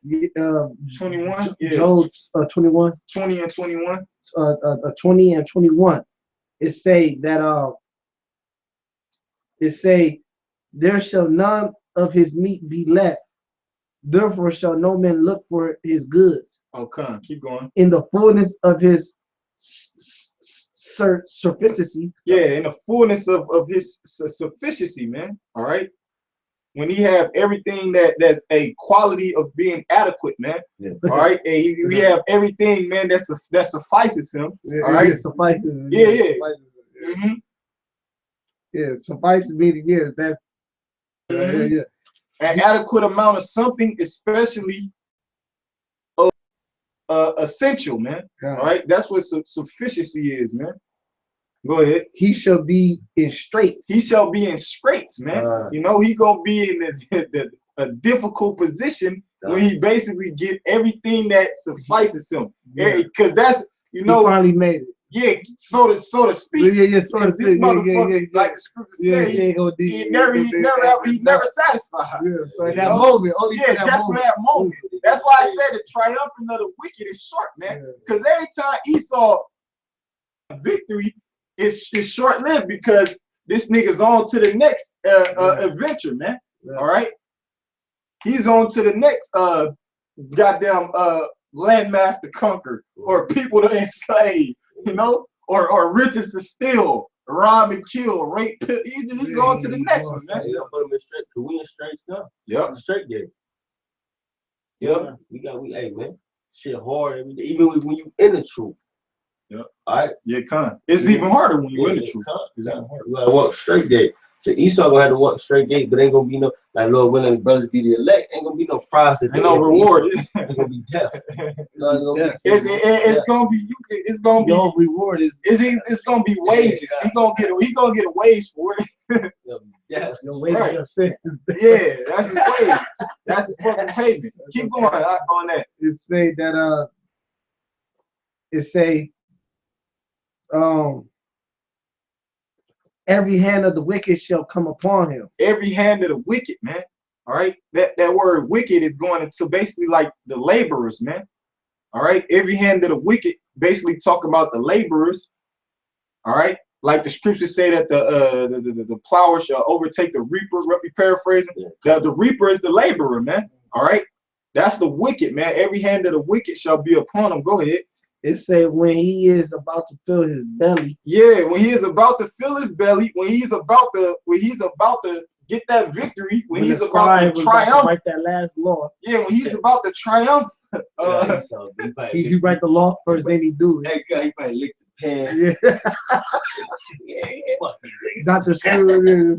21. Yeah. Job 21. 20 and 21. 20 and 21. It say that there shall none of his meat be left. Therefore shall no man look for his goods. Oh, come, keep going. In the fullness of his sufficiency. Yeah, in the fullness of his sufficiency, man. All right. When he have everything that's a quality of being adequate, man. Yeah. All right. And we have everything, man, that suffices him. All right. It suffices. Yeah. Yeah, suffices me to give. That's an adequate amount of something, especially essential, man. All right. That's what sufficiency is, man. Go ahead. He shall be in straits. He shall be in straits, man. You know, he gonna be in a difficult position when he basically get everything that suffices him. Because that's, you know, he finally made it. Yeah, so to speak. This motherfucker, like the scripture says, he never satisfied. Yeah, for that moment, only for that just moment. for that moment. That's why I said the triumphant of the wicked is short, man. Because every time Esau victory, it's short-lived, because this nigga's on to the next adventure, man. All right, he's on to the next goddamn landmaster conquer, or people to enslave, you know, or riches to steal, rob and kill, rape. He's on to the next one, man. We in straits now. Yep, straight game. Yep, hey man, shit hard every day. Even when you in the truth. Yep. All right. Yeah, it's even harder when you're in the truth. It's even harder. You gotta walk straight there. So Esau gonna have to walk straight gate, but ain't gonna be no like Lord willing, his brothers be the elect. Ain't gonna be no prize. Ain't no reward. It's gonna be death. No, It's gonna be it's gonna be Your reward is it's gonna be wages. He gonna get a wage for it. Yes. your wage Right. of sin. Yeah, that's his wage. That's his fucking payment. Keep going on that. It say that it say every hand of the wicked shall come upon him. Every hand of the wicked, man. All right. That word wicked is going into basically like the laborers, man. All right. Every hand of the wicked basically talk about the laborers. All right. Like the scriptures say that the plower shall overtake the reaper, roughly paraphrasing. The reaper is the laborer, man. All right. That's the wicked, man. Every hand of the wicked shall be upon him. Go ahead. It say when he is about to fill his belly. Yeah, when he is about to fill his belly, when he's about to get that victory, when he's about to triumph. Write that last law. Yeah, when he's about to triumph. He write the law first, then he do it. That guy, he probably licked the pen. Yeah. Dr. Screw.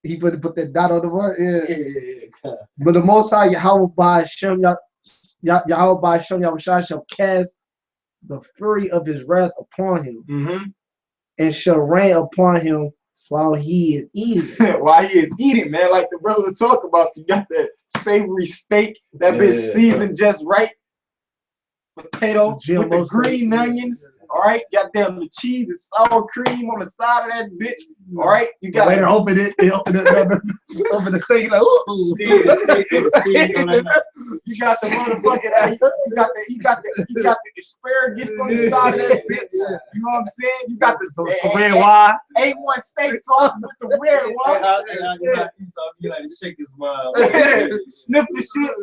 He put that dot on the word. Yeah. But the Most High Yahweh by Shem Yahweh by Shem Yahushua shall cast the fury of his wrath upon him, and shall rain upon him while he is eating. While he is eating, man, like the brothers talk about, you got that savory steak that been seasoned just right, potato with the green onions. All right, goddamn the cheese and sour cream on the side of that bitch. All right, you got to open it. They open the steak like, ooh. You got the motherfucking, you got the asparagus on the side of that bitch. You know what I'm saying? You got the red wine. A1 steak sauce with the red wine. You like to shake his mind. Sniff the shit.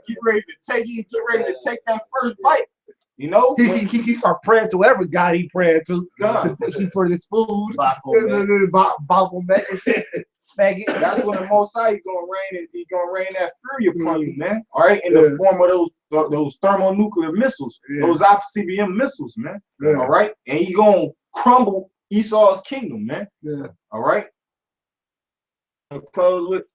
Get ready to take that first bite. You know, he start praying to every God he praying to. God, he for this food. Bible That's when the Most High he's gonna rain that fury upon you, man. All right, in the form of those thermonuclear missiles, those ICBM missiles, man. All right, and he gonna crumble Esau's kingdom, man. All right. I'll close with.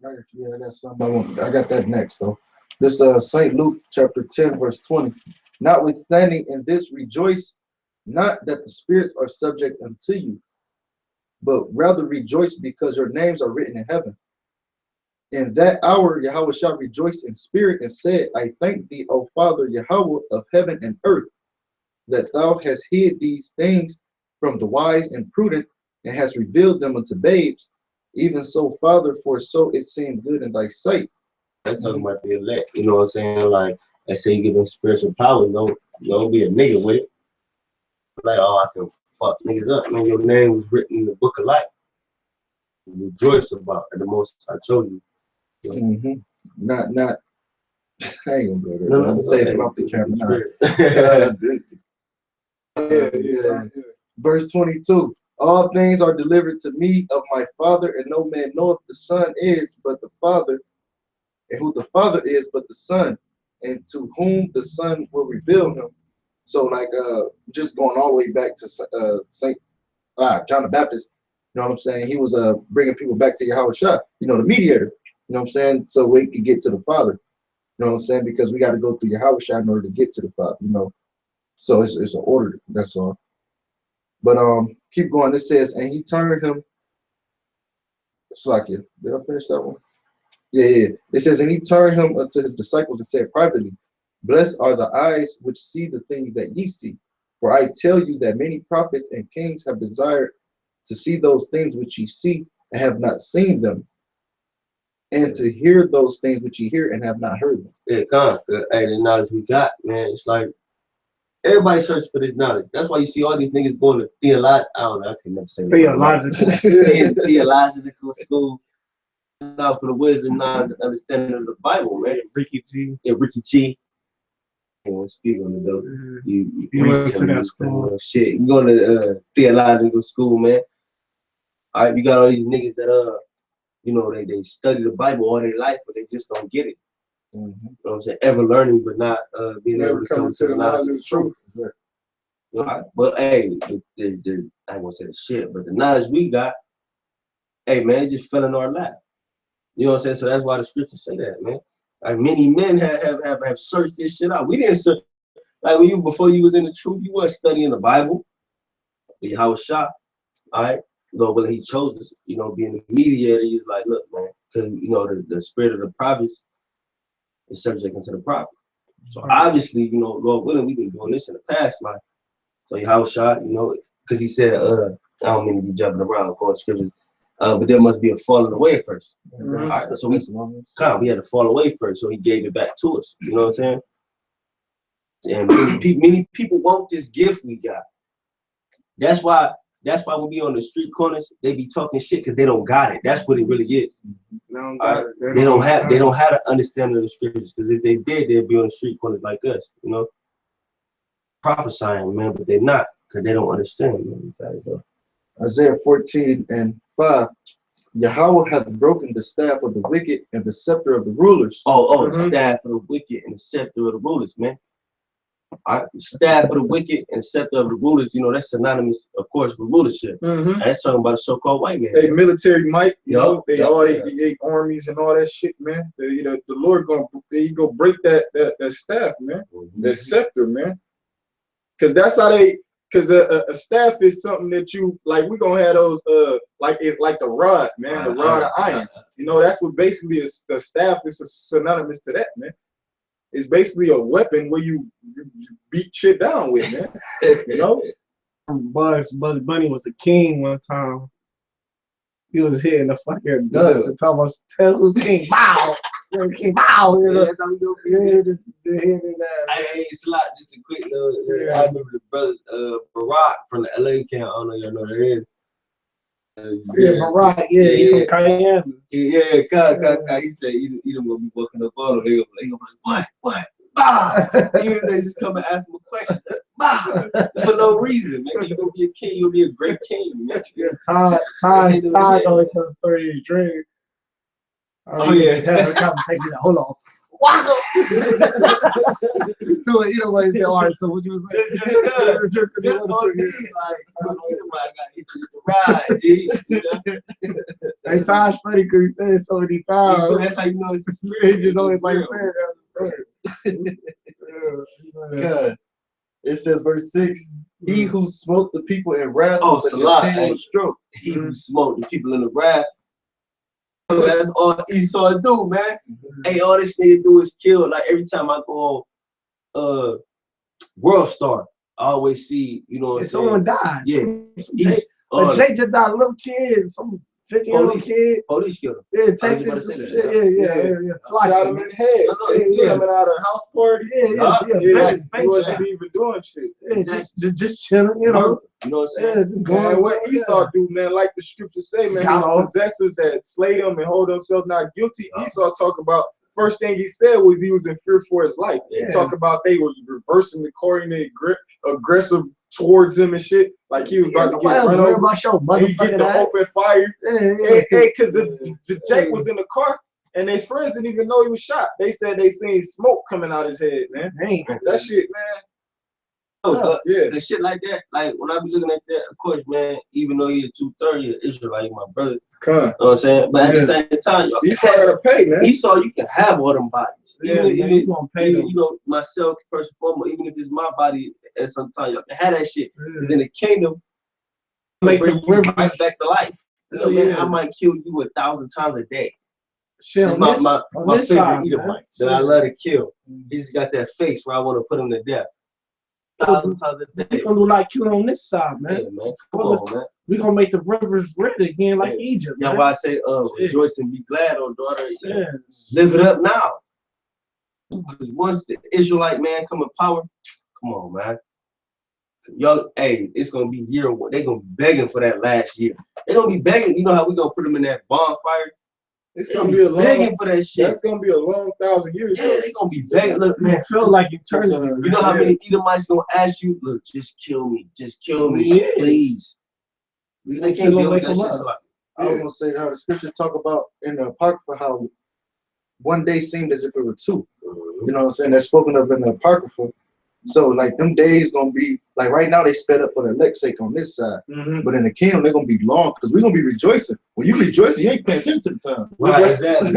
Yeah, I got something. I got that next though. This St. Luke chapter 10 verse 20. Notwithstanding in this rejoice not that the spirits are subject unto you, but rather rejoice because your names are written in heaven. In that hour Yahweh shall rejoice in spirit and said, I thank thee, O Father Yahweh of heaven and earth, that thou hast hid these things from the wise and prudent, and hast revealed them unto babes. Even so, Father, for so it seemed good in thy sight. That's talking about the elect. You know what I'm saying? Like, let's say you give them spiritual power, don't be a nigga with it. Like, oh, I can fuck niggas up. Man, your name was written in the book of life. Rejoice about it. The most I told you. Not. I ain't gonna go there. I'm saving off the camera. Verse 22. All things are delivered to me of my Father, and no man knoweth the Son is but the Father, and who the Father is but the Son, and to whom the Son will reveal him. So, like, just going all the way back to Saint John the Baptist, you know what I'm saying? He was bringing people back to Yahweh Shah, you know, the mediator. You know what I'm saying? So we could get to the Father. You know what I'm saying? Because we got to go through Yahweh Shah in order to get to the Father. You know, so it's an order. That's all. But keep going. It says, and he turned him. Slakia. Did I finish that one? Yeah. It says, and he turned him unto his disciples and said privately, blessed are the eyes which see the things that ye see. For I tell you that many prophets and kings have desired to see those things which ye see and have not seen them, and to hear those things which ye hear and have not heard them. Yeah, hey, the knowledge we got, man, it's like everybody search for this knowledge. That's why you see all these niggas going to theological. I don't know, I can never say that. Theological school. Now for the wisdom, now the understanding of the Bible, man. Ricky G. Yeah, Ricky G. I won't speak on it though. You went to that school. Shit, you go to theological school, man. All right, you got all these niggas that you know, they study the Bible all their life, but they just don't get it. You know what I'm saying? Ever learning, but not being able to come to the knowledge of the truth. You know, but hey, I ain't gonna say the shit, but the knowledge we got, hey man, it just fell in our lap. You know what I'm saying? So that's why the scriptures say that, man. Like many men have searched this shit out. We didn't search like when you before you was in the truth, you weren't studying the Bible. How was shot, all right? Lord, well, he chose us, you know, being the mediator. He's like, look, man, because you know the spirit of the prophets is subject unto the prophet. So obviously, you know, Lord willing, we've been doing this in the past life. So how was shot, you know, because he said, I don't mean to be jumping around, of course, scriptures, but there must be a falling away first. All right, so we had to fall away first, so he gave it back to us. You know what I'm saying? And many people want this gift we got. That's why when we on the street corners, they be talking shit because they don't got it. That's what it really is. They don't have the understanding of the scriptures, because if they did, they'd be on the street corners like us, you know, prophesying, man, but they're not, because they don't understand, man. Isaiah 14:5. Yahweh hath broken the staff of the wicked and the scepter of the rulers. The staff of the wicked and the scepter of the rulers, man. All right, staff of the wicked and scepter of the rulers, you know, that's synonymous, of course, with rulership. And that's talking about a so-called white man. They military might, you know, they armies and all that shit, man. The Lord gonna break that staff, man. That scepter, man. Because that's how because a staff is something that you like. We gonna have those like the rod, man, the rod of iron. You know, that's what basically is. The staff is synonymous to that, man. It's basically a weapon where you beat shit down with, man. You know? Bugs Bunny was a king one time. He was hitting the fucking gun and talking about tell who's king. Bow! King Bow! You know? It's a lot, just a quick little. I remember the brother Barack from the LA camp. I don't know y'all know who that is. Barack, he's from Cayenne. He said he don't gonna be walking up on him. They gonna be like, what? Even if they just come and ask him a question, for no reason, man. You gonna be a king, you'll be a great king, man. Todd always tells a story in his dream. Have a conversation. Hold on. Wow. So either way, all right. So what you was saying? Just like, I got hit you with the ride, G. Hey, Todd's funny because he said it so many times. That's how you know it's a spirit. He just always like saying God. It says verse 6, he who smote the people in wrath stroke. He who smote the people in the wrath. That's all Esau do, man. Hey, all this nigga do is kill. Like every time I go on World Star, I always see, you know what I'm saying? Someone dies. Yeah. Jay just died, a little kid, some 50-year-old kid. Police killed him. Yeah, Texas. Shit. Yeah. Shot him in the head. Coming out of a house party. He wasn't even doing shit. Just chilling, you know. You know what I'm saying? Man, what Esau do, man, like the scripture say, man, those possessors that slay them and hold themselves not guilty. Esau talk about, first thing he said was he was in fear for his life. He talk about they was reversing the coordinate aggressive towards him and shit. Like he was about to get run over. And he get the open fire. Because the Jake was in the car and his friends didn't even know he was shot. They said they seen smoke coming out his head, man. That shit, man. And shit like that, like when I be looking at that, of course, man, even though you're 230, Israelite, my brother, you know what I'm saying? But at the same time, Esau gotta pay, man. Esau, you can have all them bodies. Even you know, myself, first and foremost, even if it's my body at some time, y'all can have that shit. Because in the kingdom, make bring the you river right back to life. Man, I might kill you 1,000 times a day. Shit, It's my favorite Edomite that I love to kill. He's got that face where I want to put him to death. 1,000 times a day. We're gonna do like you on this side, man. Yeah, man. Come on, man. We're gonna make the rivers red again like Egypt. Yeah, why I say rejoice and be glad, oh daughter. Live it up now. Because once the Israelite man come in power, come on, man. Y'all, hey, it's gonna be year one. They're gonna be begging for that last year. They're gonna be begging. You know how we gonna put them in that bonfire? It's gonna be a long, begging for that shit. That's gonna be a long 1,000 years. Yeah, they gonna be begging. Look, man, feel like eternity. You know how many Edomites gonna ask you? Look, just kill me, please. They can't deal with that shit. I was gonna say how the scriptures talk about in the Apocrypha how one day seemed as if it were two. You know what I'm saying? That's spoken of in the Apocrypha. So like them days gonna be like right now they sped up for the elect's sake on this side, but in the kingdom they're gonna be long because we're gonna be rejoicing. When you rejoicing, you ain't paying attention to the time. Right, exactly.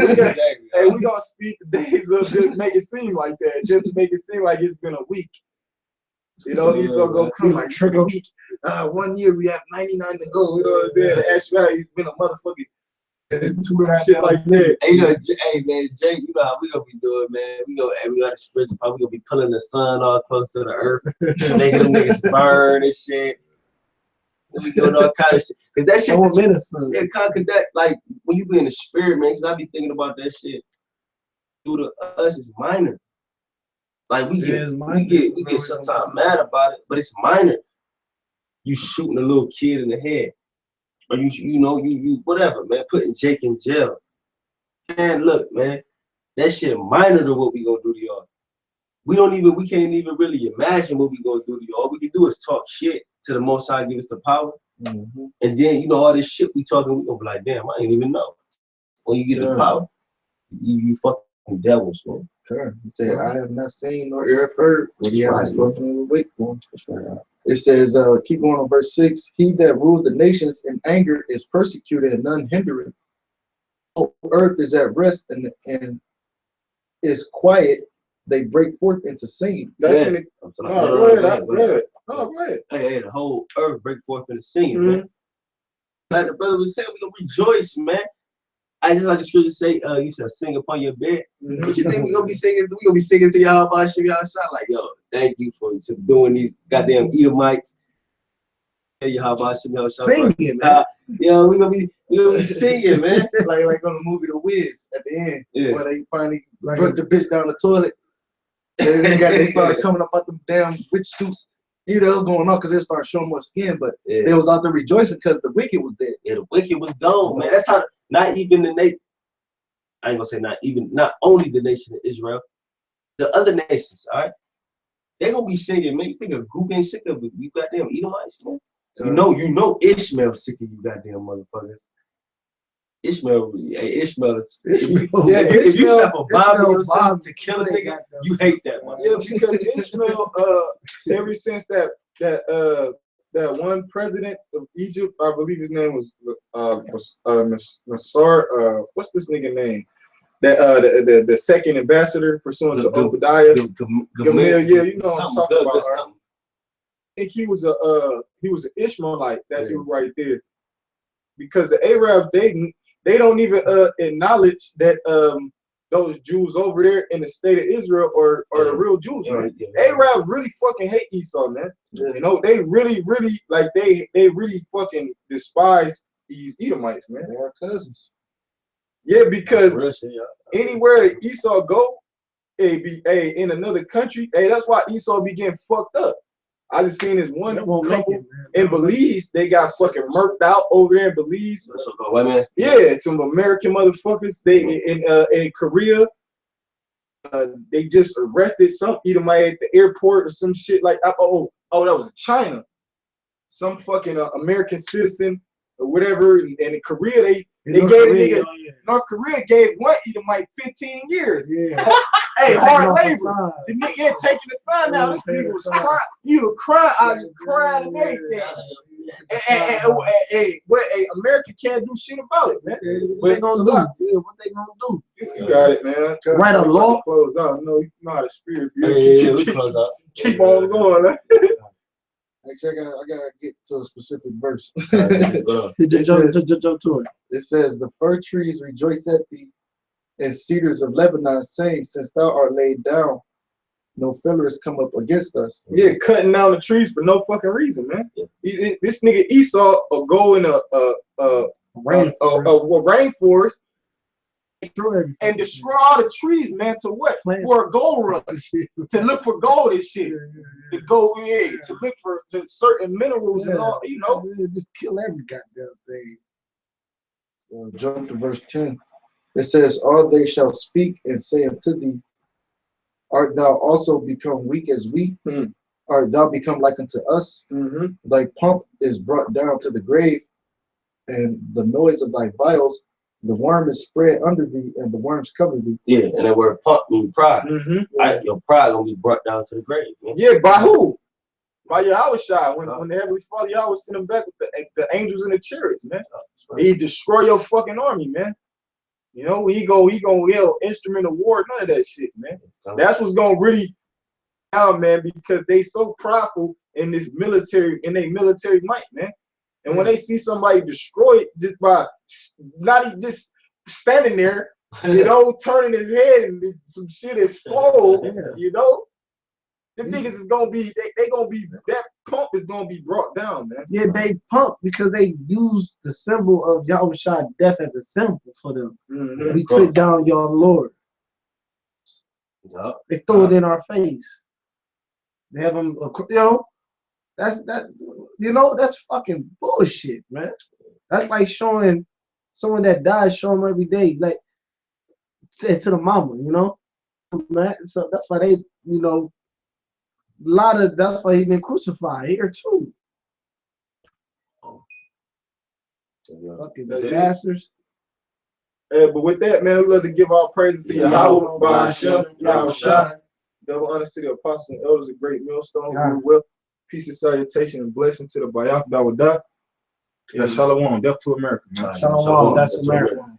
Hey, we gonna speed the days up just make it seem like that, just to make it seem like it's been a week. You know, Esau gonna come like trick a week. 1 year we have 99 to go. You know what I'm saying? Actually, it's been a motherfucking some shit like that. Hey, hey man, Jake, you know how we gonna be doing, man. We got a spiritual power. We gonna be pulling the sun all close to the earth, making them niggas burn and shit. We doing all kind of shit. Cause that shit, yeah, cause that like when you be in the spirit, man. Cause I be thinking about that shit. Due to us, it's minor. Like we get sometimes mad about it, but it's minor. You shooting a little kid in the head. Or you whatever, man, putting Jake in jail. Man, look, man, that shit minor to what we gonna do to y'all. We can't even really imagine what we gonna do to y'all. All we can do is talk shit to the Most High, give us the power. And then, all this shit we talking, we gonna be like, damn, I ain't even know. When you get the power, you fucking devils, man. Okay. He said, I have not seen nor ear heard what he has spoken in the wake for. It says, keep going on verse 6. He that ruled the nations in anger is persecuted and none hindereth. Earth is at rest and is quiet. They break forth into singing. That's in it. Go ahead. Hey, the whole earth break forth into singing, man. Like the brother was saying, we gonna rejoice, man. I just like the scripture say, you shall sing upon your bed. What you think we gonna be singing? We gonna be singing to y'all about shit, y'all shot like, yo, thank you for subduing these goddamn Edomites. Tell you how about y'all singing, man. Yeah, we gonna be singing, man. like on the movie The Wiz at the end, where they finally put the bitch down the toilet. They started coming up out them damn witch suits. You know what's going on because they started showing more skin, but they was out there rejoicing because the wicked was dead. Yeah, the wicked was gone, man. That's how not even the nation. I ain't gonna say not only the nation of Israel, the other nations, all right? They gonna be singing, man. You think a group ain't sick of you goddamn Edomites, man? You know Ishmael sick of you goddamn motherfuckers. Ishmael is if you slap a bomb in yourself to kill a nigga, you hate that one. Yeah, because Ishmael, ever since that one president of Egypt, I believe his name was Nasar. What's this nigga name? That the second ambassador pursuant to Obadiah. Gamil, yeah, you know what I'm talking about. Right? I think he was an Ishmaelite, that dude right there, because the Arabs they don't even acknowledge that those Jews over there in the state of Israel are the real Jews, man. Arabs really fucking hate Esau, man. You know, they really like they really fucking despise these Edomites, man. They are cousins. Yeah, because anywhere that Esau go, in another country, that's why Esau be getting fucked up. I just seen this one couple in Belize. They got fucking murked out over there in Belize. Yeah, some American motherfuckers. They in Korea. They just arrested some Edomite at the airport or some shit like that. Oh, that was China. Some fucking American citizen or whatever. And in Korea, they gave a nigga. North Korea gave one Edomite 15 years. Yeah. Hey, hard labor. The nigga taking the sign out. This nigga was crying. You were crying. I was crying and everything. And what America can't do shit about it, man. What they gonna do? Yeah, what they gonna do? You got it, man. Write a law. Close out. No, you know how the spirit. We close out. Keep on going. Man. Actually, I gotta get to a specific verse. It says, the fir trees rejoice at thee, and cedars of Lebanon saying, since thou art laid down, no fellers come up against us. Yeah, cutting down the trees for no fucking reason, man. This nigga Esau will go in a rainforest and destroy all the trees, man. To what? For a gold rush. To look for gold and shit. To go to look for certain minerals and all, you know. Just kill every goddamn thing. Jump to verse 10. It says, all they shall speak and say unto thee, art thou also become weak as we? Art thou become like unto us? Thy pomp is brought down to the grave, and the noise of thy vials The worm is spread under thee, and the worms cover thee. Yeah, and that word pump means pride. Mm-hmm. Your pride gonna be brought down to the grave. Man. Yeah, by who? By Yahushua. When the Heavenly Father Yahweh sent him back with the angels and the chariots, man. He destroy your fucking army, man. You know, he gonna yell instrument of war, none of that shit, man. That's what's gonna really down, man, because they so prideful in this military, in their military might, man. And when they see somebody destroyed just by not even just standing there, you know, turning his head and some shit explode, you know, the niggas is gonna be, they gonna be, that pump is gonna be brought down, man. Yeah, they pump because they use the symbol of Yahushua's death as a symbol for them. We took down your Lord. They throw it in our face. They have them, you know, that's fucking bullshit, man. That's like showing someone that died, show them every day, like to the mama, you know, man. So that's why they, you know, that's why he been crucified here too. Fucking bastards. But with that, man, we'd love to give our praises to Yahweh, by Hashem, Yahushua, double honors to the apostles and elders of Great Millstone, who will peace and salutation and blessing to the Bayak Dawadah. Yeah, Shalom, death to America, man. Shalom, death to America.